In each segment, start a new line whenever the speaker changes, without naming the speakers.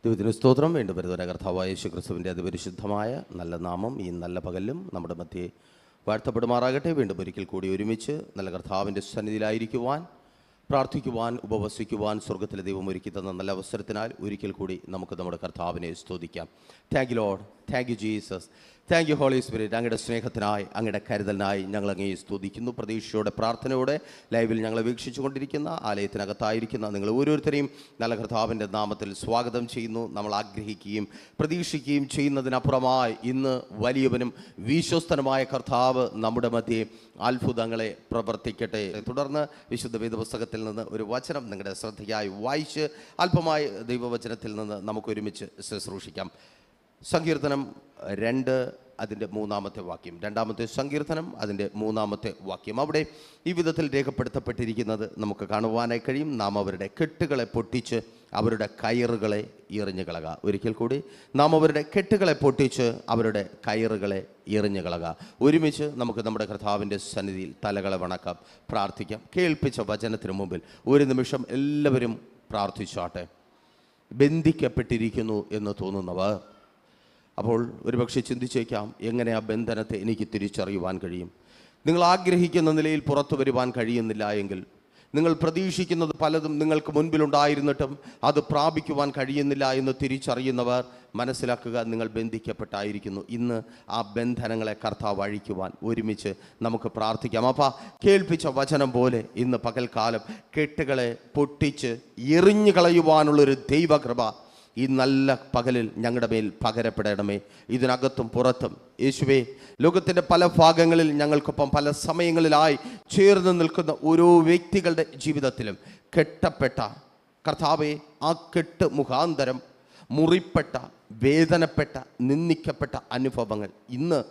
ദൈവത്തിന് സ്തോത്രം. വീണ്ടും വരുന്ന കർത്താവായ യേശുക്രിസ്തുവിൻ്റെ അതിപരിശുദ്ധമായ നല്ല നാമം ഈ നല്ല പകലിലും നമ്മുടെ മധ്യേ വാഴ്ത്തപ്പെടുമാറാകട്ടെ. വീണ്ടും ഒരിക്കൽ കൂടി ഒരുമിച്ച് നല്ല കർത്താവിൻ്റെ സന്നിധിയിലായിരിക്കുവാൻ, പ്രാർത്ഥിക്കുവാൻ, ഉപവസിക്കുവാൻ സ്വർഗത്തിലെ ദൈവം ഒരുക്കി തന്ന നല്ല അവസരത്തിനാൽ ഒരിക്കൽ കൂടി നമുക്ക് നമ്മുടെ കർത്താവിനെ സ്തുതിക്കാം. Thank you Lord, thank you Jesus, thank you Holy Spirit. അങ്ങയുടെ സ്നേഹത്തിനായി, അങ്ങയുടെ കരുതലിനായി ഞങ്ങൾ അങ്ങേ സ്തുതിക്കുന്നു. പ്രതീക്ഷയോടെ, പ്രാർത്ഥനയോടെ ലൈവിൽ ഞങ്ങളെ വീക്ഷിച്ചു കൊണ്ടിരിക്കുന്ന, ആലയത്തിനകത്തായിരിക്കുന്ന നിങ്ങൾ ഓരോരുത്തരെയും നല്ല കർത്താവിൻ്റെ നാമത്തിൽ സ്വാഗതം ചെയ്യുന്നു. നമ്മൾ ആഗ്രഹിക്കുകയും പ്രതീക്ഷിക്കുകയും ചെയ്യുന്നതിനപ്പുറമായി ഇന്ന് വലിയവനും വിശ്വസ്തനുമായ കർത്താവ് നമ്മുടെ മധ്യേ അത്ഭുതങ്ങളെ പ്രവർത്തിക്കട്ടെ. തുടർന്ന് വിശുദ്ധ വേദപുസ്തകത്തിൽ നിന്ന് ഒരു വചനം നിങ്ങളുടെ ശ്രദ്ധയ്ക്കായി വായിച്ച് അല്പമായി ദൈവവചനത്തിൽ നിന്ന് നമുക്കൊരുമിച്ച് ശുശ്രൂഷിക്കാം. സങ്കീർത്തനം 2 അതിൻ്റെ 3-ാമത്തെ വാക്യം. 2-ാമത്തെ സങ്കീർത്തനം അതിൻ്റെ 3-ാമത്തെ വാക്യം. അവിടെ ഈ വിധത്തിൽ രേഖപ്പെടുത്തപ്പെട്ടിരിക്കുന്നത് നമുക്ക് കാണുവാനായി കഴിയും. നാം അവരുടെ കെട്ടുകളെ പൊട്ടിച്ച് അവരുടെ കയറുകളെ എറിഞ്ഞു കളക. ഒരിക്കൽ കൂടി, നാം അവരുടെ കെട്ടുകളെ പൊട്ടിച്ച് അവരുടെ കയറുകളെ എറിഞ്ഞു കളക. ഒരുമിച്ച് നമുക്ക് നമ്മുടെ കർത്താവിൻ്റെ സന്നിധിയിൽ തലകളെ വണക്കാം, പ്രാർത്ഥിക്കാം. കേൾപ്പിച്ച വചനത്തിന് മുമ്പിൽ ഒരു നിമിഷം എല്ലാവരും പ്രാർത്ഥിച്ചാട്ടെ. ബന്ധിക്കപ്പെട്ടിരിക്കുന്നു എന്ന് തോന്നുന്നവർ അപ്പോൾ ഒരുപക്ഷെ ചിന്തിച്ചേക്കാം, എങ്ങനെ ആ ബന്ധനത്തെ എനിക്ക് തിരിച്ചറിയുവാൻ കഴിയും? നിങ്ങൾ ആഗ്രഹിക്കുന്ന നിലയിൽ പുറത്തു വരുവാൻ കഴിയുന്നില്ല എങ്കിൽ, നിങ്ങൾ പ്രതീക്ഷിക്കുന്നത് പലതും നിങ്ങൾക്ക് മുൻപിലുണ്ടായിരുന്നിട്ടും അത് പ്രാപിക്കുവാൻ കഴിയുന്നില്ല എന്ന് തിരിച്ചറിയുന്നവർ മനസ്സിലാക്കുക, നിങ്ങൾ ബന്ധിക്കപ്പെട്ടായിരിക്കുന്നു. ഇന്ന് ആ ബന്ധനങ്ങളെ കർത്താവ് അഴിക്കുവാൻ ഒരുമിച്ച് നമുക്ക് പ്രാർത്ഥിക്കാം. അപ്പോൾ കേൾപ്പിച്ച വചനം പോലെ ഇന്ന് പകൽക്കാലം കെട്ടുകളെ പൊട്ടിച്ച് എറിഞ്ഞു കളയുവാനുള്ളൊരു ദൈവകൃപ ഈ നല്ല പകലിൽ ഞങ്ങളുടെ മേൽ പകരപ്പെടണമേ. ഇതിനകത്തും പുറത്തും യേശുവേ, ലോകത്തിൻ്റെ പല ഭാഗങ്ങളിൽ ഞങ്ങൾക്കൊപ്പം പല സമയങ്ങളിലായി ചേർന്ന് നിൽക്കുന്ന ഓരോ വ്യക്തികളുടെ ജീവിതത്തിലും കെട്ടപ്പെട്ട കർത്താവെ, ആ കെട്ട് മുഖാന്തരം മുറിപ്പെട്ട, വേദനപ്പെട്ട, നിന്ദിക്കപ്പെട്ട അനുഭവങ്ങൾ ഇന്ന്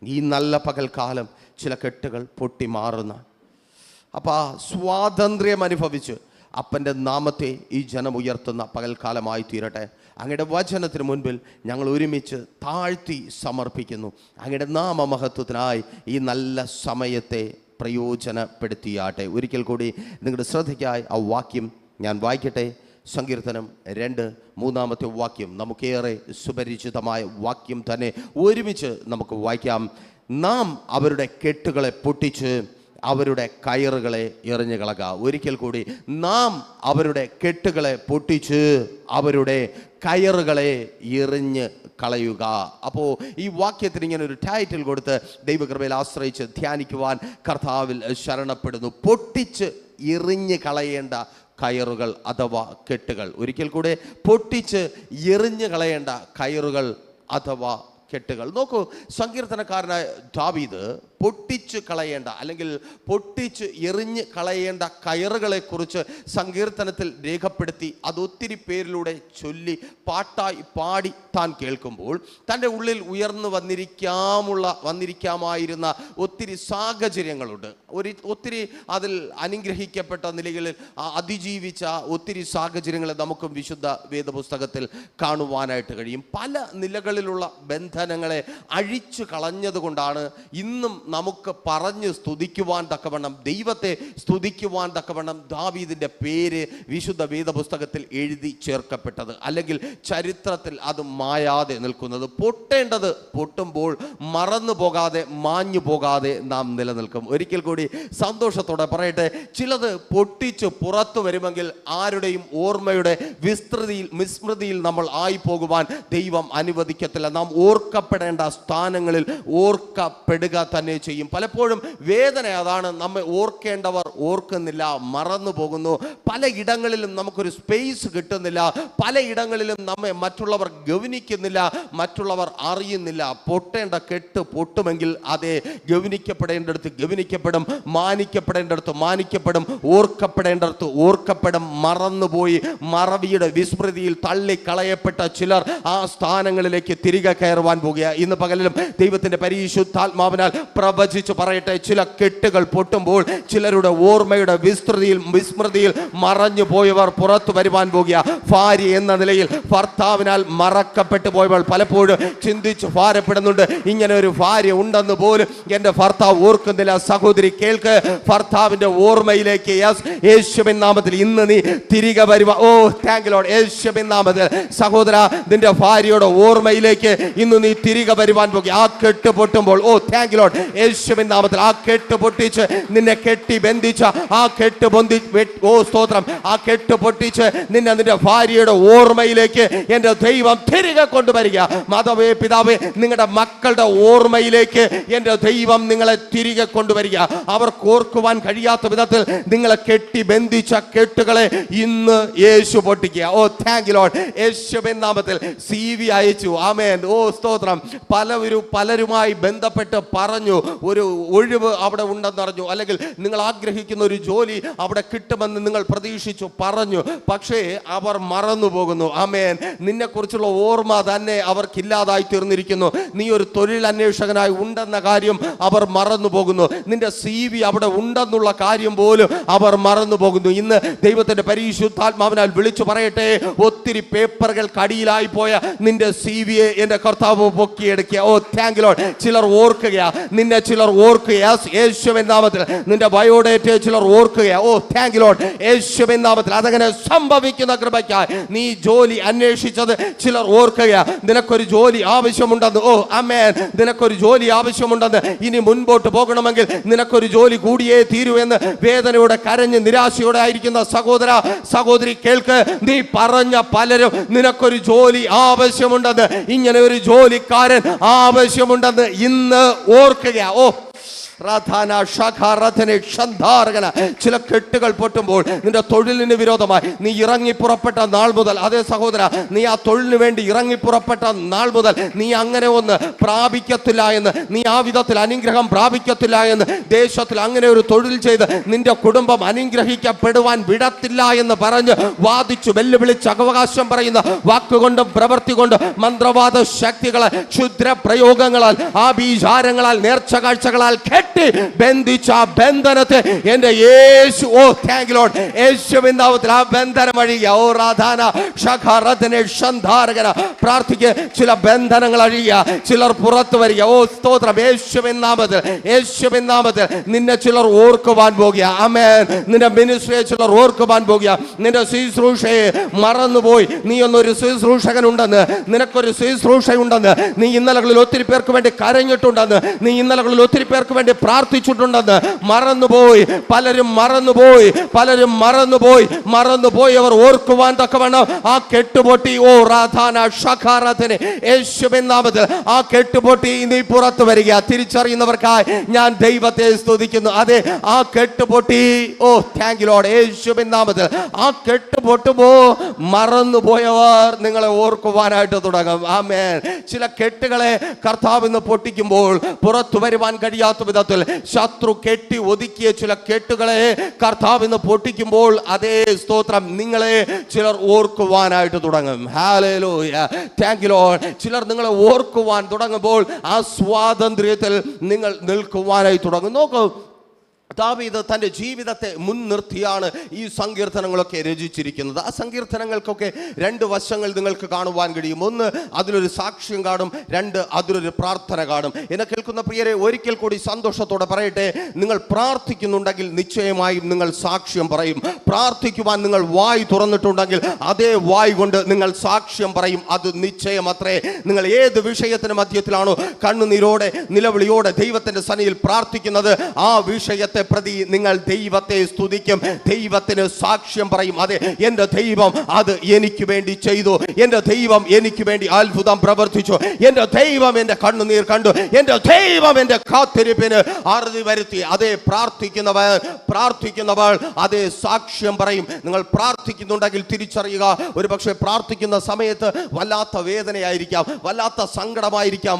ഈ നല്ല പകൽക്കാലം ചില കെട്ടുകൾ പൊട്ടി മാറുന്ന, അപ്പോൾ ആ സ്വാതന്ത്ര്യം അനുഭവിച്ച് അപ്പൻ്റെ നാമത്തെ ഈ ജനം ഉയർത്തുന്ന പകൽക്കാലമായി തീരട്ടെ. അങ്ങയുടെ വചനത്തിന് മുൻപിൽ ഞങ്ങൾ ഒരുമിച്ച് താഴ്ത്തി സമർപ്പിക്കുന്നു. അങ്ങയുടെ നാമമഹത്വത്തിനായി ഈ നല്ല സമയത്തെ പ്രയോജനപ്പെടുത്തിയാട്ടെ. ഒരിക്കൽ കൂടി നിങ്ങളുടെ ശ്രദ്ധയ്ക്കായി ആ വാക്യം ഞാൻ വായിക്കട്ടെ. സങ്കീർത്തനം 2 3-ാമത്തെ വാക്യം നമുക്കേറെ സുപരിചിതമായ വാക്യം തന്നെ. ഒരുമിച്ച് നമുക്ക് വായിക്കാം. നാം അവരുടെ കെട്ടുകളെ പൊട്ടിച്ച് അവരുടെ കയറുകളെ എറിഞ്ഞു കളക. ഒരിക്കൽ കൂടി, നാം അവരുടെ കെട്ടുകളെ പൊട്ടിച്ച് അവരുടെ കയറുകളെ എറിഞ്ഞ് കളയുക. അപ്പോൾ ഈ വാക്യത്തിന് ഇങ്ങനെ ഒരു ടൈറ്റിൽ കൊടുത്ത് ദൈവകൃപയിൽ ആശ്രയിച്ച് ധ്യാനിക്കുവാൻ കർത്താവിൽ ശരണപ്പെടുന്നു. പൊട്ടിച്ച് എറിഞ്ഞ് കളയേണ്ട കയറുകൾ അഥവാ കെട്ടുകൾ. ഒരിക്കൽ കൂടെ, പൊട്ടിച്ച് എറിഞ്ഞ് കളയേണ്ട കയറുകൾ അഥവാ കെട്ടുകൾ. നോക്കൂ, സങ്കീർത്തനക്കാരനായ ദാവീദ് പൊട്ടിച്ച് കളയേണ്ട അല്ലെങ്കിൽ പൊട്ടിച്ച് എറിഞ്ഞ് കളയേണ്ട കയറുകളെക്കുറിച്ച് സങ്കീർത്തനത്തിൽ രേഖപ്പെടുത്തി അതൊത്തിരി ചൊല്ലി പാട്ടായി പാടി താൻ കേൾക്കുമ്പോൾ തൻ്റെ ഉള്ളിൽ ഉയർന്നു വന്നിരിക്കാമായിരുന്ന ഒത്തിരി സാഹചര്യങ്ങളുണ്ട്. ഒത്തിരി അതിൽ അനുഗ്രഹിക്കപ്പെട്ട നിലകളിൽ അതിജീവിച്ച ഒത്തിരി സാഹചര്യങ്ങളെ നമുക്കും വിശുദ്ധ വേദപുസ്തകത്തിൽ കാണുവാനായിട്ട് കഴിയും. പല നിലകളിലുള്ള ബന്ധനങ്ങളെ അഴിച്ചു കളഞ്ഞതുകൊണ്ടാണ് ഇന്നും നമുക്ക് പറഞ്ഞ് സ്തുതിക്കുവാൻ തക്കവണ്ണം, ദൈവത്തെ സ്തുതിക്കുവാൻ തക്കവണ്ണം ദാവീദിൻ്റെ പേര് വിശുദ്ധ വേദപുസ്തകത്തിൽ എഴുതി ചേർക്കപ്പെട്ടത്, അല്ലെങ്കിൽ ചരിത്രത്തിൽ അത് മായാതെ നിൽക്കുന്നത്. പൊട്ടേണ്ടത് പൊട്ടുമ്പോൾ മറന്നു പോകാതെ, മാഞ്ഞു പോകാതെ നാം നിലനിൽക്കും. ഒരിക്കൽ കൂടി സന്തോഷത്തോടെ പറയട്ടെ, ചിലത് പൊട്ടിച്ച് പുറത്തു വരുമെങ്കിൽ ആരുടെയും ഓർമ്മയുടെ വിസ്മൃതിയിൽ നമ്മൾ ആയി പോകുവാൻ ദൈവം അനുവദിക്കത്തില്ല. നാം ഓർക്കപ്പെടേണ്ട സ്ഥാനങ്ങളിൽ ഓർക്കപ്പെടുക തന്നെ ചെയ്യും. പലപ്പോഴും വേദന അതാണ്, നമ്മെ ഓർക്കേണ്ടവർ ഓർക്കുന്നില്ല, മറന്നു പോകുന്നു. പലയിടങ്ങളിലും നമുക്കൊരു സ്പേസ് കിട്ടുന്നില്ല, പലയിടങ്ങളിലും നമ്മെ മറ്റുള്ളവർ ഗവനിക്കുന്നില്ല, മറ്റുള്ളവർ അറിയുന്നില്ല. പൊട്ടേണ്ട കെട്ട് പൊട്ടുമെങ്കിൽ അതേ ഗവനിക്കപ്പെടേണ്ടടുത്ത് ഗവനിക്കപ്പെടും, മാനിക്കപ്പെടേണ്ടടുത്ത് മാനിക്കപ്പെടും, ഓർക്കപ്പെടേണ്ടടുത്ത് ഓർക്കപ്പെടും. മറന്നുപോയി മറവിയുടെ വിസ്മൃതിയിൽ തള്ളിക്കളയപ്പെട്ട ചിലർ ആ സ്ഥാനങ്ങളിലേക്ക് തിരികെ കയറുവാൻ പോകുക. ഇന്ന് പകലിലും ദൈവത്തിൻ്റെ പരിശുദ്ധാത്മാവിനാൽ പ്രവചിച്ചു പറയട്ടെ, ചില കെട്ടുകൾ പൊട്ടുമ്പോൾ ചിലരുടെ ഓർമ്മയുടെ വിസ്മൃതിയിൽ മറഞ്ഞു പോയവർ പുറത്തു വരുവാൻ പോകുക. ഭാര്യ എന്ന നിലയിൽ ഭർത്താവിനാൽ മറക്കപ്പെട്ടു പോയവൾ പലപ്പോഴും ചിന്തിച്ച് ഭാരപ്പെടുന്നുണ്ട്, ഇങ്ങനെ ഒരു ഭാര്യ ഉണ്ടെന്ന് പോലും എൻ്റെ ഭർത്താവ് ഓർക്കുന്നില്ല. സഹോദരി കേൾക്ക്, ഭർത്താവിന്റെ ഓർമ്മയിലേക്ക് യേശുവിൻ നാമത്തിൽ ഇന്ന് നീ തിരികെ വരുക. ഓ താങ്ക് യു ലോർഡ്. യേശുവിൻ നാമത്തിൽ സഹോദര, നിന്റെ ഭാര്യയുടെ ഓർമ്മയിലേക്ക് ഇന്ന് നീ തിരികെ വരുവാൻ പോകുക. ആ കെട്ട് പൊട്ടുമ്പോൾ, ഓ താങ്ക് യു ലോർഡ്, യേശുവിൻ നാമത്തിൽ ആ കെട്ട് പൊട്ടിച്ച് നിന്നെ കെട്ടി ബന്ധിച്ച ആ കെട്ട് ഓ സ്തോത്രം, ആ കെട്ട് പൊട്ടിച്ച് നിന്റെ ഭാര്യയുടെ ഓർമ്മയിലേക്ക് എൻ്റെ ദൈവം തിരികെ കൊണ്ടുവരിക. മാതാവേ, പിതാവേ, നിങ്ങളുടെ മക്കളുടെ ഓർമ്മയിലേക്ക് എൻ്റെ ദൈവം നിങ്ങളെ തിരികെ കൊണ്ടുവരിക. അവർക്ക് ഓർക്കുവാൻ കഴിയാത്ത വിധത്തിൽ നിങ്ങളെ കെട്ടി ബന്ധിച്ച കെട്ടുകളെ ഇന്ന് യേശു പൊട്ടിക്കുക. ഓ താങ്ക് യു ലോർഡ്. യേശുവിൻ നാമത്തിൽ CV അയച്ചു. ആമേൻ. ഓ സ്തോത്രം. പലരുമായി ബന്ധപ്പെട്ട് പറഞ്ഞു, ഒരു ഒഴിവ് അവിടെ ഉണ്ടെന്നറിഞ്ഞു, അല്ലെങ്കിൽ നിങ്ങൾ ആഗ്രഹിക്കുന്ന ഒരു ജോലി അവിടെ കിട്ടുമെന്ന് നിങ്ങൾ പ്രതീക്ഷിച്ചു പറഞ്ഞു, പക്ഷേ അവർ മറന്നു പോകുന്നു. ആമേൻ. നിന്നെക്കുറിച്ചുള്ള ഓർമ്മ തന്നെ അവർക്കില്ലാതായി തീർന്നിരിക്കുന്നു. നീ ഒരു തൊഴിൽ അന്വേഷകനായി ഉണ്ടെന്ന കാര്യം അവർ മറന്നു പോകുന്നു. നിന്റെ CV അവിടെ ഉണ്ടെന്നുള്ള കാര്യം പോലും അവർ മറന്നു പോകുന്നു. ഇന്ന് ദൈവത്തിന്റെ പരിശുദ്ധാത്മാവിനാൽ വിളിച്ചു പറയട്ടെ, ഒത്തിരി പേപ്പറുകൾ കടിയിലായി പോയ നിന്റെ CV-യെ എൻ്റെ കർത്താവ് പൊക്കിയെടുക്കുക. ഓ താങ്ക് യു ലോർഡ്. ചിലർ ഓർക്കുക, നിന്നെ ചിലർ ഓർക്കുക. യേശുവിൻ നാമത്തിൽ നിന്റെ ബയോഡേറ്റയെ ചിലർ ഓർക്കുക. ഓ താങ്ക് യു ലോർഡ്. യേശുവിൻ നാമത്തിൽ അതങ്ങനെ സംഭവിക്കുന്ന കൃപയ്ക്കായി നീ ജോലി അന്വേഷിച്ചത് ചിലർ ഓർക്കുക. നിനക്കൊരു ജോലി ആവശ്യമുണ്ടെന്ന്. ഓ ആമേൻ. നിനക്കൊരു ജോലി ആവശ്യമുണ്ടെന്ന്. ഇനി മുൻപോട്ട് പോകണമെങ്കിൽ നിനക്കൊരു ജോലി കൂടിയേ തീരൂ എന്ന് വേദനയോടെ കരഞ്ഞ് നിരാശയോടെ ആയിരിക്കുന്ന സഹോദര സഹോദരി കേൾക്ക്, നീ പറഞ്ഞ പലരും നിനക്കൊരു ജോലി ആവശ്യമുണ്ടെന്ന്, ഇങ്ങനെ ഒരു ജോലിക്കാരൻ ആവശ്യമുണ്ടെന്ന് ഇന്ന് ഓർക്കുക. ഓ ചില കെട്ടുകൾ പൊട്ടുമ്പോൾ നിന്റെ തൊഴിലിന് വിരോധമായി നീ ഇറങ്ങി പുറപ്പെട്ട നാൾ മുതൽ, അതേ സഹോദര, നീ ആ തൊഴിലിന് വേണ്ടി ഇറങ്ങി പുറപ്പെട്ട നാൾ മുതൽ നീ അങ്ങനെ ഒന്ന് പ്രാപിക്കത്തില്ല എന്ന്, നീ ആ വിധത്തിൽ അനുഗ്രഹം പ്രാപിക്കത്തില്ല എന്ന്, ദേശത്തിൽ അങ്ങനെ ഒരു തൊഴിൽ ചെയ്ത് നിന്റെ കുടുംബം അനുഗ്രഹിക്കപ്പെടുവാൻ വിടത്തില്ല എന്ന് പറഞ്ഞ് വാദിച്ചു വെല്ലുവിളിച്ച് അവകാശം പറയുന്ന വാക്കുകൊണ്ടും പ്രവൃത്തി കൊണ്ടും മന്ത്രവാദ ശക്തികളെ ക്ഷുദ്ര പ്രയോഗങ്ങളാൽ ആഭിചാരങ്ങളാൽ നേർച്ച കാഴ്ചകളാൽ ബന്ധിച്ച ബന്ധനത്തെ എൻ്റെ യേശു, ഓ താങ്ക് യു ലോർഡ്, യേശുവിൻ നാമത്തിൽ ആ ബന്ധനം അഴിയുക. ഓ റാധാന ശഖറതനെ ഷന്ധാരകന പ്രാർത്ഥിക്കുക. ചില ബന്ധനങ്ങൾ അഴിയുക, ചിലർ പുറത്തു വരിക. ഓ സ്തോത്രം. യേശുവിൻ നാമത്തിൽ, യേശുവിൻ നാമത്തിൽ നിന്നെ ചിലർ ഓർക്കുവാൻ പോകുക. ആമേൻ. നിന്റെ മിനിസ്ട്രിയെ ചിലർ ഓർക്കുവാൻ പോകുക. നിന്റെ ശുശ്രൂഷയെ മറന്നുപോയി. നീ ഒന്നൊരു ശുശ്രൂഷകൻ ഉണ്ടെന്ന്, നിനക്കൊരു ശുശ്രൂഷ ഉണ്ടെന്ന്, നീ ഇന്നലകളിൽ ഒത്തിരി പേർക്ക് വേണ്ടി കരഞ്ഞിട്ടുണ്ടെന്ന്, നീ ഇന്നലകളിൽ ഒത്തിരി പേർക്ക് വേണ്ടി പ്രാർത്ഥിച്ചിട്ടുണ്ടെന്ന് മറന്നുപോയി. പലരും മറന്നുപോയി അവർ ഓർക്കുവാൻ തക്കവണ്ണം ആ കെട്ടുപൊട്ടി. ഓ റാധാന ശഖാറതനെ യേശുവിൻ നാമത്തിൽ ആ കെട്ടുപൊട്ടി നീ പുറത്തു വരിക. തിരിച്ചറിയുന്നവർക്കായി ഞാൻ ദൈവത്തെ സ്തുതിക്കുന്നു. അതെ, ആ കെട്ടുപൊട്ടി. ഓ താങ്ക് യു ലോർഡ്. യേശുവിൻ നാമത്തിൽ ആ കെട്ടുപൊട്ടുമ്പോ മറന്നുപോയവർ നിങ്ങളെ ഓർക്കുവാനായിട്ട് തുടങ്ങും. ആമേൻ. ചില കെട്ടുകളെ കർത്താവ് ഇന്ന് പൊട്ടിക്കുമ്പോൾ പുറത്തു വരുവാൻ കഴിയാത്ത വിധത്തിൽ ശത്രു കെട്ടി ഒതുക്കിയ ചില കെട്ടുകളെ കർത്താവ് ഇന്ന് പൊട്ടിക്കുമ്പോൾ, അതേ സ്തോത്രം, നിങ്ങളെ ചിലർ ഓർക്കുവാനായിട്ട് തുടങ്ങും. ഹല്ലേലൂയ. Thank you Lord. ചിലർ നിങ്ങളെ ഓർക്കുവാൻ തുടങ്ങുമ്പോൾ ആ സ്വാതന്ത്ര്യത്തിൽ നിങ്ങൾ നിൽക്കുവാനായി തുടങ്ങും. നോക്കൂ, ദാവീദ് തൻ്റെ ജീവിതത്തെ മുൻനിർത്തിയാണ് ഈ സങ്കീർത്തനങ്ങളൊക്കെ രചിച്ചിരിക്കുന്നത്. ആ സങ്കീർത്തനങ്ങൾക്കൊക്കെ രണ്ട് വശങ്ങൾ നിങ്ങൾക്ക് കാണുവാൻ കഴിയും. ഒന്ന്, അതിലൊരു സാക്ഷ്യം കാണും. രണ്ട്, അതിലൊരു പ്രാർത്ഥന കാണും. എന്നെ കേൾക്കുന്ന പ്രിയരെ, ഒരിക്കൽ കൂടി സന്തോഷത്തോടെ പറയട്ടെ, നിങ്ങൾ പ്രാർത്ഥിക്കുന്നുണ്ടെങ്കിൽ നിശ്ചയമായും നിങ്ങൾ സാക്ഷ്യം പറയും. പ്രാർത്ഥിക്കുവാൻ നിങ്ങൾ വായ് തുറന്നിട്ടുണ്ടെങ്കിൽ അതേ വായ് കൊണ്ട് നിങ്ങൾ സാക്ഷ്യം പറയും. അത് നിശ്ചയമത്രേ. നിങ്ങൾ ഏത് വിഷയത്തിന് മധ്യത്തിലാണോ കണ്ണുനീരോടെ നിലവിളിയോടെ ദൈവത്തിൻ്റെ സന്നിധിയിൽ പ്രാർത്ഥിക്കുന്നത്, ആ വിഷയത്തെ പ്രതി നിങ്ങൾ ദൈവത്തെ സ്തുതിക്കും, ദൈവത്തിന് സാക്ഷ്യം പറയും. അതെ, എൻ്റെ ദൈവം അത് എനിക്ക് വേണ്ടി ചെയ്തു, എൻ്റെ ദൈവം എനിക്ക് വേണ്ടി അത്ഭുതം പ്രവർത്തിച്ചു, എൻ്റെ ദൈവം എൻ്റെ കണ്ണുനീർ കണ്ടു, എൻ്റെ ദൈവം എൻ്റെ കാത്തിരിപ്പിന് അറുതി വരുത്തി. അതേ, പ്രാർത്ഥിക്കുന്നവൾ അതേ സാക്ഷ്യം പറയും. നിങ്ങൾ പ്രാർത്ഥിക്കുന്നുണ്ടെങ്കിൽ തിരിച്ചറിയുക, ഒരു പക്ഷേ പ്രാർത്ഥിക്കുന്ന സമയത്ത് വല്ലാത്ത വേദനയായിരിക്കാം, വല്ലാത്ത സങ്കടമായിരിക്കാം.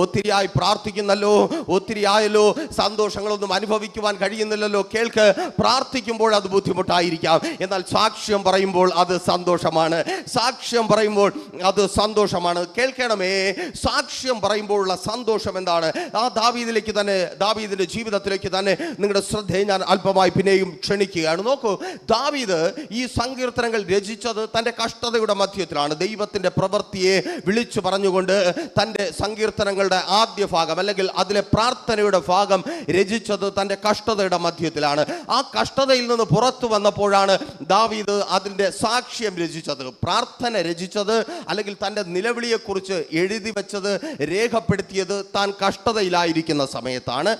ഒത്തിരിയായി പ്രാർത്ഥിക്കുന്നല്ലോ, ഒത്തിരിയായല്ലോ, സന്തോഷങ്ങളൊന്നും അനുഭവിക്കുവാൻ കഴിയുന്നില്ലല്ലോ. കേൾക്ക്, പ്രാർത്ഥിക്കുമ്പോൾ അത് ബുദ്ധിമുട്ടായിരിക്കാം, എന്നാൽ സാക്ഷ്യം പറയുമ്പോൾ അത് സന്തോഷമാണ്. സാക്ഷ്യം പറയുമ്പോൾ അത് സന്തോഷമാണ്. കേൾക്കണമേ, സാക്ഷ്യം പറയുമ്പോഴുള്ള സന്തോഷം എന്താണ്? ആ ദാവീദിന്റെ ജീവിതത്തിലേക്ക് തന്നെ നിങ്ങളുടെ ശ്രദ്ധയെ ഞാൻ അല്പമായി പിന്നെയും ക്ഷണിക്കുകയാണ്. നോക്കൂ, ദാവീദ് ഈ സങ്കീർത്തനങ്ങൾ രചിച്ചത് തൻ്റെ കഷ്ടതയുടെ മധ്യത്തിലാണ്. ദൈവത്തിൻ്റെ പ്രവൃത്തിയെ വിളിച്ചു പറഞ്ഞുകൊണ്ട് തൻ്റെ സങ്കീർത്തനങ്ങളുടെ ആദ്യ ഭാഗം അല്ലെങ്കിൽ അതിലെ പ്രാർത്ഥനയുടെ ഭാഗം രചിച്ചത് തൻ്റെ കഷ്ടതയുടെ മധ്യത്തിലാണ്. ആ കഷ്ടതയിൽ നിന്ന് പുറത്തു വന്നപ്പോഴാണ് ദാവീദ് അതിൻ്റെ സാക്ഷ്യം രചിച്ചത്, പ്രാർത്ഥന രചിച്ചത്, അല്ലെങ്കിൽ തൻ്റെ നിലവിളിയെക്കുറിച്ച് എഴുതി വെച്ചത്, രേഖപ്പെടുത്തിയത് താൻ കഷ്ടതയിലായിരിക്കുന്ന സമയത്താണ്.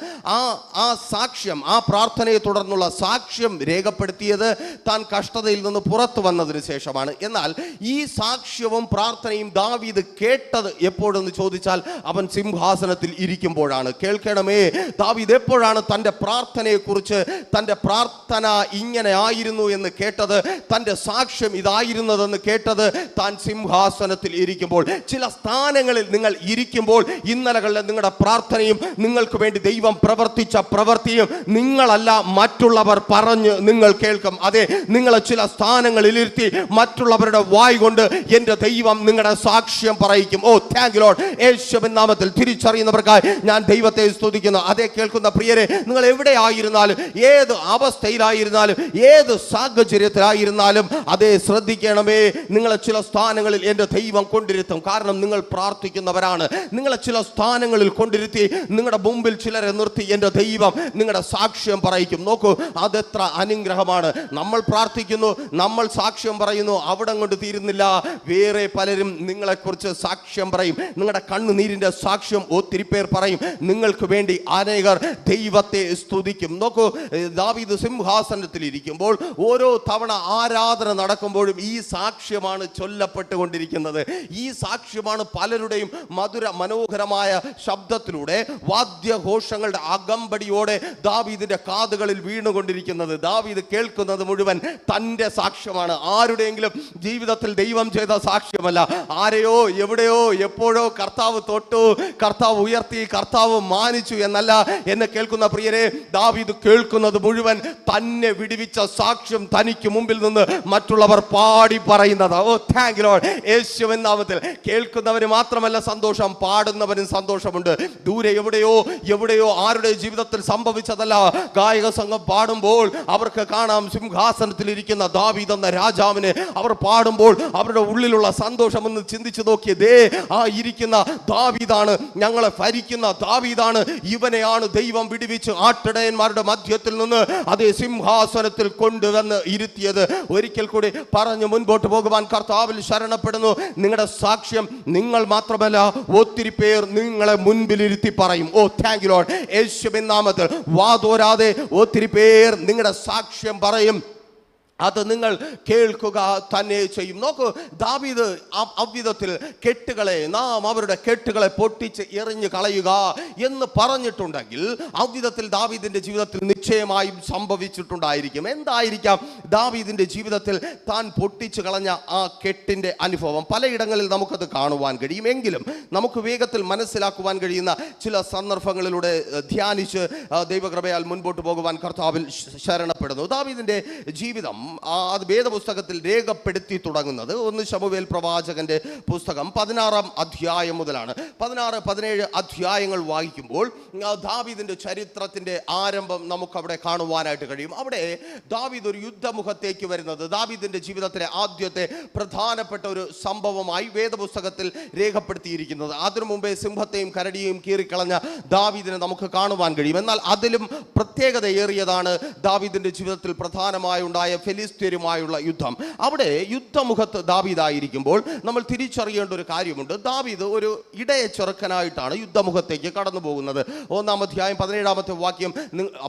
ആ സാക്ഷ്യം, ആ പ്രാർത്ഥനയെ തുടർന്നുള്ള സാക്ഷ്യം രേഖപ്പെടുത്തിയത് താൻ കഷ്ടതയിൽ നിന്ന് പുറത്തു വന്നതിന് ശേഷമാണ്. എന്നാൽ ഈ സാക്ഷ്യവും പ്രാർത്ഥനയും ദാവീദ് കേട്ടത് എപ്പോഴെന്ന് ചോദിച്ചാൽ അവൻ സിംഹാസനത്തിൽ ഇരിക്കുമ്പോഴാണ്. കേൾക്കണമേ, ദാവീദ് എപ്പോഴാണ് തൻ്റെ പ്രാർത്ഥനയെക്കുറിച്ച്, തൻ്റെ പ്രാർത്ഥന ഇങ്ങനെ ആയിരുന്നു എന്ന് കേട്ടത്, തൻ്റെ സാക്ഷ്യം ഇതായിരുന്നതെന്ന് കേട്ടത്? താൻ സിംഹാസനത്തിൽ ഇരിക്കുമ്പോൾ. ചില സ്ഥാനങ്ങളിൽ നിങ്ങൾ ഇരിക്കുമ്പോൾ ഇന്നലകളിലെ നിങ്ങളുടെ പ്രാർത്ഥനയും നിങ്ങൾക്ക് വേണ്ടി ദൈവം പ്രവർത്തിച്ച പ്രവൃത്തിയും നിങ്ങളല്ല മറ്റുള്ളവർ പറഞ്ഞ് നിങ്ങൾ കേൾക്കും. അതെ, നിങ്ങളെ ചില സ്ഥാനങ്ങളിൽ ഇരുത്തി മറ്റുള്ളവരുടെ വായ് കൊണ്ട് എൻ്റെ ദൈവം നിങ്ങളുടെ സാക്ഷ്യം പറയിക്കും. ഓ താങ്ക് യു ലോർഡ്. യേശുവിൻ നാമത്തിൽ തിരിച്ചറിയുന്നവർക്കായി ഞാൻ ദൈവത്തെ സ്തുതിക്കുന്നു. അതേ കേൾക്കുന്ന പ്രിയരെ, നിങ്ങൾ എവിടെയായിരുന്നാലും, ഏത് അവസ്ഥയിലായിരുന്നാലും, ഏത് സാഹചര്യത്തിലായിരുന്നാലും, അതേ ശ്രദ്ധിക്കണമേ, നിങ്ങളെ ചില സ്ഥാനങ്ങളിൽ എൻ്റെ ദൈവം കൊണ്ടിരുത്തും. കാരണം നിങ്ങൾ പ്രാർത്ഥിക്കുന്നവരാണ്. നിങ്ങളെ ചില സ്ഥാനങ്ങളിൽ കൊണ്ടിരുത്തി നിങ്ങളുടെ മുമ്പിൽ ചിലരെ നിർത്തി എൻ്റെ ദൈവം നിങ്ങളുടെ സാക്ഷ്യം പറയിക്കും. നോക്കൂ, അതെത്ര അനുഗ്രഹമാണ്. നമ്മൾ പ്രാർത്ഥിക്കുന്നു, നമ്മൾ സാക്ഷ്യം പറയുന്നു, അവിടെ കൊണ്ട് തീരുന്നില്ല. വേറെ പലരും നിങ്ങളെക്കുറിച്ച് സാക്ഷ്യം പറയും. നിങ്ങളുടെ കണ്ണുനീരിൻ്റെ സാക്ഷ്യം ഒത്തിരി പേർ പറയും. നിങ്ങൾക്ക് വേണ്ടി അനേകർ ദൈവത്തെ സ്തുതിക്കും. നോക്കൂ, ദാവീദ് സിംഹാസനത്തിൽ ഇരിക്കുമ്പോൾ ഓരോ തവണ ആരാധന നടക്കുമ്പോഴും ഈ സാക്ഷ്യമാണ് ചൊല്ലപ്പെട്ടുകൊണ്ടിരിക്കുന്നത്. ഈ സാക്ഷ്യമാണ് പലരുടെയും മനോഹരമായ ശബ്ദത്തിലൂടെ, വാദ്യഘോഷങ്ങളുടെ അകമ്പടിയോടെ ദാവീദിന്റെ കാതുകളിൽ വീണുകൊണ്ടിരിക്കുന്നത്. ദാവീദ് കേൾക്കുന്നത് മുഴുവൻ തൻ്റെ സാക്ഷ്യമാണ്. ആരുടെയെങ്കിലും ജീവിതത്തിൽ ദൈവം ചെയ്ത സാക്ഷ്യമല്ല. ആരെയോ എവിടെയോ എപ്പോഴോ കർത്താവ് തൊട്ടു, കർത്താവ് ഉയർത്തി, കർത്താവ് മാനിച്ചു എന്നല്ല. എന്നെ കേൾക്കുന്ന പ്രിയരെ, ദാവീദ് കേൾക്കുന്നത് മുഴുവൻ തന്നെ വിടുവിച്ച സാക്ഷ്യം തനിക്ക് മുമ്പിൽ നിന്ന് മറ്റുള്ളവർ പാടി പറയുന്നത്. ഓ താങ്ക് യു ലോർഡ്. യേശുവിൻ നാമത്തിൽ കേൾക്കുന്നവന് മാത്രമല്ല സന്തോഷം, പാടുന്നവനും സന്തോഷമുണ്ട്. ദൂരെ എവിടെയോ ആരുടെ ജീവിതത്തിൽ സംഭവിച്ചതല്ല. ഗായക സംഘം പാടുമ്പോൾ അവർക്ക് കാണാം സിംഹാസനത്തിൽ ഇരിക്കുന്ന ദാവീദ് എന്ന രാജാവിനെ. അവർ പാടുമ്പോൾ അവരുടെ ഉള്ളിലുള്ള സന്തോഷം ഒന്ന് ചിന്തിച്ചു നോക്കിയതേ, ആ ഇരിക്കുന്ന ദാവീദാണ്, ഞങ്ങളെ ഭരിക്കുന്ന ദാവീദാണ്. ഇവനെയാണ് ദൈവം വിടുവിച്ച് ആട്ടിടയന്മാരുടെ മധ്യത്തിൽ നിന്ന് അതേ സിംഹാസനത്തിൽ കൊണ്ടുവന്ന് ഇരുത്തിയത്. ഒരിക്കൽ കൂടി പറഞ്ഞു മുൻപോട്ട് പോകുവാൻ കർത്താവിൽ ശരണപ്പെടുന്നു. നിങ്ങളുടെ സാക്ഷ്യം നിങ്ങൾ മാത്രമല്ല, ഒത്തിരി പേർ നിങ്ങളെ മുൻപിലിരുത്തി പറയും. ഓ താങ്ക് യു ലോർഡ്. യേശുവിൻ നാമത്തിൽ വാതോരാതെ ഒത്തിരി പേർ നിങ്ങളുടെ സാക്ഷ്യം പറയും. അത് നിങ്ങൾ കേൾക്കുക തന്നെ ചെയ്യും. നോക്കൂ, ദാവീദ് അவ்விധത്തിൽ കെട്ടുകളെ, നാം അവരുടെ കെട്ടുകളെ പൊട്ടിച്ച് എറിഞ്ഞു കളയുക എന്ന് പറഞ്ഞിട്ടുണ്ടെങ്കിൽ അவ்விധത്തിൽ ദാവീദിന്റെ ജീവിതത്തിൽ നിശ്ചയമായും സംഭവിച്ചിട്ടുണ്ടായിരിക്കും. എന്തായിരിക്കാം ദാവീദിന്റെ ജീവിതത്തിൽ താൻ പൊട്ടിച്ചു കളഞ്ഞ ആ കെട്ടിന്റെ അനുഭവം? പലയിടങ്ങളിൽ നമുക്കത് കാണുവാൻ കഴിയും. എങ്കിലും നമുക്ക് വേഗത്തിൽ മനസ്സിലാക്കുവാൻ കഴിയുന്ന ചില സന്ദർഭങ്ങളിലൂടെ ധ്യാനിച്ച് ദൈവകൃപയാൽ മുൻപോട്ട് പോകുവാൻ കർത്താവിൽ ശരണപ്പെടുന്നു. ദാവീദിന്റെ ജീവിതം അത് വേദപുസ്തകത്തിൽ രേഖപ്പെടുത്തി തുടങ്ങുന്നത് 1 ശമൂവേൽ പ്രവാചകന്റെ പുസ്തകം 16-ാം അധ്യായം മുതലാണ്. 16-17 അധ്യായങ്ങൾ വായിക്കുമ്പോൾ ദാവീദിന്റെ ചരിത്രത്തിന്റെ ആരംഭം നമുക്കവിടെ കാണുവാനായിട്ട് കഴിയും. അവിടെ ദാവീദ് ഒരു യുദ്ധമുഖത്തേക്ക് വരുന്നത് ദാവീദിന്റെ ജീവിതത്തിലെ ആദ്യത്തെ പ്രധാനപ്പെട്ട ഒരു സംഭവമായി വേദപുസ്തകത്തിൽ രേഖപ്പെടുത്തിയിരിക്കുന്നത്. അതിനു മുമ്പേ സിംഹത്തെയും കരടിയെയും കീറിക്കളഞ്ഞ ദാവീദിനെ നമുക്ക് കാണുവാൻ കഴിയും. എന്നാൽ അതിലും പ്രത്യേകതയേറിയതാണ് ദാവീദിന്റെ ജീവിതത്തിൽ പ്രധാനമായി ഉണ്ടായ ഫിലിസ്ത്യരുമായുള്ള യുദ്ധം. അവിടെ യുദ്ധമുഖത്ത് ദാവീദായിരിക്കുമ്പോൾ നമ്മൾ തിരിച്ചറിയേണ്ട ഒരു കാര്യമുണ്ട്. ദാവീദ് ഒരു ഇടയ ചെറുക്കനായിട്ടാണ് യുദ്ധമുഖത്തേക്ക് കടന്നു പോകുന്നത്. 1-ാം അധ്യായം 17-ാമത്തെ വാക്യം,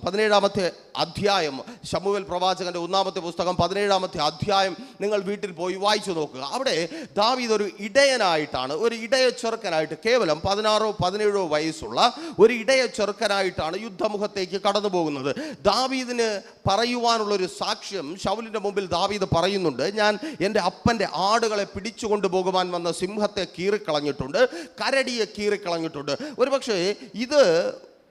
17-ാമത്തെ അധ്യായം ശമൂവേൽ പ്രവാചകന്റെ 1-ാമത്തെ പുസ്തകം 17-ാമത്തെ അധ്യായം നിങ്ങൾ വീട്ടിൽ പോയി വായിച്ചു നോക്കുക. അവിടെ ദാവീദ് ഒരു ഇടയനായിട്ടാണ്, ഒരു ഇടയ ചെറുക്കനായിട്ട്, കേവലം 16-17 വയസ്സുള്ള ഒരു ഇടയ ചെറുക്കനായിട്ടാണ് യുദ്ധമുഖത്തേക്ക് കടന്നു പോകുന്നത്. ദാവീദിന് പറയുവാനുള്ള ഒരു സാക്ഷ്യം ശൗലിന്റെ മുമ്പിൽ ദാവീദ് പറയുന്നുണ്ട്. ഞാൻ എൻ്റെ അപ്പൻ്റെ ആടുകളെ പിടിച്ചുകൊണ്ട് പോകുവാൻ വന്ന സിംഹത്തെ കീറിക്കളഞ്ഞിട്ടുണ്ട്, കരടിയെ കീറിക്കളഞ്ഞിട്ടുണ്ട്. ഒരുപക്ഷെ ഇത്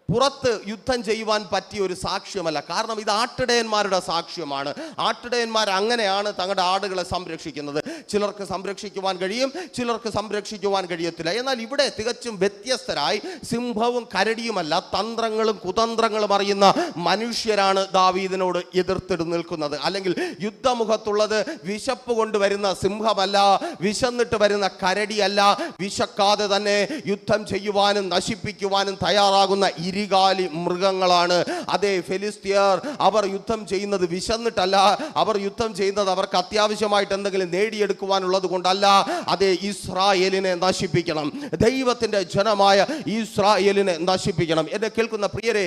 പുറത്ത് യുദ്ധം ചെയ്യുവാൻ പറ്റിയ ഒരു സാക്ഷ്യമല്ല. കാരണം ഇത് ആട്ടിടയന്മാരുടെ സാക്ഷ്യമാണ്. ആട്ടിടയന്മാർ അങ്ങനെയാണ് തങ്ങളുടെ ആടുകളെ സംരക്ഷിക്കുന്നത്. ചിലർക്ക് സംരക്ഷിക്കുവാൻ കഴിയും, ചിലർക്ക് സംരക്ഷിക്കുവാൻ കഴിയത്തില്ല. എന്നാൽ ഇവിടെ തികച്ചും വ്യത്യസ്തരായി സിംഹവും കരടിയുമല്ല, തന്ത്രങ്ങളും കുതന്ത്രങ്ങളും അറിയുന്ന മനുഷ്യരാണ് ദാവീദിനോട് എതിർത്തിട്ട് നിൽക്കുന്നത്. അല്ലെങ്കിൽ യുദ്ധമുഖത്തുള്ളത് വിശപ്പ് കൊണ്ടുവരുന്ന സിംഹമല്ല, വിശന്നിട്ട് വരുന്ന കരടിയല്ല, വിശക്കാതെ തന്നെ യുദ്ധം ചെയ്യുവാനും നശിപ്പിക്കുവാനും തയ്യാറാകുന്ന ഇരികാലി മൃഗങ്ങളാണ്. അതേ, ഫെലിസ്ത്യർ അവർ യുദ്ധം ചെയ്യുന്നത് വിശന്നിട്ടല്ല, അവർ യുദ്ധം ചെയ്യുന്നത് അവർക്ക് അത്യാവശ്യമായിട്ട് എന്തെങ്കിലും നേടിയെടുക്കുവാനുള്ളത് കൊണ്ടല്ല. അതേ, ഇസ്രായേലിനെ നശിപ്പിക്കണം, ദൈവത്തിന്റെ ജനമായ ഇസ്രായേലിനെ നശിപ്പിക്കണം. എന്നെ കേൾക്കുന്ന പ്രിയരെ,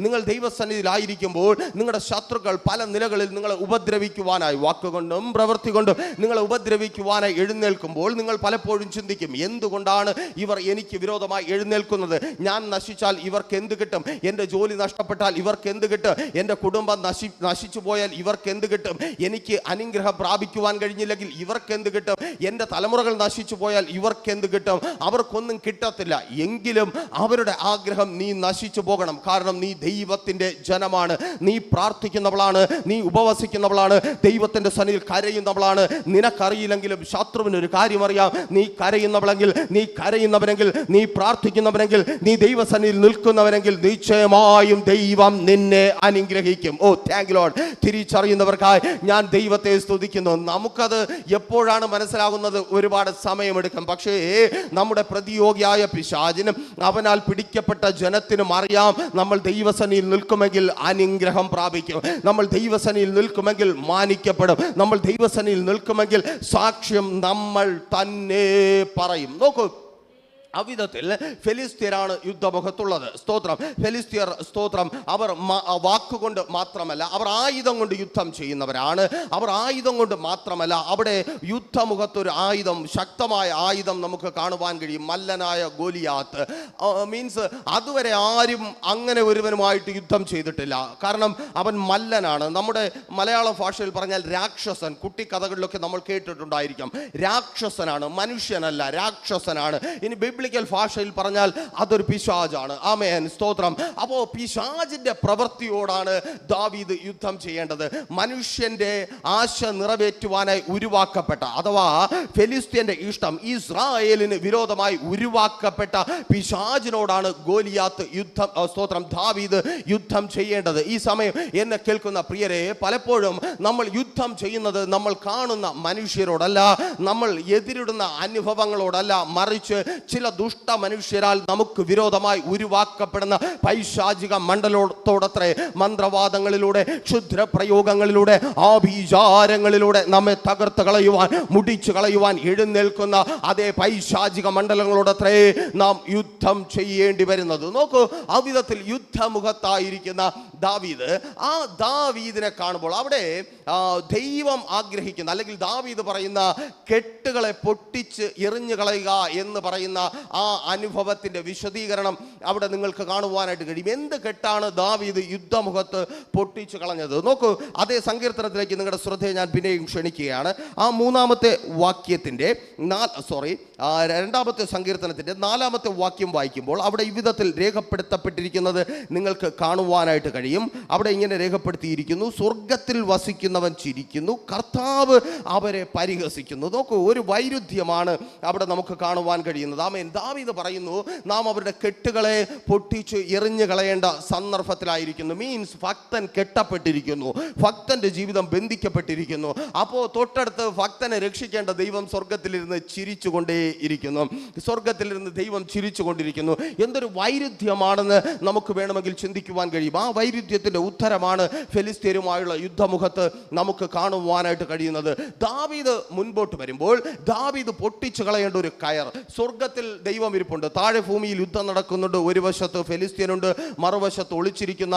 നിങ്ങൾ ദൈവസന്നിധിയിലായിരിക്കുമ്പോൾ നിങ്ങളുടെ ശത്രുക്കൾ പല നിലകളിൽ നിങ്ങളെ ഉപദ്രവിക്കുവാനായി, വാക്കുകൊണ്ടും പ്രവൃത്തി കൊണ്ടും നിങ്ങളെ ഉപദ്രവിക്കുവാനായി എഴുന്നേൽക്കുമ്പോൾ നിങ്ങൾ പലപ്പോഴും ചിന്തിക്കും, എന്തുകൊണ്ടാണ് ഇവർ എനിക്ക് വിരോധമായി എഴുന്നേൽക്കുന്നത്? ഞാൻ നശിച്ചാൽ ഇവർക്ക് എന്ത് കിട്ടും? എൻ്റെ ജോലി നഷ്ടപ്പെട്ടാൽ ഇവർക്ക് എന്ത് കിട്ടും? എൻ്റെ കുടുംബം നശിച്ചു പോയാൽ ഇവർക്ക് എന്ത് കിട്ടും? എനിക്ക് അനുഗ്രഹം പ്രാപിക്കുവാൻ കഴിഞ്ഞില്ലെങ്കിൽ ഇവർക്ക് എന്ത് കിട്ടും? എൻ്റെ തലമുറകൾ നശിച്ചു പോയാൽ ഇവർക്ക് എന്ത് കിട്ടും? അവർക്കൊന്നും കിട്ടത്തില്ല. എങ്കിലും അവരുടെ ആഗ്രഹം നീ നശിച്ചു പോകണം. കാരണം നീ ദൈവത്തിൻ്റെ ജനമാണ്, നീ പ്രാർത്ഥിക്കുന്നവളാണ്, നീ ഉപവസിക്കുന്നവളാണ്, ദൈവത്തിൻ്റെ സന്നിധിയിൽ കരയുന്നവളാണ്. നിനക്കറിയില്ലെങ്കിലും ശത്രുവിനൊരു കാര്യം അറിയാം, നീ കരയുന്നവനെങ്കിൽ, നീ പ്രാർത്ഥിക്കുന്നവനെങ്കിൽ, നീ ദൈവസന്നിധിയിൽ നിൽക്കുന്നവനെങ്കിൽ നിശ്ചയമായും ദൈവം നിന്നെ അനുഗ്രഹിക്കും. ഓ, താങ്ക് യു ലോർഡ്. തിരിച്ചറിയുന്നവർക്കായി ഞാൻ ദൈവത്തെ സ്തുതിക്കുന്നു. നമുക്കത് എപ്പോഴാണ് മനസ്സിലാകുന്നത്? ഒരുപാട് സമയമെടുക്കും. പക്ഷേ നമ്മുടെ പ്രതിയോഗിയായ പിശാചിനും അവനാൽ പിടിക്കപ്പെട്ട ജനത്തിനും അറിയാം, നമ്മൾ ദൈവസന്നിധിയിൽ നിൽക്കുമെങ്കിൽ അനുഗ്രഹം പ്രാപിക്കും, നമ്മൾ ദൈവസന്നിധിയിൽ നിൽക്കുമെങ്കിൽ മാനിക്കപ്പെടും, നമ്മൾ ദൈവസന്നിധിയിൽ നിൽക്കുമെങ്കിൽ സാക്ഷ്യം നമ്മൾ തന്നെ പറയും. നോക്കൂ, അവിധത്തിൽ ഫെലിസ്ത്യരാണ് യുദ്ധമുഖത്തുള്ളത്. സ്തോത്രം. ഫെലിസ്ത്യർ, സ്തോത്രം, അവർ വാക്കുകൊണ്ട് മാത്രമല്ല, അവർ ആയുധം കൊണ്ട് യുദ്ധം ചെയ്യുന്നവരാണ്. അവർ ആയുധം കൊണ്ട് മാത്രമല്ല, അവിടെ യുദ്ധമുഖത്തൊരു ആയുധം, ശക്തമായ ആയുധം നമുക്ക് കാണുവാൻ കഴിയും. മല്ലനായ ഗോലിയാത്ത്. മീൻസ് അതുവരെ ആരും അങ്ങനെ ഒരുവനുമായിട്ട് യുദ്ധം ചെയ്തിട്ടില്ല. കാരണം അവൻ മല്ലനാണ്. നമ്മുടെ മലയാള ഭാഷയിൽ പറഞ്ഞാൽ രാക്ഷസൻ. കുട്ടിക്കഥകളിലൊക്കെ നമ്മൾ കേട്ടിട്ടുണ്ടായിരിക്കാം. രാക്ഷസനാണ്, മനുഷ്യനല്ല, രാക്ഷസനാണ്. ഇനി ബിബ്ലിക്കൽ ഭാഷയിൽ പറഞ്ഞാൽ അതൊരു പിശാചാണ്. ആമേൻ, സ്തോത്രം. അപ്പോൾ പിശാചിന്റെ പ്രവൃത്തിയോടാണ് ദാവീദ് യുദ്ധം ചെയ്യേണ്ടത്. മനുഷ്യന്റെ ആശ നിറവേറ്റുവാനായി ഉരുവാക്കപ്പെട്ട, അഥവാ ഫെലിസ്ത്യന്റെ ഇഷ്ടം, ഇസ്രായേലിന് വിരോധമായി ഉരുവാക്കപ്പെട്ട പിശാചിനോടാണ് ഗോലിയാത്ത് സ്തോത്രം, ദാവീദ് യുദ്ധം ചെയ്യേണ്ടത്. ഈ സമയം എന്നെ കേൾക്കുന്ന പ്രിയരെ, പലപ്പോഴും നമ്മൾ യുദ്ധം ചെയ്യുന്നത് നമ്മൾ കാണുന്ന മനുഷ്യരോടല്ല, നമ്മൾ എതിരിടുന്ന അനുഭവങ്ങളോടല്ല, മറിച്ച് ചില ദുഷ്ട മനുഷ്യരാൽ നമുക്ക് വിരോധമായി ഉരുവാക്കപ്പെടുന്ന പൈശാചിക മണ്ഡലത്തോടത്രേ. മന്ത്രവാദങ്ങളിലൂടെ, ക്ഷുദ്ര പ്രയോഗങ്ങളിലൂടെ, ആഭിചാരങ്ങളിലൂടെ നമ്മെ തകർത്ത് കളയുവാൻ, മുടിച്ചു കളയുവാൻ എഴുന്നേൽക്കുന്ന അതേ പൈശാചിക മണ്ഡലങ്ങളോടത്രേ നാം യുദ്ധം ചെയ്യേണ്ടി വരുന്നത്. നോക്കൂ, അവിധത്തിൽ യുദ്ധമുഖത്തായിരിക്കുന്ന ദാവീദ്, ആ ദാവീദിനെ കാണുമ്പോൾ അവിടെ ദൈവം ആഗ്രഹിക്കുന്ന, അല്ലെങ്കിൽ ദാവീദ് പറയുന്ന കെട്ടുകളെ പൊട്ടിച്ച് എറിഞ്ഞു കളയുക എന്ന് പറയുന്ന ആ അനുഭവത്തിന്റെ വിശദീകരണം അവിടെ നിങ്ങൾക്ക് കാണുവാനായിട്ട് കഴിയും. എന്ത് കെട്ടാണ് ദാവീദ് യുദ്ധമുഖത്ത് പൊട്ടിച്ചു കളഞ്ഞത്? നോക്കൂ, അതേ സങ്കീർത്തനത്തിലേക്ക് നിങ്ങളുടെ ശ്രദ്ധയെ ഞാൻ പിന്നെയും ക്ഷണിക്കുകയാണ്. ആ മൂന്നാമത്തെ വാക്യത്തിന്റെ രണ്ടാമത്തെ സങ്കീർത്തനത്തിന്റെ 4-ാമത്തെ വാക്യം വായിക്കുമ്പോൾ അവിടെ ഈ വിധത്തിൽ രേഖപ്പെടുത്തപ്പെട്ടിരിക്കുന്നത് നിങ്ങൾക്ക് കാണുവാനായിട്ട് കഴിയും. അവിടെ ഇങ്ങനെ രേഖപ്പെടുത്തിയിരിക്കുന്നു, സ്വർഗത്തിൽ വസിക്കുന്നവൻ ചിരിക്കുന്നു, കർത്താവ് അവരെ പരിഹസിക്കുന്നു. നോക്കൂ, ഒരു വൈരുദ്ധ്യമാണ് അവിടെ നമുക്ക് കാണുവാൻ കഴിയുന്നത്. ആമേൻ. ദാവീദ് പറയുന്നു, നാം അവരുടെ കെട്ടുകളെ പൊട്ടിച്ച് എറിഞ്ഞു കളയേണ്ട സന്ദർഭത്തിലായിരിക്കുന്നു. മീൻസ് ഭക്തൻ കെട്ടപ്പെട്ടിരിക്കുന്നു, ഭക്തന്റെ ജീവിതം ബന്ധിക്കപ്പെട്ടിരിക്കുന്നു. അപ്പോൾ തൊട്ടടുത്ത് ഭക്തനെ രക്ഷിക്കേണ്ട ദൈവം സ്വർഗത്തിലിരുന്ന് ചിരിച്ചുകൊണ്ടേ ഇരിക്കുന്നു. സ്വർഗത്തിലിരുന്ന് ദൈവം ചിരിച്ചുകൊണ്ടിരിക്കുന്നു. എന്തൊരു വൈരുദ്ധ്യമാണെന്ന് നമുക്ക് വേണമെങ്കിൽ ചിന്തിക്കുവാൻ കഴിയും. ആ വൈരുദ്ധ്യത്തിന്റെ ഉത്തരമാണ് ഫെലിസ്ത്യരുമായുള്ള യുദ്ധമുഖത്ത് നമുക്ക് കാണുവാനായിട്ട് കഴിയുന്നത്. ദാവീദ് മുൻപോട്ട് വരുമ്പോൾ ദാവീദ് പൊട്ടിച്ചു കളയേണ്ട ഒരു കയർ. സ്വർഗത്തിൽ ദൈവം ഇരിപ്പുണ്ട്, താഴെ ഭൂമിയിൽ യുദ്ധം നടക്കുന്നുണ്ട്. ഒരു വശത്ത് ഫെലിസ്ത്യനുണ്ട്, മറുവശത്ത് ഒളിച്ചിരിക്കുന്ന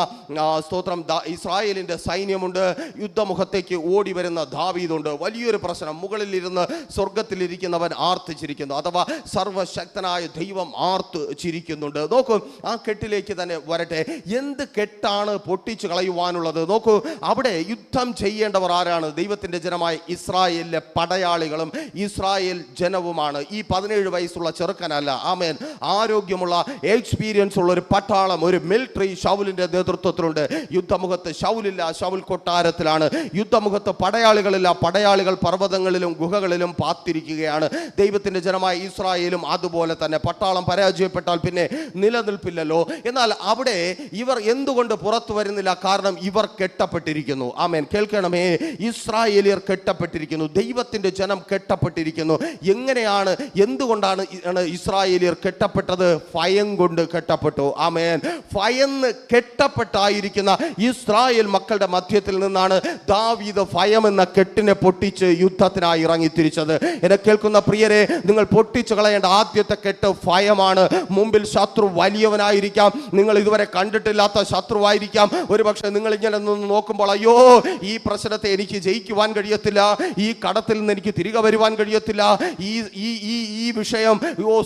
സ്തോത്രം ഇസ്രായേലിന്റെ സൈന്യമുണ്ട്. യുദ്ധമുഖത്തേക്ക് ഓടി വരുന്ന ദാവീദുണ്ട്. വലിയൊരു പ്രശ്നം, മുകളിലിരുന്ന് സ്വർഗത്തിലിരിക്കുന്നവൻ ആർത്ത് ചിരിക്കുന്നു, അഥവാ സർവശക്തനായ ദൈവം ആർത്ത് ചിരിക്കുന്നുണ്ട്. നോക്കൂ, ആ കെട്ടിലേക്ക് തന്നെ വരട്ടെ. എന്ത് കെട്ടാണ് എന്താണ് പൊട്ടിച്ചു കളയുവാനുള്ളത്? നോക്കൂ, അവിടെ യുദ്ധം ചെയ്യേണ്ടവർ ആരാണ്? ദൈവത്തിൻ്റെ ജനമായ ഇസ്രായേലിലെ പടയാളികളും ഇസ്രായേൽ ജനവുമാണ്. ഈ 17 വയസ്സുള്ള ചെറുക്കനല്ല. ആമേൻ. ആരോഗ്യമുള്ള എക്സ്പീരിയൻസ് ഉള്ള ഒരു പട്ടാളം, ഒരു മിലിറ്ററി ശൗലിൻ്റെ നേതൃത്വത്തിലുണ്ട്. യുദ്ധമുഖത്ത് ശൗലില്ല, ശൗൽ കൊട്ടാരത്തിലാണ്. യുദ്ധമുഖത്ത് പടയാളികളില്ല, പടയാളികൾ പർവ്വതങ്ങളിലും ഗുഹകളിലും പാത്തിരിക്കുകയാണ്. ദൈവത്തിൻ്റെ ജനമായ ഇസ്രായേലും അതുപോലെ തന്നെ. പട്ടാളം പരാജയപ്പെട്ടാൽ പിന്നെ നിലനിൽപ്പില്ലല്ലോ. എന്നാൽ അവിടെ ഇവർ എന്തുകൊണ്ട് പുറത്തു വരുന്നില്ല? കാരണം ഇവർ കെട്ടപ്പെട്ടിരിക്കുന്നു. ആമേൻ. കേൾക്കണമേ, ഇസ്രായേലിയർ കെട്ടപ്പെട്ടിരിക്കുന്നു, ദൈവത്തിൻ്റെ ജനം കെട്ടപ്പെട്ടിരിക്കുന്നു. എങ്ങനെയാണ്, എന്തുകൊണ്ടാണ് ഇസ്രായേലിയർ കെട്ടപ്പെട്ടത്? ഭയം കൊണ്ട് കെട്ടപ്പെട്ടു. ആമേൻ. ഭയന്ന് കെട്ടപ്പെട്ടായിരിക്കുന്ന ഇസ്രായേൽ മക്കളുടെ മധ്യത്തിൽ നിന്നാണ് ദാവീദ് ഭയം എന്ന കെട്ടിനെ പൊട്ടിച്ച് യുദ്ധത്തിനായി ഇറങ്ങിത്തിരിച്ചത്. എന്നെ കേൾക്കുന്ന പ്രിയരെ, നിങ്ങൾ പൊട്ടിച്ചു കളയേണ്ട ആദ്യത്തെ കെട്ട് ഭയമാണ്. മുമ്പിൽ ശത്രു വലിയവനായിരിക്കാം, നിങ്ങൾ ഇതുവരെ കണ്ടിട്ടില്ലാത്ത ശത്രുവായിരിക്കാം. ഒരുപക്ഷെ നിങ്ങൾ ഇങ്ങനെ നിന്ന് നോക്കുമ്പോൾ, അയ്യോ, ഈ പ്രശ്നത്തെ എനിക്ക് ജയിക്കുവാൻ കഴിയത്തില്ല, ഈ കടത്തിൽ നിന്ന് എനിക്ക് തിരികെ വരുവാൻ കഴിയത്തില്ല, ഈ വിഷയം,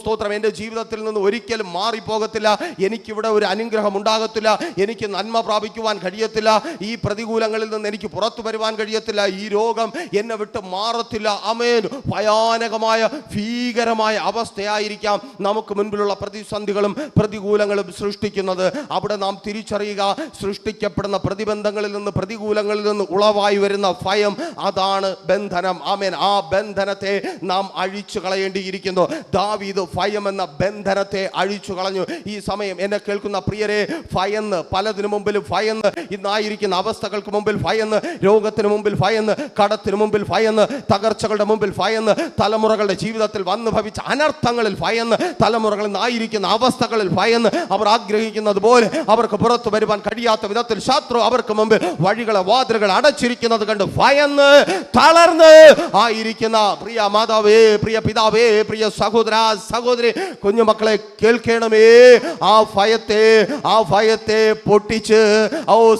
സ്തോത്രം, എൻ്റെ ജീവിതത്തിൽ നിന്ന് ഒരിക്കലും മാറിപ്പോകത്തില്ല, എനിക്കിവിടെ ഒരു അനുഗ്രഹം ഉണ്ടാകത്തില്ല, എനിക്ക് നന്മ പ്രാപിക്കുവാൻ കഴിയത്തില്ല, ഈ പ്രതികൂലങ്ങളിൽ നിന്ന് എനിക്ക് പുറത്തു വരുവാൻ കഴിയത്തില്ല, ഈ രോഗം എന്നെ വിട്ട് മാറത്തില്ല. ആമേൻ. ഭയാനകമായ ഭീകരമായ അവസ്ഥയായിരിക്കാം നമുക്ക് മുൻപിലുള്ള പ്രതിസന്ധികളും പ്രതികൂലങ്ങളും സൃഷ്ടിക്കുന്നത്. അവിടെ നാം തിരിച്ചറിയുക, സൃഷ്ടിക്കപ്പെടുന്ന പ്രതിബന്ധങ്ങളിൽ നിന്ന്, പ്രതികൂലങ്ങളിൽ നിന്ന് ഉളവായി വരുന്ന ഭയം, അതാണ് ബന്ധനം. ആമേൻ. ആ ബന്ധനത്തെ നാം അഴിച്ചു കളയേണ്ടിയിരിക്കുന്നു. ദാവീദ് ഭയം എന്ന ബന്ധനത്തെ അഴിച്ചു കളഞ്ഞു. ഈ സമയം എന്നെ കേൾക്കുന്ന പ്രിയരെ, ഭയന്ന്, പലതിനു മുമ്പിൽ ഭയന്ന്, ഇന്നായിരിക്കുന്ന അവസ്ഥകൾക്ക് മുമ്പിൽ ഭയന്ന്, രോഗത്തിന് മുമ്പിൽ ഭയന്ന്, കടത്തിന് മുമ്പിൽ ഭയന്ന്, തകർച്ചകളുടെ മുമ്പിൽ ഭയന്ന്, തലമുറകളുടെ ജീവിതത്തിൽ വന്നു ഭവിച്ച അനർത്ഥങ്ങളിൽ ഭയന്ന്, തലമുറകളിൽ നിന്നായിരിക്കുന്ന അവസ്ഥകളിൽ ഭയന്ന്, അവർ ആഗ്രഹിക്കുന്നത് പോലെ അവർക്ക് പുറത്തു വരുവാൻ കഴിയാത്ത വിധത്തിൽ ശത്രു അവർക്ക് മുമ്പിൽ വഴികളെ, വാതിലുകൾ അടച്ചിരിക്കുന്നത് കണ്ട് ഭയന്ന് തളർന്ന് ആയിരിക്കുന്ന പ്രിയ മാതാവേ, പ്രിയ പിതാവേ, പ്രിയ സഹോദര സഹോദരി, കുഞ്ഞുമക്കളെ കേൾക്കണമേ, ആ ഭയത്തെ പൊട്ടിച്ച്,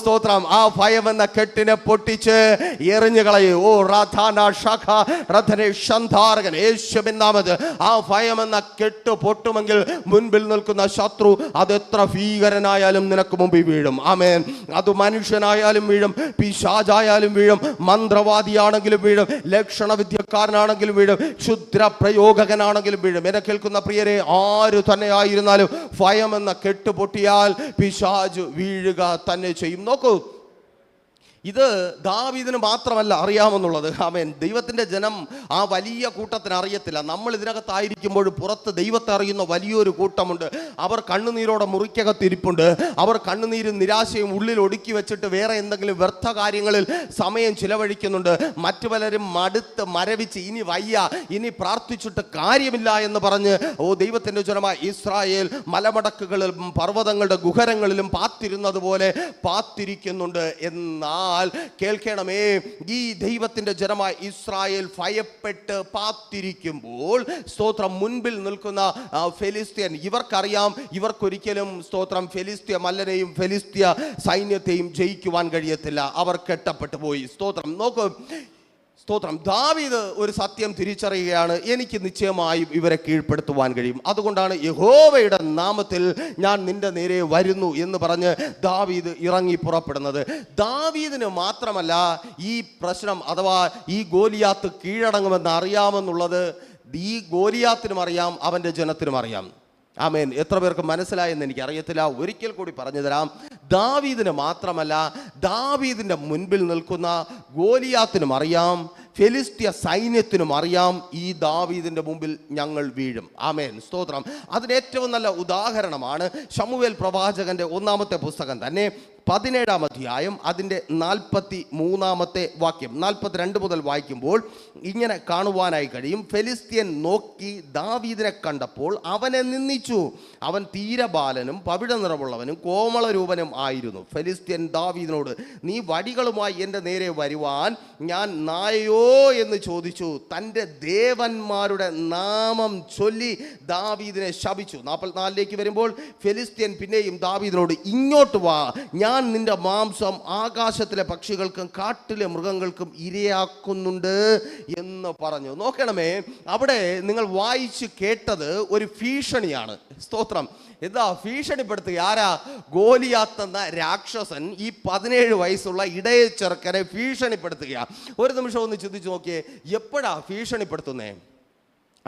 സ്തോത്രം, ആ ഭയം എന്ന കെട്ടിനെ പൊട്ടിച്ച് എറിഞ്ഞു കളയൂ. യേശുവിൻ നാമത്തിൽ ആ ഭയം എന്ന കെട്ട് പൊട്ടുമെങ്കിൽ മുൻപിൽ നിൽക്കുന്ന ശത്രു അതെത്ര ഭീകരനായാലും നിനക്ക് മുമ്പിൽ വീഴും. ആമേൻ. അത് മനുഷ്യനായാലും വീഴും, പിശാചായാലും വീഴും, മന്ത്രവാദിയാണെങ്കിലും വീഴും, ലക്ഷണവിദ്യക്കാരനാണെങ്കിലും വീഴും, ക്ഷുദ്ര പ്രയോഗകനാണെങ്കിലും വീഴും. എന്നെ കേൾക്കുന്ന പ്രിയരെ, ആര് തന്നെ ആയിരുന്നാലും ഭയം എന്ന കെട്ട് പൊട്ടിയാൽ പിശാച് വീഴുക തന്നെ ചെയ്യും. നോക്കൂ, ഇത് ദാവീദിന് മാത്രമല്ല അറിയാമെന്നുള്ളത്. ആമേൻ. ദൈവത്തിൻ്റെ ജനം ആ വലിയ കൂട്ടത്തിന് അറിയത്തില്ല. നമ്മൾ ഇതിനകത്തായിരിക്കുമ്പോൾ പുറത്ത് ദൈവത്തെ അറിയുന്ന വലിയൊരു കൂട്ടമുണ്ട്. അവർ കണ്ണുനീരോടെ മുറിക്കകത്തിരിപ്പുണ്ട്. അവർ കണ്ണുനീരും നിരാശയും ഉള്ളിൽ ഒടുക്കി വെച്ചിട്ട് വേറെ എന്തെങ്കിലും വ്യർത്ഥ കാര്യങ്ങളിൽ സമയം ചിലവഴിക്കുന്നുണ്ട്. മറ്റു പലരും മടുത്ത് മരവിച്ച് ഇനി വയ്യ, ഇനി പ്രാർത്ഥിച്ചിട്ട് കാര്യമില്ല എന്ന് പറഞ്ഞ് ദൈവത്തിൻ്റെ ജനമായ ഇസ്രായേൽ മലമടക്കുകളിലും പർവ്വതങ്ങളുടെ ഗുഹരങ്ങളിലും പാത്തിരുന്നത് പോലെ പാത്തിരിക്കുന്നുണ്ട്. എന്നാൽ കേൾക്കണമേ, ഈ ദൈവത്തിന്റെ ജനമായ ഇസ്രായേൽ ഭയപ്പെട്ട് പാത്തിരിക്കുമ്പോൾ, സ്തോത്രം, മുൻപിൽ നിൽക്കുന്ന ഫെലിസ്ത്യൻ, ഇവർക്കറിയാം ഇവർക്കൊരിക്കലും, സ്തോത്രം, ഫെലിസ്ത്യ മല്ലനെയും ഫെലിസ്ത്യ സൈന്യത്തെയും ജയിക്കുവാൻ കഴിയത്തില്ല. അവർ കെട്ടപ്പെട്ടു പോയി. സ്തോത്രം. നോക്കൂ, സ്തോത്രം, ദാവീദ് ഒരു സത്യം തിരിച്ചറിയുകയാണ്, എനിക്ക് നിശ്ചയമായും ഇവരെ കീഴ്പ്പെടുത്തുവാൻ കഴിയും. അതുകൊണ്ടാണ് യഹോവയുടെ നാമത്തിൽ ഞാൻ നിന്റെ നേരെ വരുന്നു എന്ന് പറഞ്ഞ് ദാവീദ് ഇറങ്ങി പുറപ്പെടുന്നത്. ദാവീദിന് മാത്രമല്ല ഈ പ്രശ്നം, അഥവാ ഈ ഗോലിയാത്ത് കീഴടങ്ങുമെന്ന് അറിയാമെന്നുള്ളത് ഈ ഗോലിയാത്തിനും അറിയാം, അവൻ്റെ ജനത്തിനും അറിയാം. ആമേൻ. എത്ര പേർക്ക് മനസ്സിലായെന്ന് എനിക്ക് അറിയത്തില്ല. ഒരിക്കൽ കൂടി പറഞ്ഞു തരാം. ദാവീദിന് മാത്രമല്ല, ദാവീദിൻ്റെ മുൻപിൽ നിൽക്കുന്ന ഗോലിയാത്തിനും അറിയാം, ഫെലിസ്ത്യ സൈന്യത്തിനും അറിയാം, ഈ ദാവീദിൻ്റെ മുമ്പിൽ ഞങ്ങൾ വീഴും. ആമേൻ. സ്തോത്രം. അതിന് ഏറ്റവും നല്ല ഉദാഹരണമാണ് ശമൂവേൽ പ്രവാചകന്റെ 1-ാമത്തെ പുസ്തകം തന്നെ 17-ാം അധ്യായം അതിൻ്റെ 43-ാമത്തെ വാക്യം. 42 മുതൽ വായിക്കുമ്പോൾ ഇങ്ങനെ കാണുവാനായി കഴിയും. ഫെലിസ്ത്യൻ നോക്കി ദാവീദിനെ കണ്ടപ്പോൾ അവനെ നിന്ദിച്ചു. അവൻ തീരബാലനും പവിഴ നിറമുള്ളവനും കോമളരൂപനും ആയിരുന്നു. ഫെലിസ്ത്യൻ ദാവീദിനോട്, നീ വടികളുമായി എൻ്റെ നേരെ വരുവാൻ ഞാൻ നായയോ എന്ന് ചോദിച്ചു. തൻ്റെ ദേവന്മാരുടെ നാമം ചൊല്ലി ദാവീദിനെ ശപിച്ചു. 44-ലേക്ക് വരുമ്പോൾ ഫെലിസ്ത്യൻ പിന്നെയും ദാവീദിനോട്, ഇങ്ങോട്ട് വാ, ഞാൻ ഞാൻ നിന്റെ മാംസം ആകാശത്തിലെ പക്ഷികൾക്കും കാട്ടിലെ മൃഗങ്ങൾക്കും ഇരയാക്കുന്നുണ്ട് എന്ന് പറഞ്ഞു. നോക്കണമേ, അവിടെ നിങ്ങൾ വായിച്ച് കേട്ടത് ഒരു ഭീഷണിയാണ്. സ്തോത്രം. എന്താ ഭീഷണിപ്പെടുത്തുക? ആരാ? ഗോലിയാത്ത് എന്ന രാക്ഷസൻ ഈ 17 വയസ്സുള്ള ഇടയ ചെറുക്കനെ ഭീഷണിപ്പെടുത്തുക. ഒരു നിമിഷം ഒന്ന് ചിന്തിച്ച് നോക്കിയേ, എപ്പോഴാ ഭീഷണിപ്പെടുത്തുന്നേ?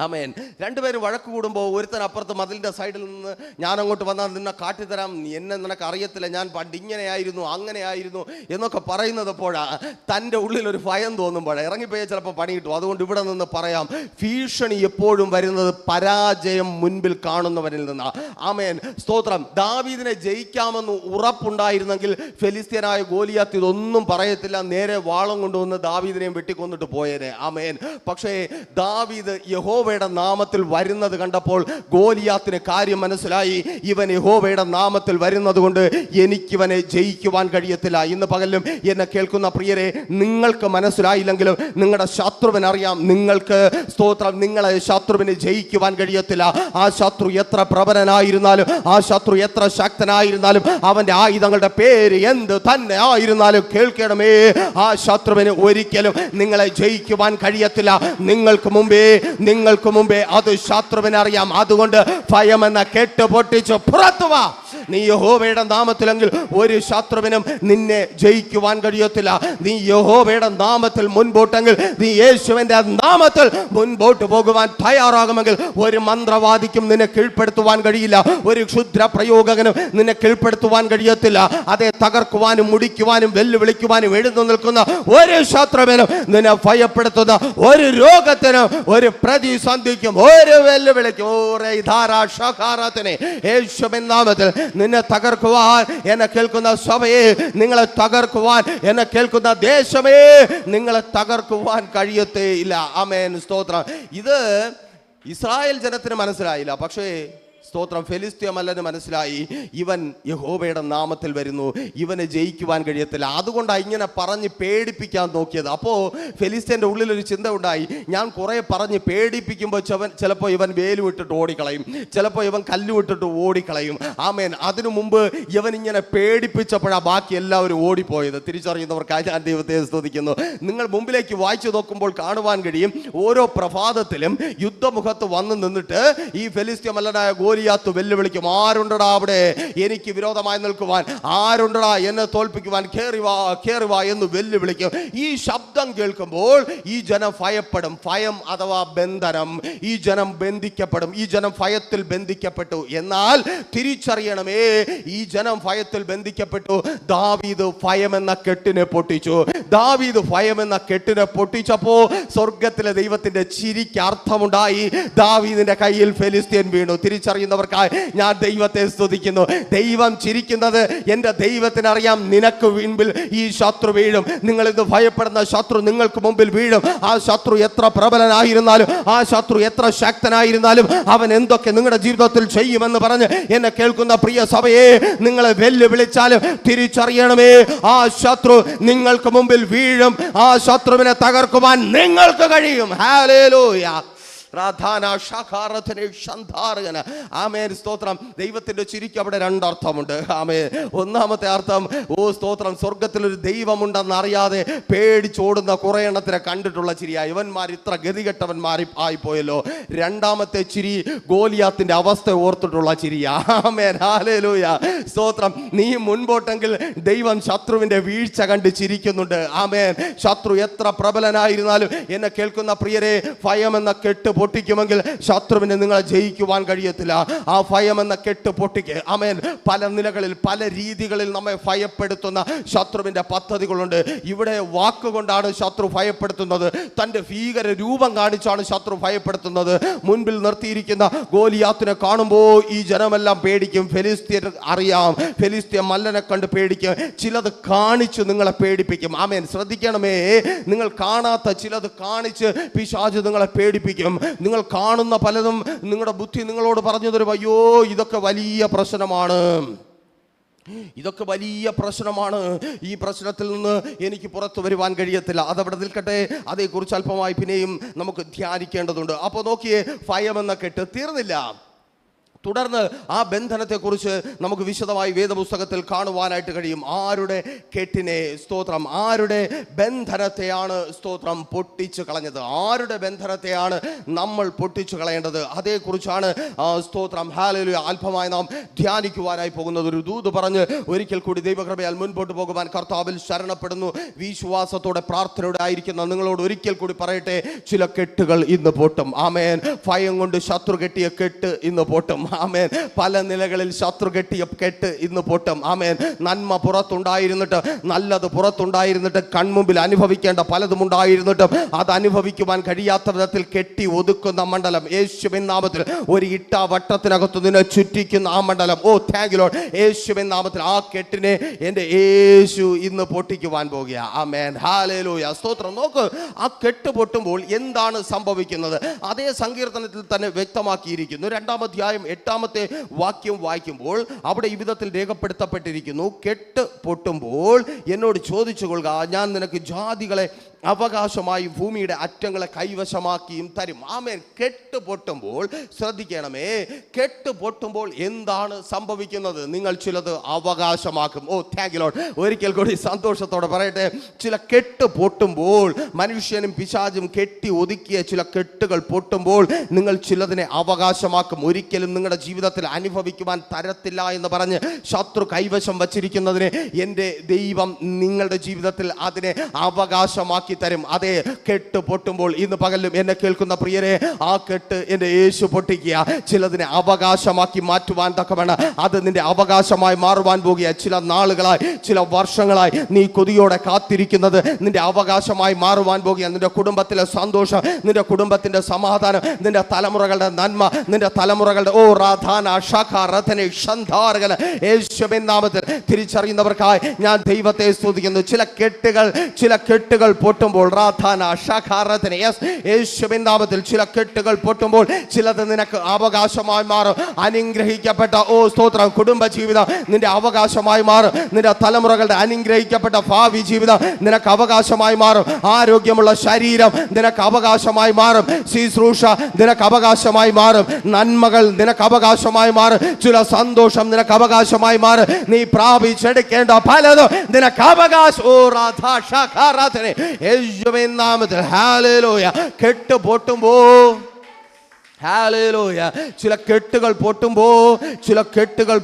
ആമേൻ. രണ്ടുപേരും വഴക്ക് കൂടുമ്പോൾ ഒരുത്തൻ അപ്പുറത്ത് മതിലിൻ്റെ സൈഡിൽ നിന്ന് ഞാൻ അങ്ങോട്ട് വന്നാൽ നിന്നെ കാട്ടിത്തരാം, എന്നെ നിനക്ക് അറിയത്തില്ല, ഞാൻ പണ്ട് ഇങ്ങനെയായിരുന്നു അങ്ങനെയായിരുന്നു എന്നൊക്കെ പറയുന്നത് എപ്പോഴാണ്? തൻ്റെ ഉള്ളിലൊരു ഭയം തോന്നുമ്പോഴാണ്. ഇറങ്ങിപ്പോയാൽ ചിലപ്പോൾ പണി കിട്ടും. അതുകൊണ്ട് ഇവിടെ നിന്ന് പറയാം, ഭീഷണി എപ്പോഴും വരുന്നത് പരാജയം മുൻപിൽ കാണുന്നവനിൽ നിന്നാണ്. ആമേൻ. സ്തോത്രം. ദാവീദിനെ ജയിക്കാമെന്ന് ഉറപ്പുണ്ടായിരുന്നെങ്കിൽ ഫെലിസ്ത്യനായ ഗോലിയാത്ത് ഇതൊന്നും പറയത്തില്ല, നേരെ വാളം കൊണ്ടുവന്ന് ദാവീദിനെയും വെട്ടിക്കൊന്നിട്ട് പോയേനെ. ആമേൻ. പക്ഷേ ദാവീദ് യഹോവയുടെ നാമത്തിൽ വരുന്നത് കണ്ടപ്പോൾ ഗോലിയാത്തിന് കാര്യം മനസ്സിലായി. ഇവൻ യഹോവയുടെ നാമത്തിൽ വരുന്നത് കൊണ്ട് എനിക്കിവനെ ജയിക്കുവാൻ കഴിയത്തില്ല. ഇന്ന് പകലും എന്നെ കേൾക്കുന്ന പ്രിയരെ, നിങ്ങൾക്ക് മനസ്സിലായില്ലെങ്കിലും നിങ്ങളുടെ ശത്രുവിനറിയാം നിങ്ങൾക്ക്, സ്തോത്രം, നിങ്ങളെ ശത്രുവിനെ ജയിക്കുവാൻ കഴിയത്തില്ല. ആ ശത്രു എത്ര പ്രബലനായിരുന്നാലും, ആ ശത്രു എത്ര ശക്തനായിരുന്നാലും, അവന്റെ ആയുധങ്ങളുടെ പേര് എന്ത് തന്നെ ആയിരുന്നാലും കേൾക്കണമേ, ആ ശത്രുവിന് ഒരിക്കലും നിങ്ങളെ ജയിക്കുവാൻ കഴിയത്തില്ല. നിങ്ങൾക്ക് മുമ്പേ അത് ശത്രുവിനറിയാം. അതുകൊണ്ട് ഭയം എന്ന കെട്ട് പൊട്ടിച്ച് പുറത്തു വാ. നീ യഹോവയുടെ നാമത്തിലെങ്കിൽ ഒരു ശത്രുവിനും നിന്നെ ജയിക്കുവാൻ കഴിയത്തില്ല. നീ യഹോവയുടെ നാമത്തിൽ മുൻപോട്ടെങ്കിൽ, നീ യേശുവിന്റെ നാമത്തിൽ മുൻപോട്ട് പോകുവാൻ തയ്യാറാകുമെങ്കിൽ ഒരു മന്ത്രവാദിക്കും നിന്നെ കീഴ്പ്പെടുത്തുവാൻ കഴിയില്ല. ഒരു ക്ഷുദ്ര പ്രയോഗകനും നിന്നെ കീഴ്പ്പെടുത്തുവാൻ കഴിയത്തില്ല. അതെ, തകർക്കുവാനും മുടിക്കുവാനും വെല്ലുവിളിക്കുവാനും എഴുന്നു നിൽക്കുന്ന ഒരു ശത്രുവിനും, നിന്നെ ഭയപ്പെടുത്തുന്ന ഒരു രോഗത്തിനും, ഒരു പ്രതിസന്ധിക്കും, ഒരു വെല്ലുവിളിക്കും, യേശുവിൻ നാമത്തിൽ നിന്നെ തകർക്കുവാൻ, എന്നെ കേൾക്കുന്ന സഭയെ നിങ്ങളെ തകർക്കുവാൻ, എന്നെ കേൾക്കുന്ന ദേശമേ നിങ്ങളെ തകർക്കുവാൻ കഴിയത്തേ ഇല്ല. ആമേൻ. സ്തോത്രം. ഇത് ഇസ്രായേൽ ജനത്തിന് മനസ്സിലായില്ല. പക്ഷേ സ്തോത്രം, ഫെലിസ്ത്യ മല്ലന് മനസ്സിലായി, ഇവൻ യഹോവയുടെ നാമത്തിൽ വരുന്നു, ഇവനെ ജയിക്കുവാൻ കഴിയത്തില്ല. അതുകൊണ്ടാണ് ഇങ്ങനെ പറഞ്ഞ് പേടിപ്പിക്കാൻ നോക്കിയത്. അപ്പോൾ ഫെലിസ്ത്യൻ്റെ ഉള്ളിലൊരു ചിന്ത ഉണ്ടായി, ഞാൻ കുറേ പറഞ്ഞ് പേടിപ്പിക്കുമ്പോൾ ചിലപ്പോൾ ഇവൻ വേലു വിട്ടിട്ട് ഓടിക്കളയും, ചിലപ്പോൾ ഇവൻ കല്ല് വിട്ടിട്ട് ഓടിക്കളയും. ആമേൻ. അതിനു മുമ്പ് ഇവൻ ഇങ്ങനെ പേടിപ്പിച്ചപ്പോഴാണ് ബാക്കി എല്ലാവരും ഓടിപ്പോയത്. തിരിച്ചറിയുന്നവർക്കായി ഞാൻ ദൈവത്തെ സ്തുതിക്കുന്നു. നിങ്ങൾ മുമ്പിലേക്ക് വായിച്ചു നോക്കുമ്പോൾ കാണുവാൻ കഴിയും, ഓരോ പ്രഭാതത്തിലും യുദ്ധമുഖത്ത് വന്നു നിന്നിട്ട് ഈ ഫെലിസ്ത്യ മല്ലനായ ഗോലിയാത്ത് വെല്ലുവിളിക്കും, ആരുണ്ടടാ അവിടെ എനിക്ക് വിരോധമായി നിൽക്കുവാൻ, ആരുണ്ടടാ എന്നെ തോൽപ്പിക്കുവാൻ, കേറി വാ എന്ന് വെല്ലുവിളിക്കും. ഈ ശബ്ദം കേൾക്കുമ്പോൾ ഈ ജനം ഭയപ്പെടും. ഭയം അഥവാ ബന്ധനം. ഈ ജനം ബന്ധിക്കപ്പെടും. ഈ ജനം ഭയത്തിൽ ബന്ധിക്കപ്പെട്ടു. എന്നാൽ തിരിച്ചറിയണമേ, ഈ ജനം ഭയത്തിൽ ബന്ധിക്കപ്പെട്ടു. ദാവീദ് ഭയമെന്ന കെട്ടിനെ പൊട്ടിച്ചു. ദാവീദ് ഭയമെന്ന കെട്ടിനെ പൊട്ടിച്ചപ്പോ സ്വർഗത്തിലെ ദൈവത്തിന്റെ ചിരിക്ക് അർത്ഥമുണ്ടായി. ദാവീദിന്റെ കയ്യിൽ ഫെലിസ്ത്യൻ വീണു. തിരിച്ചറിയുന്നവർക്കായി ഞാൻ ദൈവത്തെ സ്തുതിക്കുന്നു. ദൈവം ചിരിക്കുന്നത് എൻ്റെ ദൈവത്തിനറിയാം, നിനക്ക് മുൻപിൽ ഈ ശത്രു വീഴും. നിങ്ങൾ ഇന്ന് ഭയപ്പെടുന്ന ശത്രു നിങ്ങൾക്ക് മുമ്പിൽ വീഴും. ആ ശത്രു എത്ര പ്രബലനായിരുന്നാലും, ആ ശത്രു എത്ര ശക്തനായിരുന്നാലും, അവൻ എന്തൊക്കെ നിങ്ങളുടെ ജീവിതത്തിൽ ചെയ്യുമെന്ന് പറഞ്ഞ് എന്നെ കേൾക്കുന്ന പ്രിയ സഭയെ, നിങ്ങളെ വെല്ലുവിളിച്ചാലും തിരിച്ചറിയണമേ, ആ ശത്രു നിങ്ങൾക്ക് മുമ്പിൽ വീഴും. ആ ശത്രുവിനെ തകർക്കുവാൻ നിങ്ങൾക്ക് കഴിയും. ഹല്ലേലൂയ. ആമേൻ. സ്തോത്രം. ദൈവത്തിന്റെ ചിരിക്ക് അവിടെ രണ്ടർത്ഥമുണ്ട്. ആമേൻ. ഒന്നാമത്തെ അർത്ഥം, ഓ സ്തോത്രം, സ്വർഗത്തിലൊരു ദൈവമുണ്ടെന്ന് അറിയാതെ പേടിച്ചോടുന്ന കുറെ എണ്ണത്തിനെ കണ്ടിട്ടുള്ള ചിരിയാ. ഇവന്മാർ ഇത്ര ഗതികെട്ടവന്മാർ ആയിപ്പോയല്ലോ. രണ്ടാമത്തെ ചിരി ഗോലിയാത്തിന്റെ അവസ്ഥ ഓർത്തിട്ടുള്ള ചിരിയാ. ആമേൻ. ഹല്ലേലൂയ. സ്തോത്രം. നീ മുൻപോട്ടെങ്കിൽ ദൈവം ശത്രുവിന്റെ വീഴ്ച കണ്ട് ചിരിക്കുന്നുണ്ട്. ആമേൻ. ശത്രു എത്ര പ്രബലനായിരുന്നാലും എന്നെ കേൾക്കുന്ന പ്രിയരെ, ഭയം എന്ന കെട്ട് പൊട്ടിക്കുമെങ്കിൽ ശത്രുവിനെ നിങ്ങളെ ജയിക്കുവാൻ കഴിയത്തില്ല. ആ ഭയം എന്ന കെട്ട് പൊട്ടിക്ക്. ആമേൻ. പല നിലകളിൽ പല രീതികളിൽ നമ്മെ ഭയപ്പെടുത്തുന്ന ശത്രുവിന്റെ പദ്ധതികളുണ്ട്. ഇവിടെ വാക്കുകൊണ്ടാണ് ശത്രു ഭയപ്പെടുത്തുന്നത്. തൻ്റെ ഭീകര രൂപം കാണിച്ചാണ് ശത്രു ഭയപ്പെടുത്തുന്നത്. മുൻപിൽ നിർത്തിയിരിക്കുന്ന ഗോലിയാത്തിനെ കാണുമ്പോൾ ഈ ജനമെല്ലാം പേടിക്കും. ഫെലിസ്ത്യർ അറിയാം, ഫെലിസ്ത്യ മല്ലനെ കണ്ട് പേടിക്കും. ചിലത് കാണിച്ച് നിങ്ങളെ പേടിപ്പിക്കും. ആമേൻ. ശ്രദ്ധിക്കണമേ, നിങ്ങൾ കാണാത്ത ചിലത് കാണിച്ച് പിശാച് നിങ്ങളെ പേടിപ്പിക്കും. നിങ്ങൾ കാണുന്ന പലതും നിങ്ങളുടെ ബുദ്ധി നിങ്ങളോട് പറഞ്ഞു തരും, അയ്യോ ഇതൊക്കെ വലിയ പ്രശ്നമാണ്, ഇതൊക്കെ വലിയ പ്രശ്നമാണ്, ഈ പ്രശ്നത്തിൽ നിന്ന് എനിക്ക് പുറത്തു വരുവാൻ കഴിയത്തില്ല. അതവിടെ നിൽക്കട്ടെ, അതേക്കുറിച്ച് അല്പമായി പിന്നെയും നമുക്ക് ധ്യാനിക്കേണ്ടതുണ്ട്. അപ്പോൾ നോക്കിയേ, ഭയമെന്ന കെട്ട് തീർന്നില്ല. തുടർന്ന് ആ ബന്ധനത്തെക്കുറിച്ച് നമുക്ക് വിശദമായി വേദപുസ്തകത്തിൽ കാണുവാനായിട്ട് കഴിയും. ആരുടെ കെട്ടിനെ സ്തോത്രം, ആരുടെ ബന്ധനത്തെയാണ് സ്തോത്രം പൊട്ടിച്ചു കളഞ്ഞത്, ആരുടെ ബന്ധനത്തെയാണ് നമ്മൾ പൊട്ടിച്ചു കളയേണ്ടത്, അതേക്കുറിച്ചാണ് സ്തോത്രം ഹല്ലേലൂയ അല്പമായി നാം ധ്യാനിക്കുവാനായി പോകുന്നത്. ഒരു ദൂത് പറഞ്ഞ് ഒരിക്കൽ കൂടി ദൈവകൃപയാൽ മുൻപോട്ട് പോകുവാൻ കർത്താവിൽ ശരണപ്പെടുന്നു. വിശ്വാസത്തോടെ പ്രാർത്ഥനയോടെ ആയിരിക്കുന്ന നിങ്ങളോട് ഒരിക്കൽ കൂടി പറയട്ടെ, ചില കെട്ടുകൾ ഇന്ന് പൊട്ടും. ആമേൻ. ഭയം കൊണ്ട് ശത്രു കെട്ടിയ കെട്ട് ഇന്ന് പൊട്ടും. ആമേൻ. പല നിലകളിൽ ശത്രു കെട്ടിയ കെട്ട് ഇന്ന് പൊട്ടും. ആമേൻ. നന്മ പുറത്തുണ്ടായിരുന്നിട്ട്, നല്ലത് പുറത്തുണ്ടായിരുന്നിട്ട്, കൺമുമ്പിൽ അനുഭവിക്കേണ്ട പലതും ഉണ്ടായിരുന്നിട്ടും അത് അനുഭവിക്കുവാൻ കഴിയാത്ത വിധത്തിൽ കെട്ടി ഒതുക്കുന്ന മണ്ഡലം യേശുവിൻ നാമത്തിൽ, ഒരു ഇട്ട വട്ടത്തിനകത്ത് നിന്നെ ചുറ്റിക്കുന്ന ആ മണ്ഡലം, ഓ താങ്ക് യു ലോർഡ്, യേശുവിൻ നാമത്തിൽ ആ കെട്ടിനെ എൻ്റെ യേശു ഇന്ന് പൊട്ടിക്കുവാൻ പോകുക. ആമേൻ. ഹല്ലേലൂയ സ്തോത്രം. നോക്ക്, ആ കെട്ട് പൊട്ടുമ്പോൾ എന്താണ് സംഭവിക്കുന്നത്? അതേ സങ്കീർത്തനത്തിൽ തന്നെ വ്യക്തമാക്കിയിരിക്കുന്നു. 2-ാം അധ്യായം 8-ാമത്തെ വാക്യം വായിക്കുമ്പോൾ അവിടെ ഈ വിധത്തിൽ രേഖപ്പെടുത്തപ്പെട്ടിരിക്കുന്നു, കെട്ട് പൊട്ടുമ്പോൾ എന്നോട് ചോദിച്ചു കൊള്ളുക, ഞാൻ നിനക്ക് ജാതികളെ അവകാശമായി ഭൂമിയുടെ അറ്റങ്ങളെ കൈവശമാക്കിയും തരും. ആമേൻ. കെട്ട് പൊട്ടുമ്പോൾ ശ്രദ്ധിക്കണമേ, കെട്ട് പൊട്ടുമ്പോൾ എന്താണ് സംഭവിക്കുന്നത്? നിങ്ങൾ ചിലത് അവകാശമാക്കും. ഓ താങ്ക് യു ലോർഡ്. ഒരിക്കൽ കൂടി സന്തോഷത്തോടെ പറയട്ടെ, ചില കെട്ട് പൊട്ടുമ്പോൾ, മനുഷ്യനും പിശാചും കെട്ടി ഒതുക്കിയ ചില കെട്ടുകൾ പൊട്ടുമ്പോൾ നിങ്ങൾ ചിലതിനെ അവകാശമാക്കും. ഒരിക്കലും നിങ്ങളുടെ ജീവിതത്തിൽ അനുഭവിക്കുവാൻ തരത്തില്ല എന്ന് പറഞ്ഞ് ശത്രു കൈവശം വച്ചിരിക്കുന്നതിനെ എൻ്റെ ദൈവം നിങ്ങളുടെ ജീവിതത്തിൽ അതിനെ അവകാശമാക്കി തരും. അതേ കെട്ട് പൊട്ടുമ്പോൾ ഇന്ന് പകലും എന്നെ കേൾക്കുന്ന പ്രിയരെ, ആ കെട്ട് എൻ്റെ യേശു പൊട്ടിക്കുക. ചിലതിനെ അവകാശമാക്കി മാറ്റുവാൻ തക്കവണ്ണം അത് നിന്റെ അവകാശമായി മാറുവാൻ പോകുക. ചില നാളുകളായി, ചില വർഷങ്ങളായി നീ കൊതിയോടെ കാത്തിരിക്കുന്നത് നിന്റെ അവകാശമായി മാറുവാൻ പോകുക. നിന്റെ കുടുംബത്തിലെ സന്തോഷം, നിന്റെ കുടുംബത്തിന്റെ സമാധാനം, നിന്റെ തലമുറകളുടെ നന്മ, നിന്റെ തലമുറകളുടെ ഓ റാധാന ഷഖ റഥനെ ഷന്ധാരകല യേശുവിൻ നാമത്തിൽ തിരിച്ചറിയുന്നവർക്കായി ഞാൻ ദൈവത്തെ സ്തുതിക്കുന്നു. ചില കെട്ടുകൾ പൊട്ടുമ്പോൾ റാധാന ഷഖാറഥനെ യേശുവിൻ നാമത്തിൽ ചില കെട്ടുകൾ പൊട്ടുമ്പോൾ ചിലത് നിനക്ക് അവകാശമായി മാറും. അനുഗ്രഹിക്കപ്പെട്ട ഓ സ്തോത്രം കുടുംബ ജീവിതം നിന്റെ അവകാശമായി മാറും. നിന്റെ തലമുറകളുടെ അനുഗ്രഹിക്കപ്പെട്ട ഭാവി ജീവിതം നിനക്ക് അവകാശമായി മാറും. ആരോഗ്യമുള്ള ശരീരം നിനക്ക് അവകാശമായി മാറും. ശുശ്രൂഷ നിനക്ക് അവകാശമായി മാറും. നന്മകൾ നിനക്ക് അവകാശമായി മാറും. ചില സന്തോഷം നിനക്ക് അവകാശമായി മാറും. നീ പ്രാപിച്ചെടുക്കേണ്ട പലതും നിനക്ക് അവകാശം. ഓ റാധാ ഷഖാറഥനെ യേശുവിൻ നാമത്തിൽ ഹല്ലേലൂയ. കെട്ട് പൊട്ടുമ്പോൾ, ഹല്ലേലൂയ, ചില കെട്ടുകൾ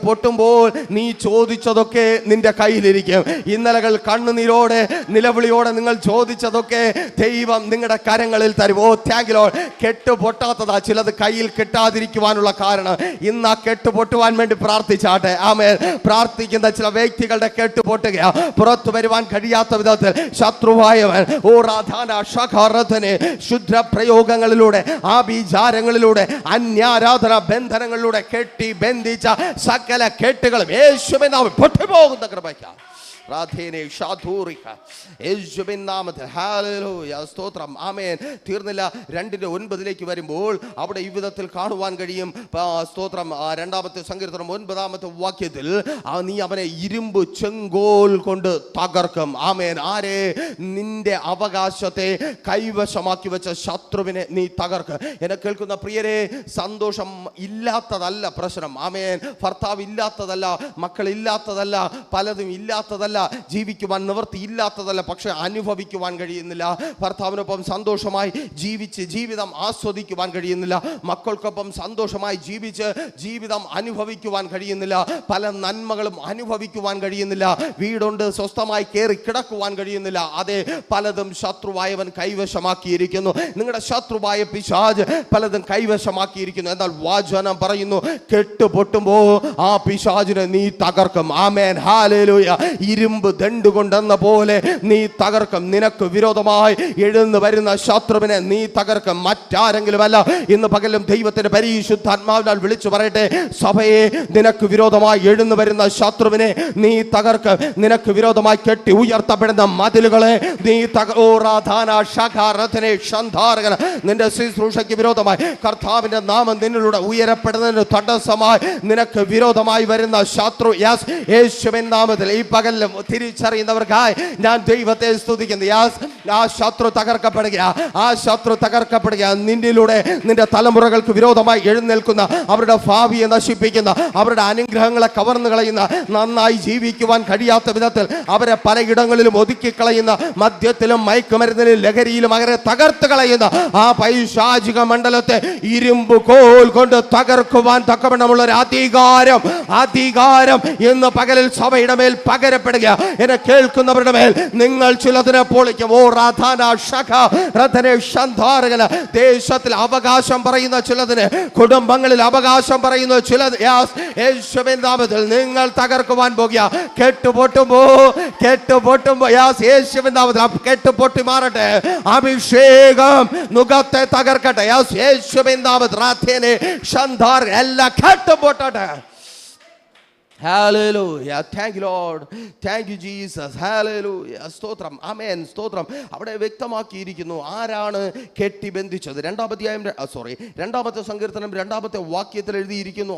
പൊട്ടുമ്പോൾ നീ ചോദിച്ചതൊക്കെ നിന്റെ കയ്യിലിരിക്കും. ഇന്നലകൾ കണ്ണുനീരോടെ നിലവിളിയോടെ നിങ്ങൾ ചോദിച്ചതൊക്കെ ദൈവം നിങ്ങളുടെ കരങ്ങളിൽ തരും. ഓ താങ്ക് യു ലോർഡ്. കെട്ട് പൊട്ടാത്തതാ ചിലത് കയ്യിൽ കിട്ടാതിരിക്കുവാനുള്ള കാരണം. ഇന്ന് ആ കെട്ട് പൊട്ടുവാൻ വേണ്ടി പ്രാർത്ഥിച്ചാട്ടെ. ആമേൻ. പ്രാർത്ഥിക്കുന്ന ചില വ്യക്തികളുടെ കെട്ട് പൊട്ടുക, പുറത്തു വരുവാൻ കഴിയാത്ത വിധത്തിൽ ശത്രുവായവൻ ഓ റാധാന ഷഖാറഥനെ ശുദ്ധ പ്രയോഗങ്ങളിലൂടെ, ആഭിചാരങ്ങളിലൂടെ, അന്യാരാധന ബന്ധനങ്ങളിലൂടെ കെട്ടി ബന്ധിച്ച സകല കെട്ടുകളും യേശുവിൻ നാമത്തിൽ പൊട്ടിപ്പോകുന്ന കൃപയ്ക്കായി യേശുവിൻ നാമത്തിൽ ഹല്ലേലൂയ സ്തോത്രം. ആമേൻ. തീർന്നില്ല. 2:9 വരുമ്പോൾ അവിടെ ഈ വിധത്തിൽ കാണുവാൻ കഴിയും. സ്തോത്രം. 2-ാമത്തെ സങ്കീർത്തനം 9-ാമത്തെ വാക്യത്തിൽ നീ അവനെ ഇരുമ്പ് ചെങ്കോൽ കൊണ്ട് തകർക്കും. ആമേൻ. ആരെ? നിന്റെ അവകാശത്തെ കൈവശമാക്കി വെച്ച ശത്രുവിനെ നീ തകർക്കും. എന്നെ കേൾക്കുന്ന പ്രിയരെ, സന്തോഷം ഇല്ലാത്തതല്ല പ്രശ്നം. ആമേൻ. ഭർത്താവ് ഇല്ലാത്തതല്ല, മക്കളില്ലാത്തതല്ല, പലതും ഇല്ലാത്തതല്ല, ജീവിക്കുവാൻ നിവൃത്തിയില്ലാത്തതല്ല, പക്ഷെ അനുഭവിക്കുവാൻ കഴിയുന്നില്ല. ഭർത്താവിനൊപ്പം സന്തോഷമായി ജീവിച്ച് ജീവിതം ആസ്വദിക്കുവാൻ കഴിയുന്നില്ല. മക്കൾക്കൊപ്പം സന്തോഷമായി ജീവിച്ച് ജീവിതം അനുഭവിക്കുവാൻ കഴിയുന്നില്ല. പല നന്മകളും അനുഭവിക്കുവാൻ കഴിയുന്നില്ല. വീടുണ്ട്, സ്വസ്ഥമായി കയറി കിടക്കുവാൻ കഴിയുന്നില്ല. അതെ, പലതും ശത്രുവായവൻ കൈവശമാക്കിയിരിക്കുന്നു. നിങ്ങളുടെ ശത്രുവായ പിശാച് പലതും കൈവശമാക്കിയിരിക്കുന്നു. എന്നാൽ വചനം പറയുന്നു, കെട്ട് പൊട്ടുമ്പോ ആ പിശാചിനെ നീ തകർക്കും. ആമേൻ. ഹല്ലേലൂയ. ഇരുമ്പ് ദണ്ഡ് കൊണ്ടെന്ന പോലെ നീ തകർക്കും. നിനക്ക് വിരോധമായി എഴുന്നു വരുന്ന ശത്രുവിനെ നീ തകർക്കും. മറ്റാരെങ്കിലുമല്ല. ഇന്ന് പകലും ദൈവത്തിന്റെ പരിശുദ്ധാത്മാവിനാൽ വിളിച്ചു പറയട്ടെ, സഭയെ, നിനക്ക് വിരോധമായി എഴുന്നു വരുന്ന ശത്രുവിനെ നീ തകർക്കും. നിനക്ക് വിരോധമായി കെട്ടി ഉയർത്തപ്പെടുന്ന മതിലുകളെ നീ നിന്റെ ശുശ്രൂഷയ്ക്ക് വിരോധമായി കർത്താവിന്റെ നാമം നിന്നിലൂടെ ഉയരപ്പെടുന്നതിന് തടസ്സമായി നിനക്ക് വിരോധമായി വരുന്ന ശത്രു യേശുവിൻ നാമത്തിൽ ഈ പകലിലും തിരിച്ചറിയുന്നവർക്കായി ഞാൻ ദൈവത്തെ സ്തുതിക്കുന്നു. ആ ശത്രു തകർക്കപ്പെടുക, ആ ശത്രു തകർക്കപ്പെടുക. നിന്നിലൂടെ നിന്റെ തലമുറകൾക്ക് വിരോധമായി എഴുന്നേൽക്കുന്ന, അവരുടെ ഭാവിയെ നശിപ്പിക്കുന്ന, അവരുടെ അനുഗ്രഹങ്ങളെ കവർന്നു കളയുന്ന, നന്നായി ജീവിക്കുവാൻ കഴിയാത്ത വിധത്തിൽ അവരെ പലയിടങ്ങളിലും ഒതുക്കിക്കളയുന്ന, മദ്യത്തിലും മയക്കുമരുന്നിലും ലഹരിയിലും അവരെ തകർത്ത് കളയുന്ന ആ പൈശാചിക മണ്ഡലത്തെ ഇരുമ്പ് കോൽ കൊണ്ട് തകർക്കുവാൻ തക്കവണ്ണമുള്ള ഒരു അധികാരം ഇന്ന് പകലിൽ സഭയുടെ മേൽ പകരപ്പെടുക. എന്നെ കേൾക്കുന്നവരുടെ മേൽ നിങ്ങൾ ചിലതിനെ പൊളിക്കും. ഓ റാധാന ശഖ റധനെ ശന്ധാരകന. ദേശത്തിൽ അവകാശം പറയുന്ന ചിലതിന്, കുടുംബങ്ങളിൽ അവകാശം പറയുന്ന ചിലത് യേശുവിൻ നാമത്തിൽ നിങ്ങൾ തകർക്കുവാൻ പോകുക. കെട്ടുപൊട്ടുമ്പോ യേശുവിൻ നാമത്തിൽ കെട്ടുപൊട്ടി മാറട്ടെ. അഭിഷേകം മുഖത്തെ തകർക്കട്ടെ. യേശുവിൻ നാമത്തിൽ റാധേനെ ശന്ധാർ എല്ലാം കെട്ടുപൊട്ടട്ടെ. Hallelujah. Thank you Lord. Thank you Jesus. Hallelujah. സ്തോത്രം. ആമേൻ. സ്തോത്രം. അവിടെ വ്യക്തമാക്കിയിരിക്കുന്നു ആരാണ് കെട്ടിബന്ധിച്ചത്. രണ്ടാമത്തെ സങ്കീർത്തനം 2-ാമത്തെ വാക്യത്തിൽ എഴുതിയിരിക്കുന്നു,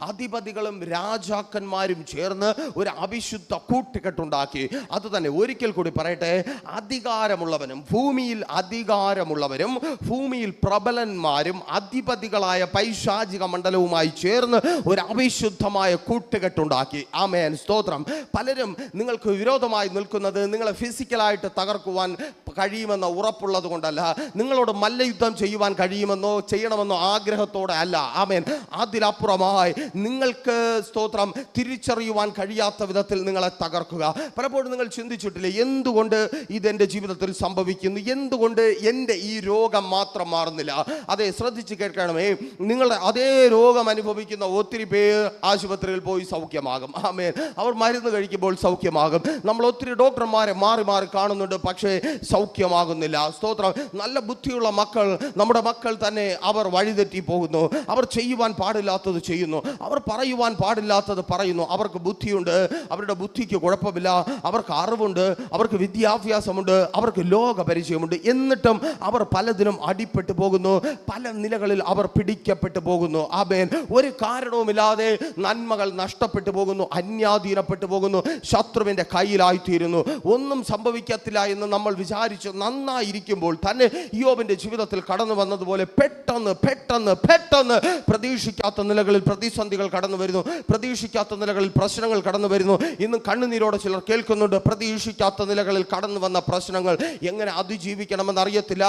അധിപതികളും രാജാക്കന്മാരും ചേർന്ന് ഒരു അവിശുദ്ധ കൂട്ടുകെട്ടുണ്ടാക്കി. അത് തന്നെ ഒരിക്കൽ കൂടി പറയട്ടെ, അധികാരമുള്ളവനും ഭൂമിയിൽ അധികാരമുള്ളവരും ഭൂമിയിൽ പ്രബലന്മാരും അധിപതികളായ പൈശാചിക മണ്ഡലവുമായി ചേർന്ന് ഒരു അവിശുദ്ധമായ കൂട്ടുകെട്ടുണ്ടാക്കി. ആമേൻ. സ്തോത്രം. പലരും നിങ്ങൾക്ക് വിരോധമായി നിൽക്കുന്നത് നിങ്ങളെ ഫിസിക്കലായിട്ട് തകർക്കുവാൻ കഴിയുമെന്ന ഉറപ്പുള്ളത് കൊണ്ടല്ല, നിങ്ങളോട് മല്ലയുദ്ധം ചെയ്യുവാൻ കഴിയുമെന്നോ ചെയ്യണമെന്നോ ആഗ്രഹത്തോടെ അല്ല. ആമേൻ. അതിലപ്പുറമായി നിങ്ങൾക്ക് സ്തോത്രം തിരിച്ചറിയുവാൻ കഴിയാത്ത വിധത്തിൽ നിങ്ങളെ തകർക്കുക. പലപ്പോഴും നിങ്ങൾ ചിന്തിച്ചിട്ടില്ലേ, എന്തുകൊണ്ട് ഇതെൻ്റെ ജീവിതത്തിൽ സംഭവിക്കുന്നു, എന്തുകൊണ്ട് എൻ്റെ ഈ രോഗം മാത്രം മാറുന്നില്ല? അതെ, ശ്രദ്ധിച്ച് കേൾക്കണമേ. നിങ്ങളുടെ അതേ രോഗം അനുഭവിക്കുന്ന ഒത്തിരി പേർ ആശുപത്രിയിൽ പോയി സൗഖ്യമാകും. ആമേൻ. അവർ മരുന്ന് കഴിക്കുമ്പോൾ സൗഖ്യമാകും. നമ്മൾ ഒത്തിരി ഡോക്ടർമാരെ മാറി കാണുന്നുണ്ട്, പക്ഷേ സൗഖ്യമാകുന്നില്ല. സ്തോത്രം. നല്ല ബുദ്ധിയുള്ള മക്കൾ, നമ്മുടെ മക്കൾ തന്നെ, അവർ വഴിതെറ്റി പോകുന്നു. അവർ ചെയ്യുവാൻ പാടില്ലാത്തത് ചെയ്യുന്നു, അവർ പറയുവാൻ പാടില്ലാത്തത് പറയുന്നു. അവർക്ക് ബുദ്ധിയുണ്ട്, അവരുടെ ബുദ്ധിക്ക് കുഴപ്പമില്ല, അവർക്ക് അറിവുണ്ട്, അവർക്ക് വിദ്യാഭ്യാസമുണ്ട്, അവർക്ക് ലോക പരിചയമുണ്ട്. എന്നിട്ടും അവർ പലതിനും അടിപ്പെട്ടു പോകുന്നു, പല നിലകളിൽ അവർ പിടിക്കപ്പെട്ടു പോകുന്നു. ആമേൻ. ഒരു കാരണവുമില്ലാതെ നന്മകൾ നഷ്ടപ്പെട്ടു പോകുന്നു, അന്യാധീനപ്പെട്ടു പോകുന്നു, ശത്രുവിൻ്റെ കയ്യിലായിത്തീരുന്നു. ഒന്നും സംഭവിക്കത്തില്ല എന്ന് നമ്മൾ വിചാരിച്ച് നന്നായിരിക്കുമ്പോൾ തന്നെ യോബിന്റെ ജീവിതത്തിൽ കടന്നു വന്നതുപോലെ പെട്ടെന്ന് പ്രതീക്ഷിക്കാത്ത നിലകളിൽ പ്രതിസന്ധികൾ കടന്നു വരുന്നു, പ്രതീക്ഷിക്കാത്ത നിലകളിൽ പ്രശ്നങ്ങൾ കടന്നു വരുന്നു. ഇന്നും കണ്ണുനീരോടെ ചിലർ കേൾക്കുന്നുണ്ട്. പ്രതീക്ഷിക്കാത്ത നിലകളിൽ കടന്നു വന്ന പ്രശ്നങ്ങൾ എങ്ങനെ അതിജീവിക്കണമെന്ന് അറിയത്തില്ല,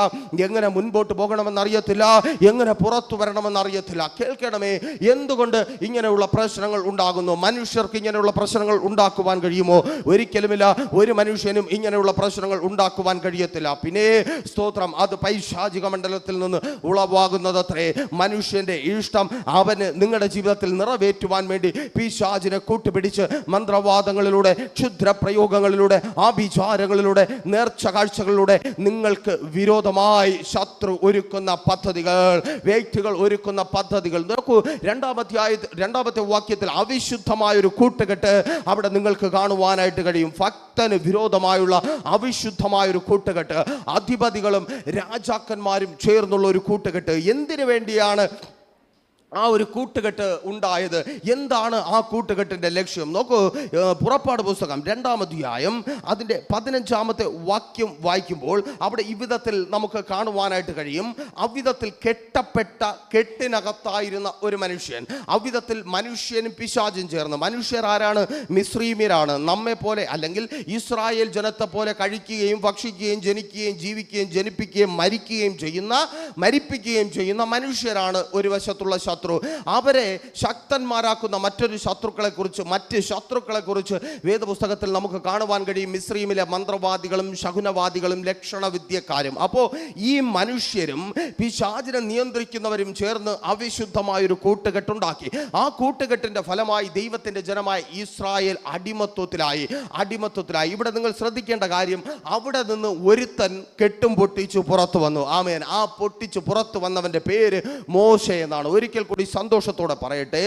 എങ്ങനെ മുൻപോട്ട് പോകണമെന്ന് അറിയത്തില്ല, എങ്ങനെ പുറത്തു വരണമെന്ന് അറിയത്തില്ല. കേൾക്കണമേ, എന്തുകൊണ്ട് ഇങ്ങനെയുള്ള പ്രശ്നങ്ങൾ ഉണ്ടാകുന്നു? മനുഷ്യർക്ക് ഇങ്ങനെയുള്ള പ്രശ്നങ്ങൾ ഉണ്ടാക്കുവാൻ കഴിയുമോ? ഒരിക്കലുമില്ല. ഒരു മനുഷ്യനും ഇങ്ങനെയുള്ള പ്രശ്നങ്ങൾ ഉണ്ടാക്കുവാൻ കഴിയത്തില്ല. പിന്നെ സ്തോത്രം, അത് പൈശാചിക മണ്ഡലത്തിൽ നിന്ന് ഉളവാകുന്നതത്രേ. മനുഷ്യന്റെ ഇഷ്ടം അവന് നിങ്ങളുടെ ജീവിതത്തിൽ നിറവേറ്റുവാൻ വേണ്ടി പിശാചിനെ കൂട്ടുപിടിച്ച് മന്ത്രവാദങ്ങളിലൂടെ, ക്ഷുദ്ര പ്രയോഗങ്ങളിലൂടെ, ആഭിചാരങ്ങളിലൂടെ, നേർച്ച കാഴ്ചകളിലൂടെ നിങ്ങൾക്ക് വിരോധമായി ശത്രു ഒരുക്കുന്ന പദ്ധതികൾ, വ്യക്തികൾ ഒരുക്കുന്ന പദ്ധതികൾ നോക്കൂ. രണ്ടാമത്തെ വാക്യത്തിൽ അവിശുദ്ധമായൊരു കൂട്ടുകെട്ട് അവിടെ നിങ്ങൾക്ക് കാണുവാനായിട്ട് കഴിയും. ഭക്തന് വിരോധമായുള്ള അവിശുദ്ധമായൊരു കൂട്ടുകെട്ട്, അധിപതികളും രാജാക്കന്മാരും ചേർന്നുള്ള ഒരു കൂട്ടുകെട്ട്. എന്തിനു വേണ്ടിയാണ് ആ ഒരു കൂട്ടുകെട്ട് ഉണ്ടായത്? എന്താണ് ആ കൂട്ടുകെട്ടിന്റെ ലക്ഷ്യം? നോക്കൂ, പുറപ്പാട് പുസ്തകം 2-ാം അധ്യായം അതിൻ്റെ 15-ാമത്തെ വാക്യം വായിക്കുമ്പോൾ അവിടെ ഇவ்விധത്തിൽ നമുക്ക് കാണുവാനായിട്ട് കഴിയും. അவ்விധത്തിൽ കെട്ടപ്പെട്ട കെട്ടിനകത്തായിരുന്ന ഒരു മനുഷ്യൻ, അவ்விധത്തിൽ മനുഷ്യനും പിശാചും ചേർന്ന്. മനുഷ്യർ ആരാണ്? മിസ്രീമ്യരാണ്. നമ്മെ പോലെ അല്ലെങ്കിൽ ഇസ്രായേൽ ജനത്തെ പോലെ കഴിക്കുകയും ഭക്ഷിക്കുകയും ജനിക്കുകയും ജീവിക്കുകയും ജനിപ്പിക്കുകയും മരിപ്പിക്കുകയും ചെയ്യുന്ന മനുഷ്യരാണ് ഒരു വശത്തുള്ള ശത്രു. അവരെ ശക്തന്മാരാക്കുന്ന മറ്റു ശത്രുക്കളെ കുറിച്ച് വേദപുസ്തകത്തിൽ നമുക്ക് കാണുവാൻ കഴിയും. മിസ്രീമിലെ മന്ത്രവാദികളും ശകുനവാദികളും ലക്ഷണവിദ്യക്കാരും. അപ്പോൾ ഈ മനുഷ്യരും പിശാചിനെ നിയന്ത്രിക്കുന്നവരും ചേർന്ന് അവിശുദ്ധമായൊരു കൂട്ടുകെട്ടുണ്ടാക്കി. ആ കൂട്ടുകെട്ടിന്റെ ഫലമായി ദൈവത്തിന്റെ ജനമായ ഇസ്രായേൽ അടിമത്വത്തിലായി. ഇവിടെ നിങ്ങൾ ശ്രദ്ധിക്കേണ്ട കാര്യം, അവിടെ നിന്ന് ഒരുത്തൻ കെട്ടും പൊട്ടിച്ചു പുറത്തു വന്നു. ആമേൻ. ആ പൊട്ടിച്ചു പുറത്തു വന്നവന്റെ പേര് മോശ എന്നാണ്. ഒരിക്കൽ കൂടി സന്തോഷത്തോടെ പറയട്ടെ,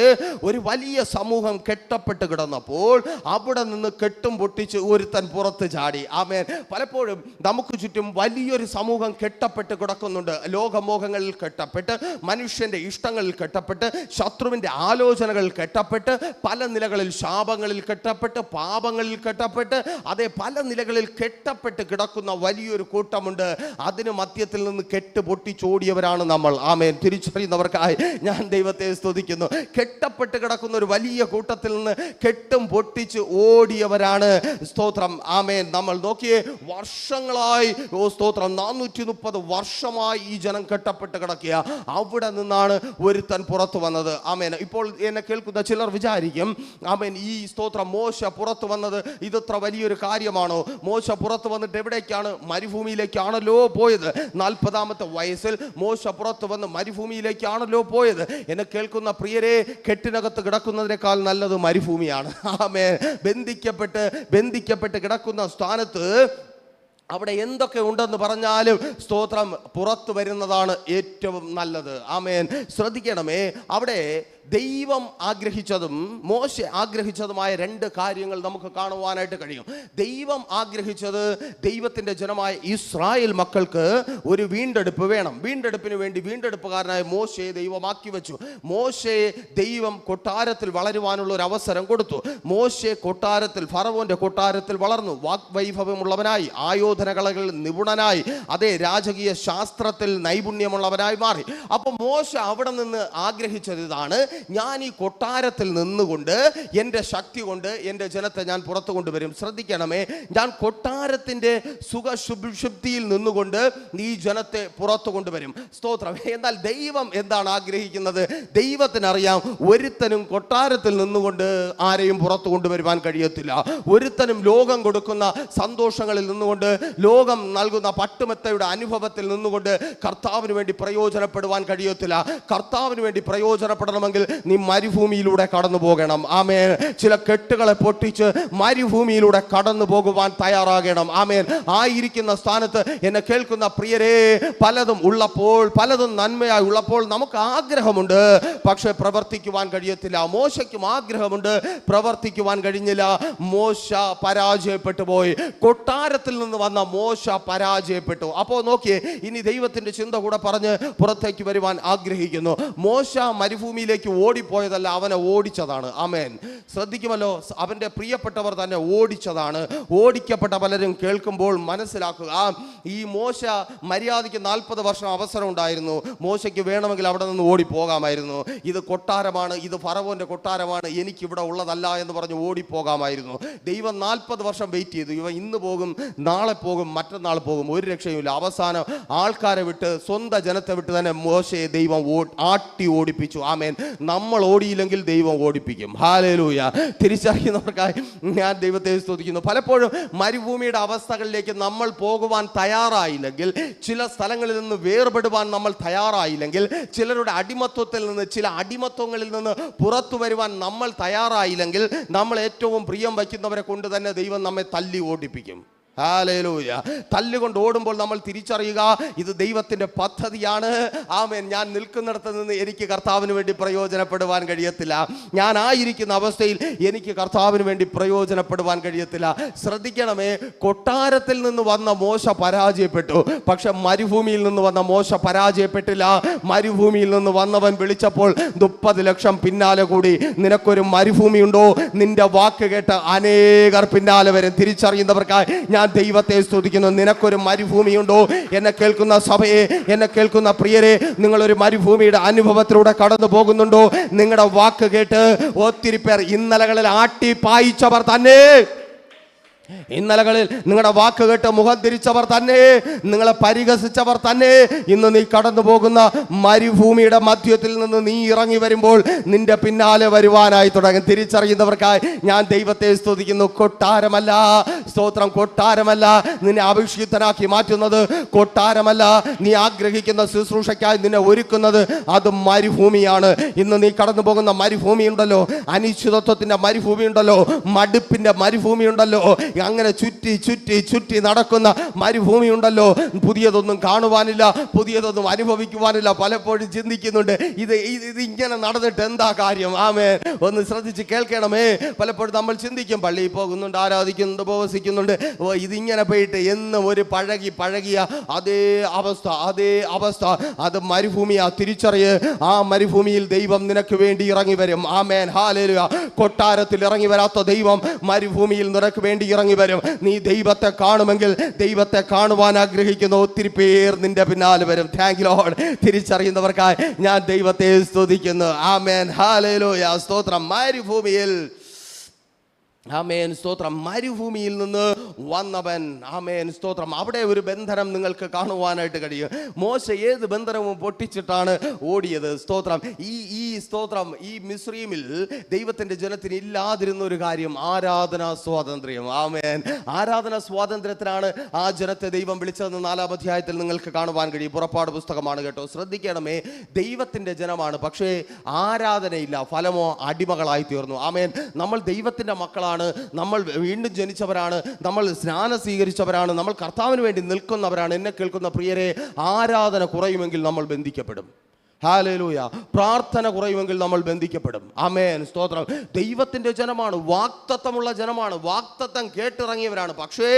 ഒരു വലിയ സമൂഹം കെട്ടപ്പെട്ട് കിടന്നപ്പോൾ അവിടെ നിന്ന് കെട്ടും പൊട്ടിച്ച് ഒരുത്തൻ പുറത്ത് ചാടി. ആമേൻ. പലപ്പോഴും നമുക്ക് ചുറ്റും വലിയൊരു സമൂഹം കെട്ടപ്പെട്ട് കിടക്കുന്നുണ്ട്. ലോകമോഹങ്ങളിൽ കെട്ടപ്പെട്ട്, മനുഷ്യന്റെ ഇഷ്ടങ്ങളിൽ കെട്ടപ്പെട്ട്, ശത്രുവിന്റെ ആലോചനകളിൽ കെട്ടപ്പെട്ട്, പല നിലകളിൽ ശാപങ്ങളിൽ കെട്ടപ്പെട്ട്, പാപങ്ങളിൽ കെട്ടപ്പെട്ട്, അതേ പല നിലകളിൽ കെട്ടപ്പെട്ട് കിടക്കുന്ന വലിയൊരു കൂട്ടമുണ്ട്. അതിന് മധ്യത്തിൽ നിന്ന് കെട്ട് പൊട്ടിച്ചോടിയവരാണ് നമ്മൾ. ആമേൻ. തിരിച്ചറിയുന്നവർക്കായി ഞാൻ ദൈവത്തെ സ്തുതിക്കുന്നു. കെട്ടപ്പെട്ട് കിടക്കുന്ന ഒരു വലിയ കൂട്ടത്തിൽ നിന്ന് കെട്ടും പൊട്ടിച്ച് ഓടിയവരാണ്. സ്തോത്രം. ആമേൻ. നമ്മൾ നോക്കിയേ, വർഷങ്ങളായി, സ്തോത്രം, 430 വർഷമായി ഈ ജനം കെട്ടപ്പെട്ട് കിടക്കുക. അവിടെ നിന്നാണ് ഒരുത്തൻ പുറത്തു വന്നത്. ആമേൻ. ഇപ്പോൾ എന്നെ കേൾക്കുന്ന ചിലർ വിചാരിക്കും, ആമേൻ, ഈ സ്തോത്രം മോശ പുറത്തു വന്നത് ഇതത്ര വലിയൊരു കാര്യമാണോ? മോശ പുറത്തു വന്നിട്ട് എവിടേക്കാണ്? മരുഭൂമിയിലേക്കാണല്ലോ പോയത്. 40-ാമത്തെ വയസ്സിൽ മോശ പുറത്തു വന്ന് മരുഭൂമിയിലേക്കാണല്ലോ പോയത്. എന്നെ കേൾക്കുന്ന പ്രിയരെ, കെട്ടിനകത്ത് കിടക്കുന്നതിനേക്കാൾ നല്ലത് മരുഭൂമിയാണ്. ആമേൻ. ബന്ധിക്കപ്പെട്ട് കിടക്കുന്ന സ്ഥാനത്ത് അവിടെ എന്തൊക്കെ ഉണ്ടെന്ന് പറഞ്ഞാലും സ്തോത്രം പുറത്തു വരുന്നതാണ് ഏറ്റവും നല്ലത്. ആമേൻ. ശ്രദ്ധിക്കണമേ, അവിടെ ദൈവം ആഗ്രഹിച്ചതും മോശ ആഗ്രഹിച്ചതുമായ 2 കാര്യങ്ങൾ നമുക്ക് കാണുവാനായിട്ട് കഴിയും. ദൈവം ആഗ്രഹിച്ചത് ദൈവത്തിൻ്റെ ജനമായ ഇസ്രായേൽ മക്കൾക്ക് ഒരു വീണ്ടെടുപ്പ് വേണം. വീണ്ടെടുപ്പിന് വേണ്ടി വീണ്ടെടുപ്പുകാരനായ മോശയെ ദൈവമാക്കി വെച്ചു. മോശയെ ദൈവം കൊട്ടാരത്തിൽ വളരുവാനുള്ള ഒരു അവസരം കൊടുത്തു. മോശെ കൊട്ടാരത്തിൽ, ഫറവോന്റെ കൊട്ടാരത്തിൽ വളർന്നു. വാഗ്വൈഭവമുള്ളവനായി, ആയോധനകലകളിൽ നിപുണനായി, അതേ രാജകീയ ശാസ്ത്രത്തിൽ നൈപുണ്യമുള്ളവനായി മാറി. അപ്പോൾ മോശ അവിടെ നിന്ന് ആഗ്രഹിച്ചത് ഇതാണ്: ഞാൻ ഈ കൊട്ടാരത്തിൽ നിന്നുകൊണ്ട് എൻ്റെ ശക്തി കൊണ്ട് എൻ്റെ ജനത്തെ ഞാൻ പുറത്തു കൊണ്ടുവരും. ശ്രദ്ധിക്കണമേ, ഞാൻ കൊട്ടാരത്തിൻ്റെ സുഖശുഭിയിൽ നിന്നുകൊണ്ട് ഈ ജനത്തെ പുറത്തു കൊണ്ടുവരും. സ്തോത്രം. എന്നാൽ ദൈവം എന്താണ് ആഗ്രഹിക്കുന്നത്? ദൈവത്തിനറിയാം, ഒരുത്തനും കൊട്ടാരത്തിൽ നിന്നുകൊണ്ട് ആരെയും പുറത്തു കൊണ്ടുവരുവാൻ കഴിയത്തില്ല. ഒരുത്തനും ലോകം കൊടുക്കുന്ന സന്തോഷങ്ങളിൽ നിന്നുകൊണ്ട്, ലോകം നൽകുന്ന പട്ടുമെത്തയുടെ അനുഭവത്തിൽ നിന്നുകൊണ്ട് കർത്താവിന് വേണ്ടി പ്രയോജനപ്പെടുവാൻ കഴിയത്തില്ല. കർത്താവിന് വേണ്ടി പ്രയോജനപ്പെടണമെങ്കിൽ നീ മരുഭൂമിയിലൂടെ കടന്നു പോകണം. ആമേൻ. ചില കെട്ടുകളെ പൊട്ടിച്ച് മരുഭൂമിയിലൂടെ കടന്നു പോകുവാൻ തയ്യാറാകണം. ആമേൻ. ആയിരിക്കുന്ന സ്ഥാനത്ത് എന്നെ കേൾക്കുന്ന പ്രിയരെ, പലതും ഉള്ളപ്പോൾ, പലതും നന്മയായി ഉള്ളപ്പോൾ നമുക്ക് ആഗ്രഹമുണ്ട്, പക്ഷെ പ്രവർത്തിക്കുവാൻ കഴിയത്തില്ല. മോശയ്ക്കും ആഗ്രഹമുണ്ട്, പ്രവർത്തിക്കുവാൻ കഴിഞ്ഞില്ല. മോശ പരാജയപ്പെട്ടു പോയി. കൊട്ടാരത്തിൽ നിന്ന് വന്ന മോശ പരാജയപ്പെട്ടു. അപ്പോൾ നോക്കിയേ, ഇനി ദൈവത്തിന്റെ ചിന്ത കൂടെ പറഞ്ഞ് പുറത്തേക്ക് വരുവാൻ ആഗ്രഹിക്കുന്നു. മോശ മരുഭൂമിയിലേക്ക് ഓടിപ്പോയതല്ല, അവനെ ഓടിച്ചതാണ്. ആമേൻ. ശ്രദ്ധിക്കുമല്ലോ, അവന്റെ പ്രിയപ്പെട്ടവർ തന്നെ ഓടിച്ചതാണ്. ഓടിക്കപ്പെട്ട പലരും കേൾക്കുമ്പോൾ മനസ്സിലാക്കുക, ഈ മോശ മര്യാദയ്ക്ക് 40 വർഷം അവസരം ഉണ്ടായിരുന്നു. മോശയ്ക്ക് വേണമെങ്കിൽ അവിടെ നിന്ന് ഓടിപ്പോകാമായിരുന്നു. ഇത് കൊട്ടാരമാണ്, ഇത് ഫറവോന്റെ കൊട്ടാരമാണ്, എനിക്കിവിടെ ഉള്ളതല്ല എന്ന് പറഞ്ഞ് ഓടിപ്പോകാമായിരുന്നു. ദൈവം 40 വർഷം വെയിറ്റ് ചെയ്തു. ഇവ ഇന്ന് പോകും, നാളെ പോകും, മറ്റന്നാൾ പോകും, ഒരു രക്ഷയുമില്ല. അവസാനം ആൾക്കാരെ വിട്ട്, സ്വന്തം ജനത്തെ വിട്ട് തന്നെ മോശയെ ദൈവം ആട്ടി ഓടിപ്പിച്ചു. ആമേൻ. നമ്മൾ ഓടിയില്ലെങ്കിൽ ദൈവം ഓടിപ്പിക്കും. ഹല്ലേലൂയ. തിരിച്ചറിയുന്നവർക്കായി ഞാൻ ദൈവത്തെ സ്തുതിക്കുന്നു. പലപ്പോഴും മരുഭൂമിയുടെ അവസ്ഥകളിലേക്ക് നമ്മൾ പോകുവാൻ തയ്യാറായില്ലെങ്കിൽ, ചില സ്ഥലങ്ങളിൽ നിന്ന് വേർപെടുവാൻ നമ്മൾ തയ്യാറായില്ലെങ്കിൽ, ചിലരുടെ അടിമത്വത്തിൽ നിന്ന്, ചില അടിമത്വങ്ങളിൽ നിന്ന് പുറത്തു വരുവാൻ നമ്മൾ തയ്യാറായില്ലെങ്കിൽ, നമ്മൾ ഏറ്റവും പ്രിയം വയ്ക്കുന്നവരെ കൊണ്ട് തന്നെ ദൈവം നമ്മെ തല്ലി ഓടിപ്പിക്കും. ഹല്ലേലൂയ. തല്ലുകൊണ്ട് ഓടുമ്പോൾ നമ്മൾ തിരിച്ചറിയുക, ഇത് ദൈവത്തിന്റെ പദ്ധതിയാണ്. ആമേൻ. ഞാൻ നിൽക്കുന്നിടത്ത് നിന്ന് എനിക്ക് കർത്താവിന് വേണ്ടി പ്രയോജനപ്പെടുവാൻ കഴിയത്തില്ല. ഞാൻ ആയിരിക്കുന്ന അവസ്ഥയിൽ എനിക്ക് കർത്താവിന് വേണ്ടി പ്രയോജനപ്പെടുവാൻ കഴിയത്തില്ല. ശ്രദ്ധിക്കണമേ, കൊട്ടാരത്തിൽ നിന്ന് വന്ന മോശ പരാജയപ്പെട്ടു, പക്ഷെ മരുഭൂമിയിൽ നിന്ന് വന്ന മോശ പരാജയപ്പെട്ടില്ല. മരുഭൂമിയിൽ നിന്ന് വന്നവൻ വിളിച്ചപ്പോൾ 30 ലക്ഷം പിന്നാലെ കൂടി. നിനക്കൊരു മരുഭൂമി ഉണ്ടോ? നിന്റെ വാക്ക് കേട്ട് അനേകർ പിന്നാലെ വരും. തിരിച്ചറിയുന്നവർക്കായി ഞാൻ ദൈവത്തെ സ്തുതിക്കുന്നു. നിനക്കൊരു മരുഭൂമിയുണ്ടോ? എന്നെ കേൾക്കുന്ന സഭയെ, എന്നെ കേൾക്കുന്ന പ്രിയരെ, നിങ്ങളൊരു മരുഭൂമിയുടെ അനുഭവത്തിലൂടെ കടന്നു പോകുന്നുണ്ടോ? നിങ്ങളുടെ വാക്ക് കേട്ട് ഒത്തിരി പേർ ഇന്നലകളിൽ ആട്ടി പായിച്ചവർ തന്നെ, ഇന്നലകളിൽ നിങ്ങളുടെ വാക്ക് കേട്ട് മുഖം തിരിച്ചവർ തന്നെ, നിങ്ങളെ പരിഹസിച്ചവർ തന്നെ, ഇന്ന് നീ കടന്നു പോകുന്ന മരുഭൂമിയുടെ മധ്യത്തിൽ നിന്ന് നീ ഇറങ്ങി വരുമ്പോൾ നിന്റെ പിന്നാലെ വരുവാനായി തുടങ്ങും. തിരിച്ചറിയുന്നവർക്കായി ഞാൻ ദൈവത്തെ സ്തുതിക്കുന്നു. കൊട്ടാരമല്ല, സ്തോത്രം, കൊട്ടാരമല്ല നിന്നെ അഭിഷിക്തനാക്കി മാറ്റുന്നത്, കൊട്ടാരമല്ല നീ ആഗ്രഹിക്കുന്ന ശുശ്രൂഷയ്ക്കായി നിന്നെ ഒരുക്കുന്നത്, അത് മരുഭൂമിയാണ്. ഇന്ന് നീ കടന്നു പോകുന്ന മരുഭൂമി ഉണ്ടല്ലോ, അനിശ്ചിതത്വത്തിന്റെ മരുഭൂമി ഉണ്ടല്ലോ, മടുപ്പിന്റെ മരുഭൂമി ഉണ്ടല്ലോ, അങ്ങനെ ചുറ്റി ചുറ്റി ചുറ്റി നടക്കുന്ന മരുഭൂമി ഉണ്ടല്ലോ, പുതിയതൊന്നും കാണുവാനില്ല, പുതിയതൊന്നും അനുഭവിക്കുവാനില്ല. പലപ്പോഴും ചിന്തിക്കുന്നുണ്ട്, ഇത് ഇങ്ങനെ നടന്നിട്ട് എന്താ കാര്യം? ആമേൻ. ഒന്ന് ശ്രദ്ധിച്ച് കേൾക്കണമേ. പലപ്പോഴും നമ്മൾ ചിന്തിക്കും, പള്ളിയിൽ പോകുന്നുണ്ട്, ആരാധിക്കുന്നുണ്ട്, ഉപവസിക്കുന്നുണ്ട്, ഇതിങ്ങനെ പോയിട്ട് എന്നും ഒരു പഴകിയ അതേ അവസ്ഥ അത് മരുഭൂമിയാ. തിരിച്ചറിയ്, ആ മരുഭൂമിയിൽ ദൈവം നിനക്ക് വേണ്ടി ഇറങ്ങി വരും. ആമേൻ, ഹല്ലേലൂയ. കൊട്ടാരത്തിൽ ഇറങ്ങി വരാത്ത ദൈവം മരുഭൂമിയിൽ നിനക്ക് വേണ്ടി ഇറങ്ങി വരും. നീ ദൈവത്തെ കാണുമെങ്കിൽ, ദൈവത്തെ കാണുവാൻ ആഗ്രഹിക്കുന്ന ഒത്തിരി പേർ നിന്റെ പിന്നാലെ വരും. Thank you Lord. തിരിച്ചറിയുന്നവർക്കായി ഞാൻ ദൈവത്തെ സ്തുതിക്കുന്നു. ആമേൻ, ഹല്ലേലൂയ. സ്തോത്രം. മരുഭൂമിയിൽ, ആമേൻ, സ്തോത്രം, മരുഭൂമിയിൽ നിന്ന് വന്നവൻ. ആമേൻ, സ്തോത്രം. അവിടെ ഒരു ബന്ധനം നിങ്ങൾക്ക് കാണുവാനായിട്ട് കഴിയും. മോശ ഏത് ബന്ധനവും പൊട്ടിച്ചിട്ടാണ് ഓടിയത്. സ്തോത്രം. ഈ മിസ്രയീമിൽ ദൈവത്തിന്റെ ജനത്തിന് ഇല്ലാതിരുന്ന ഒരു കാര്യം, ആരാധനാ സ്വാതന്ത്ര്യം. ആമേൻ. ആരാധനാ സ്വാതന്ത്ര്യത്തിനാണ് ആ ജനത്തെ ദൈവം വിളിച്ചതെന്ന് 4-ാം അധ്യായത്തിൽ നിങ്ങൾക്ക് കാണുവാൻ കഴിയും. പുറപ്പാട് പുസ്തകമാണ് കേട്ടോ. ശ്രദ്ധിക്കണമേ, ദൈവത്തിന്റെ ജനമാണ്, പക്ഷേ ആരാധനയില്ല, ഫലമോ അടിമകളായി തീർന്നു. ആമേൻ. നമ്മൾ ദൈവത്തിന്റെ മക്കളാണ്, നമ്മൾ വീണ്ടും ജനിച്ചവരാണ്, നമ്മൾ സ്നാനം സ്വീകരിച്ചവരാണ്, നമ്മൾ കർത്താവിന് വേണ്ടി നിൽക്കുന്നവരാണ്. എന്നെ കേൾക്കുന്ന പ്രിയരെ, ആരാധന കുറയുമെങ്കിൽ നമ്മൾ ബന്ധിക്കപ്പെടും. ഹല്ലേലൂയ. പ്രാർത്ഥന കുറയുമെങ്കിൽ നമ്മൾ ബന്ധിക്കപ്പെടും. ആമേൻ, സ്തോത്രം. ദൈവത്തിന്റെ ജനമാണ്, വാഗ്ദത്തമുള്ള ജനമാണ്, വാഗ്ദത്തം കേട്ടിറങ്ങിയവരാണ്. പക്ഷേ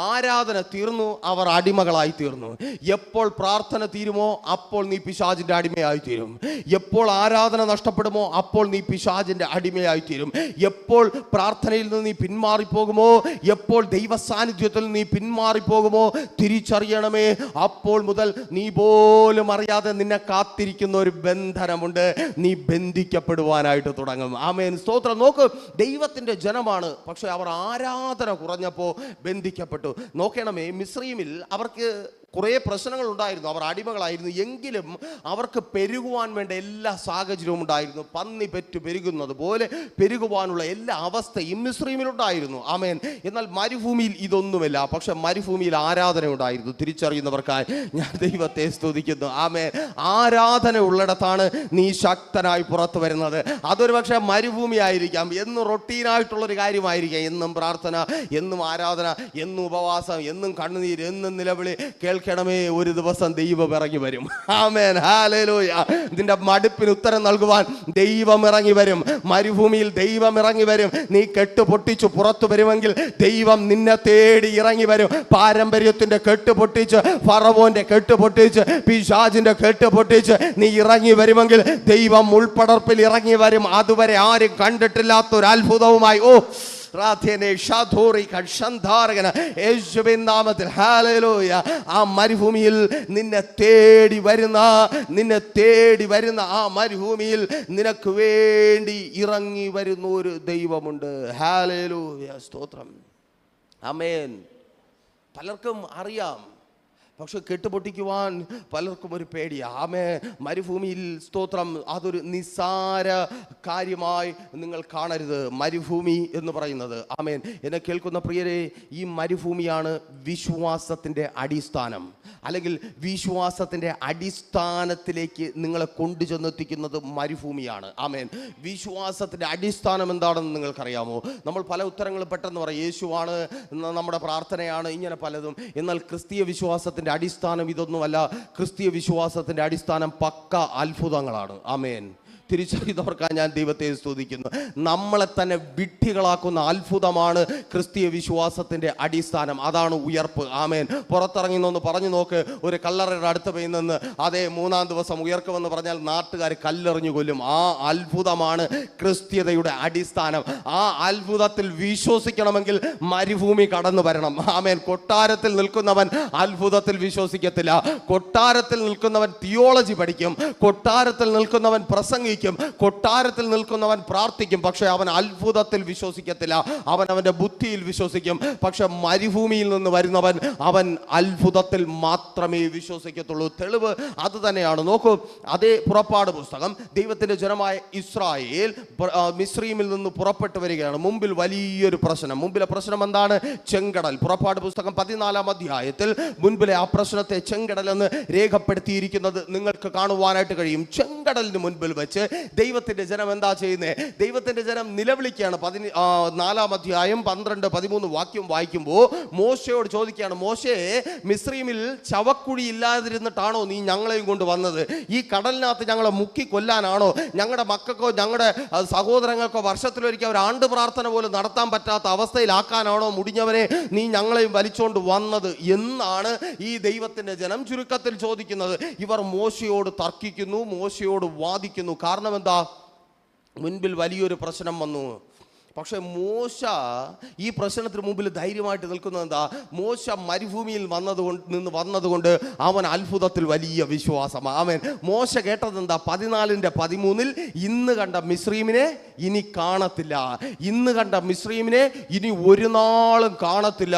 ആരാധന തീർന്നു, അവർ അടിമകളായി തീർന്നു. എപ്പോൾ പ്രാർത്ഥന തീരുമോ അപ്പോൾ നീ പിശാചിന്റെ അടിമയായി തീരും. എപ്പോൾ ആരാധന നഷ്ടപ്പെടുമോ അപ്പോൾ നീ പിശാചിന്റെ അടിമയായി തീരും. എപ്പോൾ പ്രാർത്ഥനയിൽ നിന്ന് നീ പിന്മാറിപ്പോകുമോ, എപ്പോൾ ദൈവ സാന്നിധ്യത്തിൽ നീ പിന്മാറിപ്പോകുമോ, തിരിച്ചറിയണമേ, അപ്പോൾ മുതൽ നീ പോലും അറിയാതെ നിന്നെ കാത്തിരിക്കും ഒരു ബന്ധനമുണ്ട്. നീ ബന്ധിക്കപ്പെടുവാനായിട്ട് തുടങ്ങും. ആമേൻ, സ്തോത്രം. നോക്ക്, ദൈവത്തിന്റെ ജനമാണ്, പക്ഷെ അവർ ആരാധന കുറഞ്ഞപ്പോ ബന്ധിക്കപ്പെട്ടു. നോക്കണമേ, മിസ്രയീമിൽ അവർക്ക് കുറേ പ്രശ്നങ്ങൾ ഉണ്ടായിരുന്നു. അവർ അടിമകളായിരുന്നു. എങ്കിലും അവർക്ക് പെരുകുവാൻ വേണ്ട എല്ലാ സാഹചര്യവും ഉണ്ടായിരുന്നു. പന്നി പെറ്റു പെരുകുന്നത് പോലെ പെരുകുവാനുള്ള എല്ലാ അവസ്ഥയും മിസ്രയീമിലുണ്ടായിരുന്നു. ആമേൻ. എന്നാൽ മരുഭൂമിയിൽ ഇതൊന്നുമില്ല. പക്ഷെ മരുഭൂമിയിൽ ആരാധന ഉണ്ടായിരുന്നു. തിരിച്ചറിയുന്നവർക്കായി ഞാൻ ദൈവത്തെ സ്തുതിക്കുന്നു. ആമേൻ. ആരാധന ഉള്ളിടത്താണ് നീ ശക്തനായി പുറത്തു വരുന്നത്. അതൊരു പക്ഷേ മരുഭൂമി ആയിരിക്കാം, എന്നും റൊട്ടീനായിട്ടുള്ളൊരു കാര്യമായിരിക്കാം. എന്നും പ്രാർത്ഥന, എന്നും ആരാധന, എന്നും ഉപവാസം, എന്നും കണ്ണുനീര്, എന്നും നിലവിളി. കേൾക്കണമേ, ഒരു ദിവസം ദൈവം ഇറങ്ങി വരും. ആമേൻ, ഹല്ലേലൂയ. നിന്റെ മടുപ്പിന് ഉത്തരം നൽകുവാൻ ദൈവം ഇറങ്ങി വരും. മരുഭൂമിയിൽ ദൈവം ഇറങ്ങി വരും. നീ കെട്ട് പൊട്ടിച്ചു പുറത്തു വരുമെങ്കിൽ ദൈവം നിന്നെ തേടി ഇറങ്ങി വരും. പാരമ്പര്യത്തിന്റെ കെട്ട് പൊട്ടിച്ച്, ഫറവോന്റെ കെട്ട് പൊട്ടിച്ച്, പിശാചിന്റെ കെട്ട് പൊട്ടിച്ച് നീ ഇറങ്ങി വരുമെങ്കിൽ ദൈവം ഉൾപ്പടർപ്പിൽ ഇറങ്ങി വരും. അതുവരെ ആരും കണ്ടിട്ടില്ലാത്ത ഒരു അത്ഭുതവുമായി. യേശുവിൻ നാമത്തിൽ ഹല്ലേലൂയ. ആ മരുഭൂമിയിൽ നിന്നെ തേടി വരുന്ന ആ മരുഭൂമിയിൽ നിനക്ക് വേണ്ടി ഇറങ്ങി വരുന്ന ഒരു ദൈവമുണ്ട്. ഹല്ലേലൂയ, സ്തോത്രം. ആമേൻ. പലർക്കും അറിയാം, പക്ഷെ കെട്ടുപൊട്ടിക്കുവാൻ പലർക്കും ഒരു പേടിയാണ്. ആമേ, മരുഭൂമിയിൽ, സ്തോത്രം, അതൊരു നിസ്സാര കാര്യമായി നിങ്ങൾ കാണരുത്. മരുഭൂമി എന്ന് പറയുന്നത്, ആമേൻ, എന്നെ കേൾക്കുന്ന പ്രിയരെ, ഈ മരുഭൂമിയാണ് വിശ്വാസത്തിൻ്റെ അടിസ്ഥാനം. അല്ലെങ്കിൽ വിശ്വാസത്തിൻ്റെ അടിസ്ഥാനത്തിലേക്ക് നിങ്ങളെ കൊണ്ടുചെന്നെത്തിക്കുന്നത് മരുഭൂമിയാണ്. ആമേൻ. വിശ്വാസത്തിൻ്റെ അടിസ്ഥാനം എന്താണെന്ന് നിങ്ങൾക്കറിയാമോ? നമ്മൾ പല ഉത്തരങ്ങളും പെട്ടെന്ന് പറയും, യേശുവാണ്, നമ്മുടെ പ്രാർത്ഥനയാണ്, ഇങ്ങനെ പലതും. എന്നാൽ ക്രിസ്തീയ വിശ്വാസത്തിൻ്റെ അടിസ്ഥാനം ഇതൊന്നുമല്ല. ക്രിസ്തീയ വിശ്വാസത്തിന്റെ അടിസ്ഥാനം പക്ക അത്ഭുതങ്ങളാണ്. ആമേൻ. തിരിച്ചറിയുന്നവർക്കായി ഞാൻ ദൈവത്തെ സ്തുതിക്കുന്നു. നമ്മളെ തന്നെ വിഡ്ഢികളാക്കുന്ന അത്ഭുതമാണ് ക്രിസ്തീയ വിശ്വാസത്തിന്റെ അടിസ്ഥാനം. അതാണ് ഉയർപ്പ്. ആമേൻ. പുറത്തിറങ്ങി നിന്ന് പറഞ്ഞു നോക്ക്, ഒരു കല്ലറയുടെ അടുത്ത് പോയി നിന്ന് അതേ 3-ാം ദിവസം ഉയർക്കുമെന്ന് പറഞ്ഞാൽ നാട്ടുകാർ കല്ലെറിഞ്ഞു കൊല്ലും. ആ അത്ഭുതമാണ് ക്രിസ്തീയതയുടെ അടിസ്ഥാനം. ആ അത്ഭുതത്തിൽ വിശ്വസിക്കണമെങ്കിൽ മരുഭൂമി കടന്നു വരണം. ആമേൻ. കൊട്ടാരത്തിൽ നിൽക്കുന്നവൻ അത്ഭുതത്തിൽ വിശ്വസിക്കത്തില്ല. കൊട്ടാരത്തിൽ നിൽക്കുന്നവൻ തിയോളജി പഠിക്കും, കൊട്ടാരത്തിൽ നിൽക്കുന്നവൻ പ്രസംഗിക്കും, കൊട്ടാരത്തിൽ നിൽക്കുന്നവൻ പ്രാർത്ഥിക്കും, പക്ഷെ അവൻ അത്ഭുതത്തിൽ വിശ്വസിക്കത്തില്ല. അവൻ അവന്റെ ബുദ്ധിയിൽ വിശ്വസിക്കും. പക്ഷെ മരുഭൂമിയിൽ നിന്ന് വരുന്നവൻ അവൻ അത്ഭുതത്തിൽ മാത്രമേ വിശ്വസിക്കത്തുള്ളൂ. തെളിവ് അത് തന്നെയാണ്. നോക്കൂ, അതേ പുറപ്പാട് പുസ്തകം, ദൈവത്തിന്റെ ജനമായ ഇസ്രായേൽ മിസ്രയീമിൽ നിന്ന് പുറപ്പെട്ടു വരികയാണ്. മുമ്പിൽ വലിയൊരു പ്രശ്നം. മുമ്പിലെ പ്രശ്നം എന്താണ്? ചെങ്കടൽ. പുറപ്പാട് പുസ്തകം 14-ാം അധ്യായത്തിൽ മുൻപിലെ ആ പ്രശ്നത്തെ ചെങ്കടൽ എന്ന് രേഖപ്പെടുത്തിയിരിക്കുന്നത് നിങ്ങൾക്ക് കാണുവാനായിട്ട് കഴിയും. ചെങ്കടലിന് മുൻപിൽ വെച്ച് ദൈവത്തിൻ്റെ ജനം എന്താ ചെയ്യുന്നത്? ദൈവത്തിൻ്റെ ജനം നിലവിളിക്കുകയാണ്. 4-ാം അധ്യായം 12-13 വാക്യം വായിക്കുമ്പോൾ മോശയോട് ചോദിക്കുകയാണ്, മോശേ, മിസ്രയീമിൽ ശവക്കുഴി ഇല്ലാതിരുന്നിട്ടാണോ നീ ഞങ്ങളെയും കൊണ്ട് വന്നത്? ഈ കടലിനകത്ത് ഞങ്ങളെ മുക്കി കൊല്ലാനാണോ? ഞങ്ങളുടെ മക്കൾക്കോ ഞങ്ങളുടെ സഹോദരങ്ങൾക്കോ വർഷത്തിലൊരിക്കൽ ഒരു ആണ്ട് പ്രാർത്ഥന പോലും നടത്താൻ പറ്റാത്ത അവസ്ഥയിലാക്കാനാണോ മുടിഞ്ഞവനെ നീ ഞങ്ങളെയും വലിച്ചുകൊണ്ട് വന്നത് എന്നാണ് ഈ ദൈവത്തിൻ്റെ ജനം ചുരുക്കത്തിൽ ചോദിക്കുന്നത്. ഇവർ മോശയോട് തർക്കിക്കുന്നു, മോശയോട് വാദിക്കുന്നു. കാരണം എന്താ? മുൻപിൽ വലിയൊരു പ്രശ്നം വന്നു. പക്ഷേ മോശ ഈ പ്രശ്നത്തിന് മുമ്പിൽ ധൈര്യമായിട്ട് നിൽക്കുന്നത് എന്താ? മോശ മരുഭൂമിയിൽ വന്നതുകൊണ്ട് അവൻ അത്ഭുതത്തിൽ വലിയ വിശ്വാസം. അവൻ മോശ കേട്ടത് എന്താ? 14:13 ഇന്ന് കണ്ട മിസ്രയീമിനെ ഇനി കാണത്തില്ല, ഇന്ന് കണ്ട മിസ്രയീമിനെ ഇനി ഒരു നാളും കാണത്തില്ല.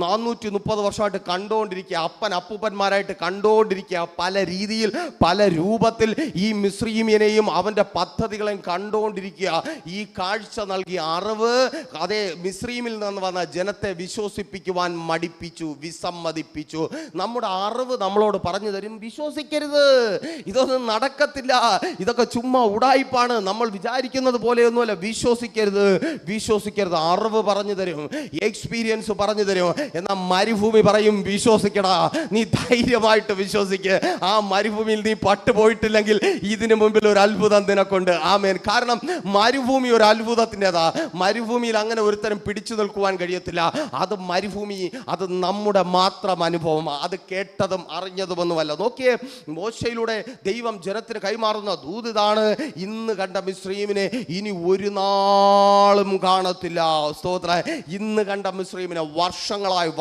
430 വർഷമായിട്ട് കണ്ടുകൊണ്ടിരിക്കുക, അപ്പൂപ്പന്മാരായിട്ട് കണ്ടുകൊണ്ടിരിക്കുക, പല രീതിയിൽ പല രൂപത്തിൽ ഈ മിസ്രയീമിനെയും അവൻ്റെ പദ്ധതികളെയും കണ്ടുകൊണ്ടിരിക്കുക. ഈ കാഴ്ച നൽകിയ അറിവ് അതേ മിസ്രയീമിൽ നിന്ന് വന്ന ജനത്തെ വിശ്വസിപ്പിക്കുവാൻ മടിപ്പിച്ചു, വിസമ്മതിപ്പിച്ചു. നമ്മുടെ അറിവ് നമ്മളോട് പറഞ്ഞു തരും, വിശ്വസിക്കരുത്, ഇതൊന്നും നടക്കത്തില്ല, ഇതൊക്കെ ചുമ്മാ ഉടായിപ്പാണ്, നമ്മൾ വിചാരിക്കുന്നത് പോലെയൊന്നുമല്ല, വിശ്വസിക്കരുത്. അറിവ് പറഞ്ഞു തരും, എക്സ്പീരിയൻസ് പറഞ്ഞു തരും. എന്നാൽ മരുഭൂമി പറയും, വിശ്വസിക്കടാ, നീ ധൈര്യമായിട്ട് വിശ്വസിക്ക്. ആ മരുഭൂമിയിൽ നീ പട്ടുപോയിട്ടില്ലെങ്കിൽ ഇതിനു മുമ്പിൽ ഒരു അത്ഭുതം നിനക്കുണ്ട്. ആമേൻ. കാരണം മരുഭൂമി ഒരു അത്ഭുതത്തിൻ്റെതാ. മരുഭൂമിയിൽ അങ്ങനെ ഒരുത്തരം പിടിച്ചു നിൽക്കുവാൻ കഴിയത്തില്ല. അത് മരുഭൂമി, അത് നമ്മുടെ മാത്രം അനുഭവമാണ്, അത് കേട്ടതും അറിഞ്ഞതുമൊന്നുമല്ല. നോക്കിയേ, മോശയിലൂടെ ദൈവം ജനത്തിന് കൈമാറുന്ന ദൂത് ഇതാണ്: ഇന്ന് കണ്ട മിസ്രയീമിനെ ഇനി ഒരു നാളും കാണത്തില്ല. സ്തോത്രം. ഇന്ന് കണ്ട മിസ്രയീമിനെ വർഷങ്ങളായി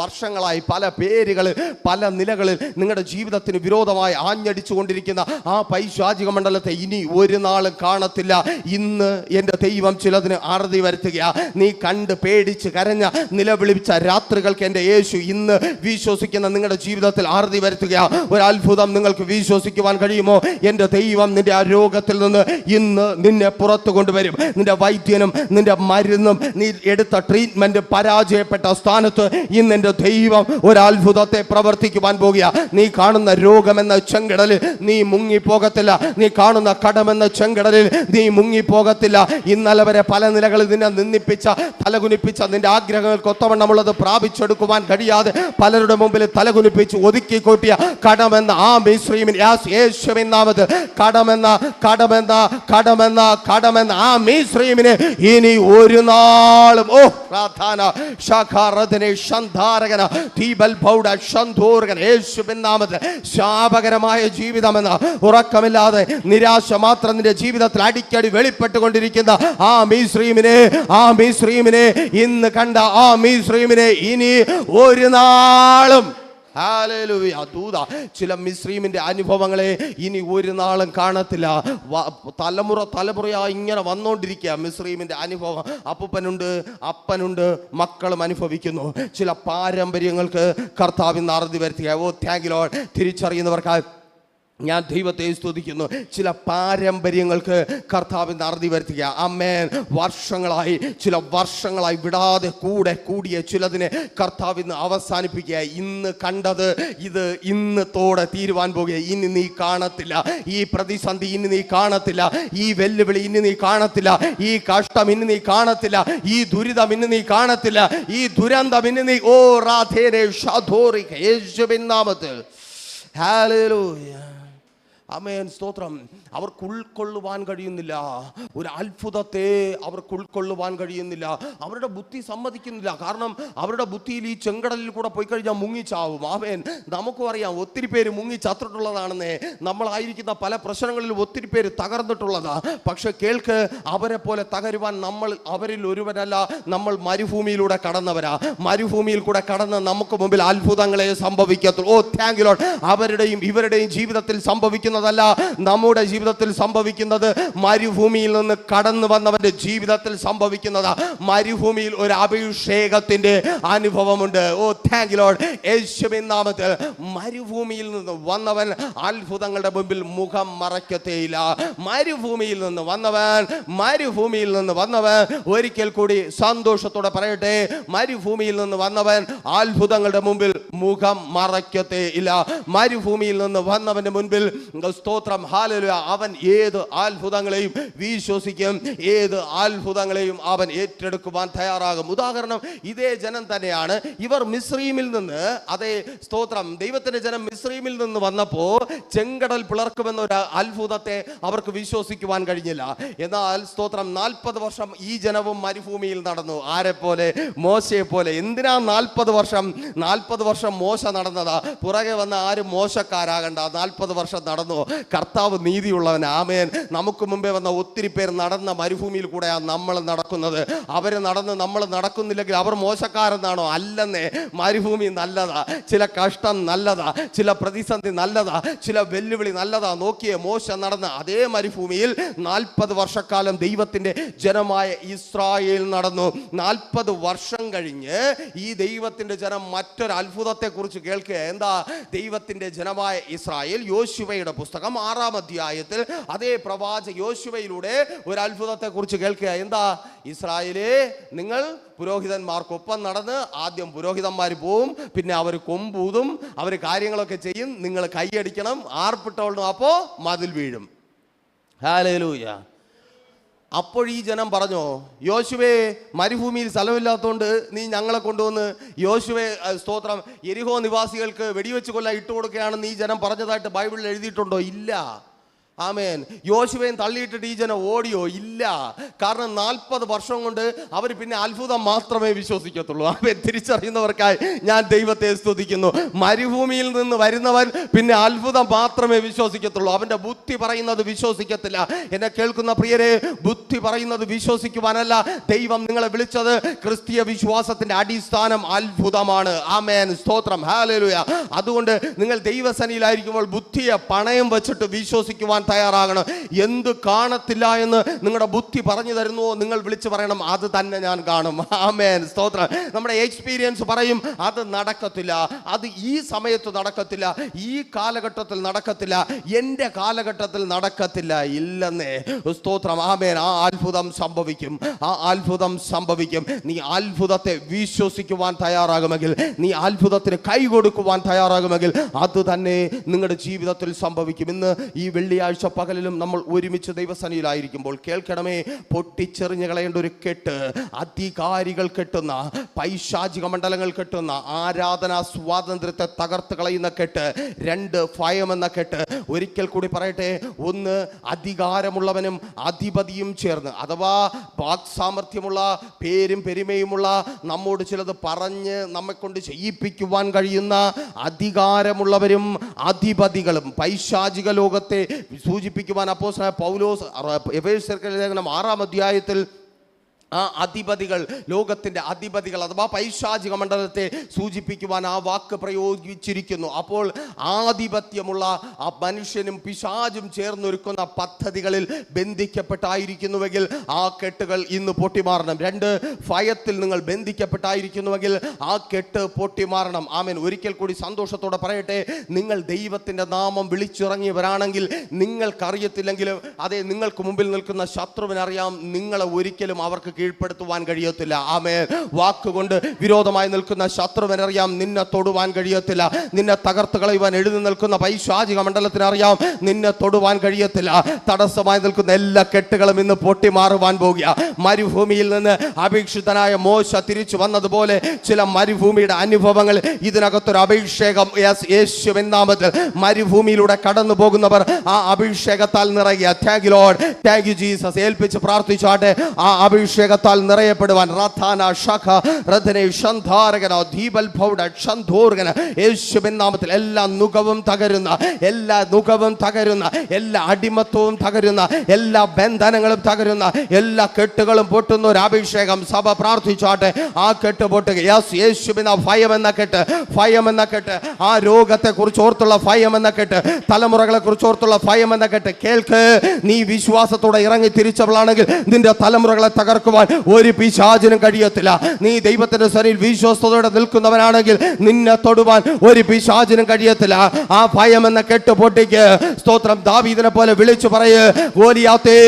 പല പേരുകൾ, പല നിലകളിൽ നിങ്ങളുടെ ജീവിതത്തിന് വിരോധമായി ആഞ്ഞടിച്ചു കൊണ്ടിരിക്കുന്ന ആ പൈശാചിക മണ്ഡലത്തെ ഇനി ഒരു നാളും കാണത്തില്ല. ഇന്ന് എൻ്റെ ദൈവം ചിലതിന് അറുതി വരുത്തുക. നീ കണ്ട് പേടിച്ച് കരഞ്ഞ നിലവിളിച്ച രാത്രികൾക്ക് എൻ്റെ യേശു ഇന്ന് വിശ്വസിക്കുന്ന നിങ്ങളുടെ ജീവിതത്തിൽ അറുതി വരുത്തുക. ഒരു അത്ഭുതം നിങ്ങൾക്ക് വിശ്വസിക്കുവാൻ കഴിയുമോ? എൻ്റെ ദൈവം നിന്റെ ആ രോഗത്തിൽ നിന്ന് ഇന്ന് നിന്നെ പുറത്തു കൊണ്ടുവരും. നിന്റെ വൈദ്യനും നിന്റെ മരുന്നും നീ എടുത്ത ട്രീറ്റ്മെന്റ് പരാജയപ്പെട്ട സ്ഥാനത്ത് ഇന്ന് എൻ്റെ ദൈവം ഒരു അത്ഭുതത്തെ പ്രവർത്തിക്കുവാൻ പോകുക. നീ കാണുന്ന രോഗമെന്ന ചെങ്കടലിൽ നീ മുങ്ങിപ്പോകത്തില്ല. നീ കാണുന്ന കടമെന്ന ചെങ്കടലിൽ നീ മുങ്ങിപ്പോകത്തില്ല. ഇന്നലെ വരെ പല നിലകളിൽ നിന്നെ നിന്ദിപ്പിച്ച, തലകുനിപ്പിച്ച, നിന്റെ ആഗ്രഹങ്ങൾക്ക് ഒത്തവണ്ണമുള്ളത് പ്രാപിച്ചെടുക്കുവാൻ കഴിയാതെ പലരുടെ മുമ്പിൽ തലകുനിപ്പിച്ച് ഒതുക്കി കൂട്ടിയ കടമെന്ന ആ മിസ്രയീമിനെ യേശുവിൻ നാമത്തിൽ കടമെന്ന ആ മിസ്രയീമിനെ ഇനി ഒരു നാളും യേശുവിൻ നാമത്തിൽ ശാപകരമായ ജീവിതമെന്ന ഉറക്കമില്ലാതെ നിരാശ മാത്രം നിന്റെ ജീവിതത്തിൽ അടിക്കടി വെളിപ്പെട്ടുകൊണ്ടിരിക്കുന്ന ആ മിസ്രയീമിനെ ഇന്ന് കണ്ട ആ മിസ്രയീമിനെ ഇനി ഒരു നാളും ചില മിസ്രയീമിന്റെ അനുഭവങ്ങളെ ഇനി ഒരു നാളും കാണത്തില്ല. തലമുറയായി ഇങ്ങനെ വന്നുകൊണ്ടിരിക്കുക മിസ്രയീമിന്റെ അനുഭവം. അപ്പനുണ്ട്, മക്കളും അനുഭവിക്കുന്നു. ചില പാരമ്പര്യങ്ങൾക്ക് കർത്താവിന് അറുതി വരുത്തുക. ഓ താങ്ക് യു ലോർഡ്. തിരിച്ചറിയുന്നവർക്കായി ഞാൻ ദൈവത്തെ സ്തുതിക്കുന്നു. ചില പാരമ്പര്യങ്ങൾക്ക് കർത്താവിന് അറുതി വരുത്തുക. ആമേൻ. വർഷങ്ങളായി വിടാതെ കൂടിയ ചിലതിനെ കർത്താവിന് അവസാനിപ്പിക്കുക. ഇന്ന് കണ്ടത് ഇത് ഇന്നത്തോടെ തീരുവാൻ പോകുക. ഇനി നീ കാണത്തില്ല ഈ പ്രതിസന്ധി, ഇനി നീ കാണത്തില്ല ഈ വെല്ലുവിളി, ഇനി നീ കാണത്തില്ല ഈ കഷ്ടം, ഇനി നീ കാണത്തില്ല ഈ ദുരിതം, ഇനി നീ കാണത്തില്ല ഈ ദുരന്തം, ഇനി നീ ഓ റാധേരേ ഷാധോറിക യേശുവിൻ നാമത്തിൽ. ഹല്ലേലൂയ. ആമേൻ. സ്തോത്രം. അവർക്ക് ഉൾക്കൊള്ളുവാൻ കഴിയുന്നില്ല, ഒരു അത്ഭുതത്തെ അവർക്ക് ഉൾക്കൊള്ളുവാൻ കഴിയുന്നില്ല. അവരുടെ ബുദ്ധി സമ്മതിക്കുന്നില്ല. കാരണം അവരുടെ ബുദ്ധിയിൽ ഈ ചെങ്കടലിൽ കൂടെ പോയി കഴിഞ്ഞാൽ മുങ്ങിച്ചാവും. ആമേൻ. നമുക്കും അറിയാം ഒത്തിരി പേര് മുങ്ങി ചത്തിട്ടുള്ളതാണെന്നേ. നമ്മളായിരിക്കുന്ന പല പ്രശ്നങ്ങളിലും ഒത്തിരി പേര് തകർന്നിട്ടുള്ളതാ. പക്ഷെ കേൾക്ക്, അവരെ പോലെ തകരുവാൻ അവരിൽ ഒരുവനല്ല. നമ്മൾ മരുഭൂമിയിലൂടെ കടന്നവരാ. മരുഭൂമിയിൽ കൂടെ കടന്ന് നമുക്ക് മുമ്പിൽ അത്ഭുതങ്ങളെ സംഭവിക്കത്തുള്ളൂ. ഓ താങ്ക് യു ലോർഡ്. അവരുടെയും ഇവരുടെയും ജീവിതത്തിൽ സംഭവിക്കുന്നതല്ല, നമ്മുടെ ജീവിതത്തിൽ സംഭവിക്കുന്നത്. മരുഭൂമിയിൽ നിന്ന് കടന്നു വന്നവന്റെ ജീവിതത്തിൽ സംഭവിക്കുന്നതാ. മരുഭൂമിയിൽ ഒരു അഭിഷേകത്തിന്റെ അനുഭവമുണ്ട്. ഓ താങ്ക് യു ലോർഡ്. യേശുവിൻ നാമത്തിൽ. മരുഭൂമിയിൽ നിന്ന് വന്നവൻ അത്ഭുതങ്ങളുടെ മുമ്പിൽ മുഖം മറയ്ക്കത്തേയില്ല. മരുഭൂമിയിൽ നിന്ന് വന്നവൻ ഒരിക്കൽ കൂടി സന്തോഷത്തോടെ പറയട്ടെ, മരുഭൂമിയിൽ നിന്ന് വന്നവൻ അത്ഭുതങ്ങളുടെ മുമ്പിൽ മുഖം മറയ്ക്കത്തേ ഇല്ല. മരുഭൂമിയിൽ നിന്ന് വന്നവന്റെ മുൻപിൽ സ്തോത്രം, ഹല്ലേലൂയ. അവൻ ഏത് അത്ഭുതങ്ങളെയും വിശ്വസിക്കും, ഏത് അത്ഭുതങ്ങളെയും അവൻ ഏറ്റെടുക്കുവാൻ തയ്യാറാകും. ഉദാഹരണം, ഇതേ ജനം തന്നെയാണ്. ഇവർ മിസ്രയീമിൽ നിന്ന്, അതേ സ്തോത്രം, ദൈവത്തിന്റെ ജനം മിസ്രയീമിൽ നിന്ന് വന്നപ്പോൾ ചെങ്കടൽ പിളർക്കുമെന്നൊരു അത്ഭുതത്തെ അവർക്ക് വിശ്വസിക്കുവാൻ കഴിഞ്ഞില്ല. എന്നാൽ സ്തോത്രം, 40 വർഷം ഈ ജനവും മരുഭൂമിയിൽ നടന്നു. ആരെ പോലെ? മോശയെ പോലെ. എന്തിനാ 40 വർഷം? 40 വർഷം മോശ നടന്നതാ. പുറകെ വന്ന ആരും മോശക്കാരാകണ്ട. 40 വർഷം നടന്നു. കർത്താവ് നീതിയുള്ളവൻ. ആമേൻ. നമുക്ക് മുമ്പേ വന്ന ഒത്തിരി പേർ നടന്ന മരുഭൂമിയിൽ കൂടെയാണ് നമ്മൾ നടക്കുന്നത്. അവര് നടന്ന് നമ്മൾ നടക്കുന്നില്ലെങ്കിൽ അവർ മോശക്കാരെന്നാണോ? അല്ലെന്നേ. മരുഭൂമി നല്ലതാ, ചില കഷ്ടം നല്ലതാ, ചില പ്രതിസന്ധി നല്ലതാ, ചില വെല്ലുവിളി നല്ലതാ. നോക്കിയേ, മോശ നടന്ന അതേ മരുഭൂമിയിൽ 40 വർഷക്കാലം ദൈവത്തിന്റെ ജനമായ ഇസ്രായേൽ നടന്നു. 40 വർഷം കഴിഞ്ഞ് ഈ ദൈവത്തിന്റെ ജനം മറ്റൊരു അത്ഭുതത്തെ കുറിച്ച് കേൾക്കുക. എന്താ? ദൈവത്തിന്റെ ജനമായ ഇസ്രായേൽ യോശുവയുടെ പുസ്തകം 6-ാം അധ്യായത്തിൽ അതേ പ്രവാചക യോശുവയിലൂടെ ഒരു അത്ഭുതത്തെ കുറിച്ച് കേൾക്കുക. എന്താ? ഇസ്രായേലേ, നിങ്ങൾ പുരോഹിതന്മാർക്കൊപ്പം നടന്ന്, ആദ്യം പുരോഹിതന്മാർ പോവും, പിന്നെ അവർ കൊമ്പൂതും, അവർ കാര്യങ്ങളൊക്കെ ചെയ്യും, നിങ്ങൾ കൈയടിക്കണം, ആർപ്പിട്ടോളണം, അപ്പോ മതിൽ വീഴും. ഹല്ലേലൂയ. അപ്പോൾ ഈ ജനം പറഞ്ഞോ, യോശുവേ, മരുഭൂമിയിൽ സ്ഥലമില്ലാത്തതുകൊണ്ട് നീ ഞങ്ങളെ കൊണ്ടുവന്ന് യോശുവേ, സ്തോത്രം, യെരിഹോ നിവാസികൾക്ക് വെടിവെച്ച് കൊല്ലാൻ ഇട്ടുകൊടുക്കുകയാണെന്ന് ഈ ജനം പറഞ്ഞതായിട്ട് ബൈബിളിൽ എഴുതിയിട്ടുണ്ടോ? ഇല്ല. ആമേൻ. യോശുവയും തള്ളിയിട്ടിട്ട് ഈ ജനം ഓടിയോ? ഇല്ല. കാരണം 40 വർഷം കൊണ്ട് അവർ പിന്നെ അത്ഭുതം മാത്രമേ വിശ്വസിക്കത്തുള്ളൂ. അവൻ തിരിച്ചറിയുന്നവർക്കായി ഞാൻ ദൈവത്തെ സ്തുതിക്കുന്നു. മരുഭൂമിയിൽ നിന്ന് വരുന്നവൻ പിന്നെ അത്ഭുതം മാത്രമേ വിശ്വസിക്കത്തുള്ളൂ. അവന്റെ ബുദ്ധി പറയുന്നത് വിശ്വസിക്കത്തില്ല. എന്നെ കേൾക്കുന്ന പ്രിയരെ, ബുദ്ധി പറയുന്നത് വിശ്വസിക്കുവാനല്ല ദൈവം നിങ്ങളെ വിളിച്ചത്. ക്രിസ്തീയ വിശ്വാസത്തിന്റെ അടിസ്ഥാനം അത്ഭുതമാണ്. ആമേൻ. സ്തോത്രം, ഹല്ലേലൂയ. അതുകൊണ്ട് നിങ്ങൾ ദൈവസന്നിധിയിലായിരിക്കുമ്പോൾ ബുദ്ധിയെ പണയം വെച്ചിട്ട് വിശ്വസിക്കുവാൻ തയ്യാറാകണം. എന്ത് കാണത്തില്ല എന്ന് നിങ്ങളുടെ ബുദ്ധി പറഞ്ഞു തരുന്നുവോ, നിങ്ങൾ വിളിച്ചു പറയണം, അത് തന്നെ ഞാൻ കാണും. ആമേൻ. സ്തോത്രം. നമ്മുടെ എക്സ്പീരിയൻസ് പറയും അത് നടക്കത്തില്ല, അത് ഈ സമയത്ത് നടക്കത്തില്ല, ഈ കാലഘട്ടത്തിൽ നടക്കത്തില്ല, എൻ്റെ കാലഘട്ടത്തിൽ നടക്കത്തില്ല. ഇല്ലെന്നേ. സ്തോത്രം. ആമേൻ. ആ അത്ഭുതം സംഭവിക്കും, ആ അത്ഭുതം സംഭവിക്കും. നീ അത്ഭുതത്തെ വിശ്വസിക്കുവാൻ തയ്യാറാകുമെങ്കിൽ, നീ അത്ഭുതത്തിന് കൈ കൊടുക്കുവാൻ തയ്യാറാകുമെങ്കിൽ അത് തന്നെ നിങ്ങളുടെ ജീവിതത്തിൽ സംഭവിക്കും. ഇന്ന് ഈ വെള്ളിയാഴ്ച പകലിലും നമ്മൾ ഒരുമിച്ച് ദൈവസന്നിധിയിലായിരിക്കുമ്പോൾ കേൾക്കണമേ, പൊട്ടിച്ചെറിഞ്ഞു കളയേണ്ട ഒരു കെട്ട്, അധികാരികൾ കെട്ടുന്ന, പൈശാചിക മണ്ഡലങ്ങൾ കെട്ടുന്ന, ആരാധനാ സ്വാതന്ത്ര്യത്തെ തകർത്ത് കളയുന്ന കെട്ട്. 2 ഭയം എന്ന കെട്ട്. ഒരിക്കൽ കൂടി പറയട്ടെ. 1 അധികാരമുള്ളവനും അധിപതിയും ചേർന്ന്, അഥവാ വാക്സാമർഥ്യമുള്ള, പേരും പെരുമയുമുള്ള, നമ്മോട് ചിലത് പറഞ്ഞ് നമ്മെ കൊണ്ട് ചെയ്യിപ്പിക്കുവാൻ കഴിയുന്ന അധികാരമുള്ളവരും അധിപതികളും. പൈശാചിക ലോകത്തെ സൂചിപ്പിക്കുവാൻ അപ്പോസ്തലനായ പൗലോസ് എഫേസ്യർക്കെഴുതിയ ലേഖനം 6-ാം അധ്യായത്തിൽ ആ അധിപതികൾ, ലോകത്തിന്റെ അധിപതികൾ അഥവാ പൈശാചിക മണ്ഡലത്തെ സൂചിപ്പിക്കുവാൻ ആ വാക്ക് പ്രയോഗിച്ചിരിക്കുന്നു. അപ്പോൾ ആധിപത്യമുള്ള ആ മനുഷ്യനും പിശാചും ചേർന്നൊരുക്കുന്ന പദ്ധതികളിൽ ബന്ധിക്കപ്പെട്ടായിരിക്കുന്നുവെങ്കിൽ ആ കെട്ടുകൾ ഇന്ന് പൊട്ടിമാറണം. 2 ഭയത്തിൽ നിങ്ങൾ ബന്ധിക്കപ്പെട്ടായിരിക്കുന്നുവെങ്കിൽ ആ കെട്ട് പൊട്ടിമാറണം. ആമേൻ. ഒരിക്കൽ കൂടി സന്തോഷത്തോടെ പറയട്ടെ, നിങ്ങൾ ദൈവത്തിന്റെ നാമം വിളിച്ചിറങ്ങിയവരാണെങ്കിൽ നിങ്ങൾക്കറിയത്തില്ലെങ്കിലും അതെ, നിങ്ങൾക്ക് മുമ്പിൽ നിൽക്കുന്ന ശത്രുവിനറിയാം, നിങ്ങളെ ഒരിക്കലും അവർക്ക് കീഴ്പ്പെടുത്തുവാൻ കഴിയത്തില്ല. ആമേൻ. വാക്കുകൊണ്ട് വിരോധമായി നിൽക്കുന്ന ശത്രുവിനറിയാം, നിന്നെ തൊടുവാൻ കഴിയത്തില്ല. നിന്നെ തകർത്ത് കളയുവാൻ എഴുതി നിൽക്കുന്ന പൈശാചിക മണ്ഡലത്തിനറിയാം, നിന്നെ തൊടുവാൻ കഴിയത്തില്ല. തടസ്സമായി നിൽക്കുന്ന എല്ലാ കെട്ടുകളും ഇന്ന് പൊട്ടിമാറുവാൻ പോകുക. മരുഭൂമിയിൽ നിന്ന് അഭിഷിക്തനായ മോശ തിരിച്ചു വന്നതുപോലെ ചില മരുഭൂമിയുടെ അനുഭവങ്ങൾ, ഇതിനകത്തൊരു അഭിഷേകം യേശുവിൻ നാമത്തിൽ മരുഭൂമിയിലൂടെ കടന്നു പോകുന്നവർ ആ അഭിഷേകത്താൽ നിറയുക. Thank you Lord, thank you Jesus. ഏൽപ്പിച്ച് പ്രാർത്ഥിച്ചാട്ടെ. ആ അഭിഷേകത്താൽ നിറയപ്പെടുവാൻ യേശുവിൻ നാമത്തിൽ എല്ലാ നുകവും തകരുന്ന, എല്ലാ നുകവും തകരുന്ന, എല്ലാ അടിമത്വവും തകരുന്ന, എല്ലാ ബന്ധനങ്ങളും തകരുന്ന, എല്ലാ കെട്ടുകളും പൊട്ടുന്ന ഒരു അഭിഷേകം സഭ പ്രാർത്ഥിച്ചാട്ടെ. ആ കെട്ട് പൊട്ടുക. യേശുവിൻ ഭയം എന്ന കെട്ട്, ഭയം എന്ന കെട്ട്, ആ രോഗത്തെ കുറിച്ച് ഓർത്തുള്ള ഭയം എന്ന കെട്ട്, തലമുറകളെ കുറിച്ച് ഓർത്തുള്ള ഭയം എന്ന കെട്ട് കേൾക്ക്. നീ വിശ്വാസത്തോടെ ഇറങ്ങി തിരിച്ചവളാണെങ്കിൽ നിന്റെ തലമുറകളെ തകർക്കുവാൻ തൊടുവാൻ ഒരു പിശാചിനും കഴിയത്തില്ല. നീ ദൈവത്തിന്റെ സന്നിധിയിൽ വിശ്വസ്തയോടെ നിൽക്കുന്നവനാണെങ്കിൽ നിന്നെ തൊടുവാൻ ഒരു പിശാചിനും കഴിയത്തില്ല. ആ ഭയം എന്ന കെട്ട് പൊട്ടിക്ക്. സ്തോത്രം. ദാവീദിനെ പോലെ വിളിച്ചു പറയ്, ഗോലിയാത്തേ,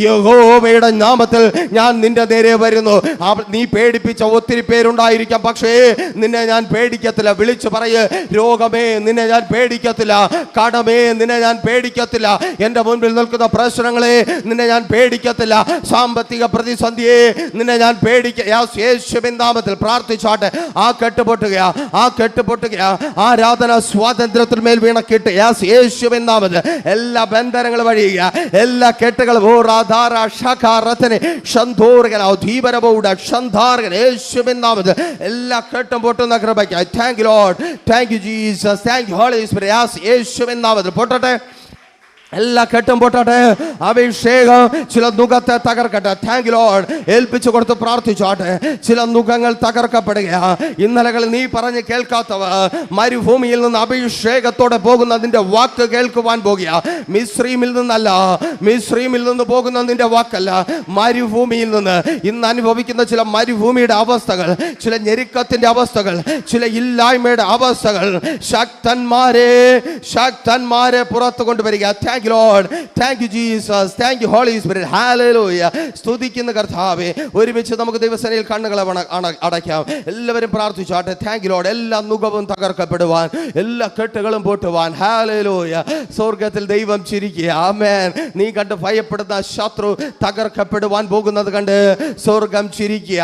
യഹോവയുടെ നാമത്തിൽ ഞാൻ നിന്റെ നേരെ വരുന്നു. നീ പേടിപ്പിച്ച ഒത്തിരി പേരുണ്ടായിരിക്കാം, പക്ഷേ നിന്നെ ഞാൻ പേടിക്കത്തില്ല. വിളിച്ചു പറയ്, രോഗമേ നിന്നെ ഞാൻ പേടിക്കത്തില്ല, കടമേ നിന്നെ ഞാൻ പേടിക്കത്തില്ല, എന്റെ മുൻപിൽ നിൽക്കുന്ന പ്രശ്നങ്ങളെ നിന്നെ ഞാൻ പേടിക്കത്തില്ല, സാമ്പത്തിക പ്രതിസന്ധിയെ നിന്നെ ഞാൻ യേശുവിൻ നാമത്തിൽ പ്രാർത്ഥിച്ചാട്ടെ. ആ കെട്ടുപൊട്ടുകയാ, ആ കെട്ടുപൊട്ടുകയാ. ആരാധന സ്വാതന്ത്ര്യത്തിൽ മേൽ വീണക്കിട്ട് യേശുവിൻ നാമത്തിൽ എല്ലാ ബന്ധനങ്ങളും വഴിയുക, എല്ലാ കെട്ടുകളും യേശുവിൻ നാമത്തിൽ എല്ലാ കെട്ടും പൊട്ടുന്ന കൃപയ്ക്കായി thank you Lord, thank you Jesus, thank you Holy Spirit. യേശുവിൻ നാമത്തിൽ പൊട്ടട്ടെ, എല്ലാ കെട്ടും പൊട്ടട്ടെ. അഭിഷേകം ചില നുഖത്തെ തകർക്കട്ടെ. Thank you Lord. ഏൽപ്പിച്ചു കൊടുത്ത് പ്രാർത്ഥിച്ചോട്ടെ. ചില നുഖങ്ങൾ തകർക്കപ്പെടുക. ഇന്നലകളിൽ നീ പറഞ്ഞ് കേൾക്കാത്തവ മരുഭൂമിയിൽ നിന്ന് അഭിഷേകത്തോടെ പോകുന്ന നിന്റെ വാക്ക് കേൾക്കുവാൻ പോകുക. മിസ്രൈമിൽ നിന്നല്ല, മിസ്രൈമിൽ നിന്ന് പോകുന്ന നിന്റെ വാക്കല്ല, മരുഭൂമിയിൽ നിന്ന് ഇന്ന് അനുഭവിക്കുന്ന ചില മരുഭൂമിയുടെ അവസ്ഥകൾ, ചില ഞെരുക്കത്തിന്റെ അവസ്ഥകൾ, ചില ഇല്ലായ്മയുടെ അവസ്ഥകൾ, ശക്തന്മാരെ പുറത്തു കൊണ്ടുവരിക. Thank you Lord, thank you Jesus, thank you Holy Spirit. Hallelujah. സ്തുതിക്കുന്ന കർത്താവേ, ഒരുമിച്ച് നമുക്ക് ദൈവസന്നിധിയിൽ കണ്ണുകളെ അടയ്ക്കാം. എല്ലാവരും പ്രാർത്ഥിച്ചാട്ടെ. Thank you Lord. എല്ലാ നുഖവും തകർക്കപ്പെടുവാൻ, എല്ലാ കെട്ടുകളും പൊട്ടുവാൻ. ഹല്ലേലൂയ. സ്വർഗത്തിൽ ദൈവം ചിരിക്കുക. ആമേൻ. നീ കണ്ട് ഭയപ്പെടുന്ന ശത്രു തകർക്കപ്പെടുവാൻ പോകുന്നത് കണ്ട് സ്വർഗം ചിരിക്കുക.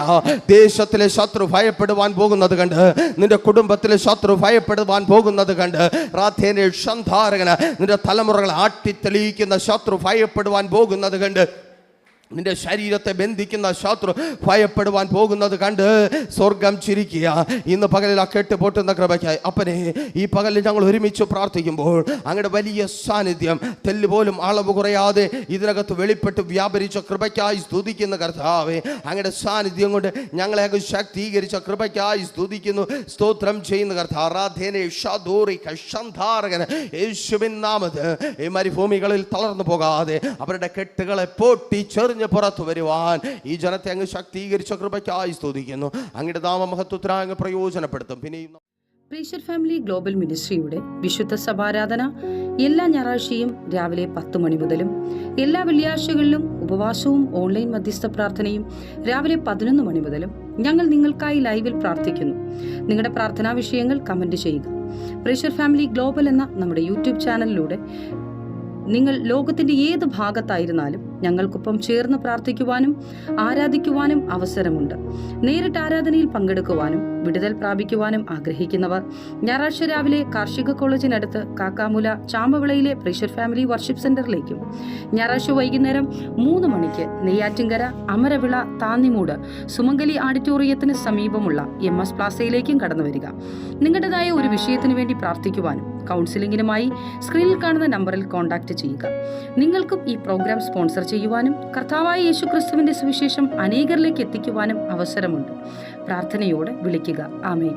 ദേശത്തിലെ ശത്രു ഭയപ്പെടുവാൻ പോകുന്നത് കണ്ട്, നിന്റെ കുടുംബത്തിലെ ശത്രു ഭയപ്പെടുവാൻ പോകുന്നത് കണ്ട്, നിന്റെ തലമുറകൾ തെളിയിക്കുന്ന ശത്രു ഭയപ്പെടുവാൻ പോകുന്നത് കണ്ട്, നിന്റെ ശരീരത്തെ ബന്ധിക്കുന്ന ശത്രു ഭയപ്പെടുവാൻ പോകുന്നത് കണ്ട് സ്വർഗം ചിരിക്കുക. ഇന്ന് പകലിൽ ആ കെട്ട് പൊട്ടുന്ന കൃപയ്ക്കായി അപ്പനെ ഈ പകലിൽ ഞങ്ങൾ ഒരുമിച്ച് പ്രാർത്ഥിക്കുമ്പോൾ അങ്ങയുടെ വലിയ സാന്നിധ്യം തെല്ലുപോലും അളവ് കുറയാതെ ഇതിനകത്ത് വെളിപ്പെട്ട് വ്യാപരിച്ച കൃപയ്ക്കായി സ്തുതിക്കുന്ന കർത്താവേ, അങ്ങയുടെ സാന്നിധ്യം കൊണ്ട് ഞങ്ങളെ അങ്ങ് ശക്തീകരിച്ച കൃപയ്ക്കായി സ്തുതിക്കുന്നു, സ്തോത്രം ചെയ്യുന്ന കർത്താവേ. യേശുവിൻ നാമത്തിൽ ഈ മരുഭൂമികളിൽ തളർന്നു പോകാതെ അവരുടെ കെട്ടുകളെ പൊട്ടിച്ചെറിഞ്ഞ് പുറത്തു വരുവാൻ ഈ ജനത്തെ അങ്ങ് ശക്തീകരിച്ച കൃപയ്ക്കായി സ്തുതിക്കുന്നു. അങ്ങയുടെ നാമമഹത്വത്തിനായി അങ്ങ് പ്രയോജനപ്പെടുത്തും. പിന്നെയും
പ്രീഷർ ഫാമിലി ഗ്ലോബൽ മിനിസ്ട്രിയുടെ വിശുദ്ധ സഭാരാധന എല്ലാ ഞായറാഴ്ചയും രാവിലെ 10 മണി മുതലും എല്ലാ വെള്ളിയാഴ്ചകളിലും ഉപവാസവും ഓൺലൈൻ മധ്യസ്ഥ പ്രാർത്ഥനയും രാവിലെ 11 മണി മുതലും ഞങ്ങൾ നിങ്ങൾക്കായി ലൈവിൽ പ്രാർത്ഥിക്കുന്നു. നിങ്ങളുടെ പ്രാർത്ഥനാ വിഷയങ്ങൾ കമന്റ് ചെയ്യുക. പ്രീഷർ ഫാമിലി ഗ്ലോബൽ എന്ന നമ്മുടെ യൂട്യൂബ് ചാനലിലൂടെ നിങ്ങൾ ലോകത്തിന്റെ ഏത് ഭാഗത്തായിരുന്നാലും ഞങ്ങൾക്കൊപ്പം ചേർന്ന് പ്രാർത്ഥിക്കുവാനും ആരാധിക്കുവാനും അവസരമുണ്ട്. നേരിട്ട് ആരാധനയിൽ പങ്കെടുക്കുവാനും വിടുതൽ പ്രാപിക്കുവാനും ആഗ്രഹിക്കുന്നവർ ഞായറാഴ്ച രാവിലെ കാർഷിക കോളേജിനടുത്ത് കാക്കാമുല ചാമ്പവിളയിലെ പ്രീഷർ ഫാമിലി വർഷിപ്പ് സെന്ററിലേക്കും ഞായറാഴ്ച വൈകുന്നേരം 3 മണിക്ക് നെയ്യാറ്റിൻകര അമരവിള താന്നിമൂട് സുമംഗലി ഓഡിറ്റോറിയത്തിന് സമീപമുള്ള MS പ്ലാസയിലേക്കും കടന്നു വരിക. നിങ്ങളുടേതായ ഒരു വിഷയത്തിനു വേണ്ടി പ്രാർത്ഥിക്കുവാനും കൗൺസിലിംഗിനുമായി സ്ക്രീനിൽ കാണുന്ന നമ്പറിൽ കോൺടാക്ട് ചെയ്യുക. നിങ്ങൾക്കും ഈ പ്രോഗ്രാം സ്പോൺസർ ചെയ്യുവാനും കർത്താവായ യേശുക്രിസ്തുവിന്റെ സുവിശേഷം അനേകരിലേക്ക് എത്തിക്കുവാനും അവസരമുണ്ട്. പ്രാർത്ഥനയോടെ വിളിക്കുക. ആമേൻ.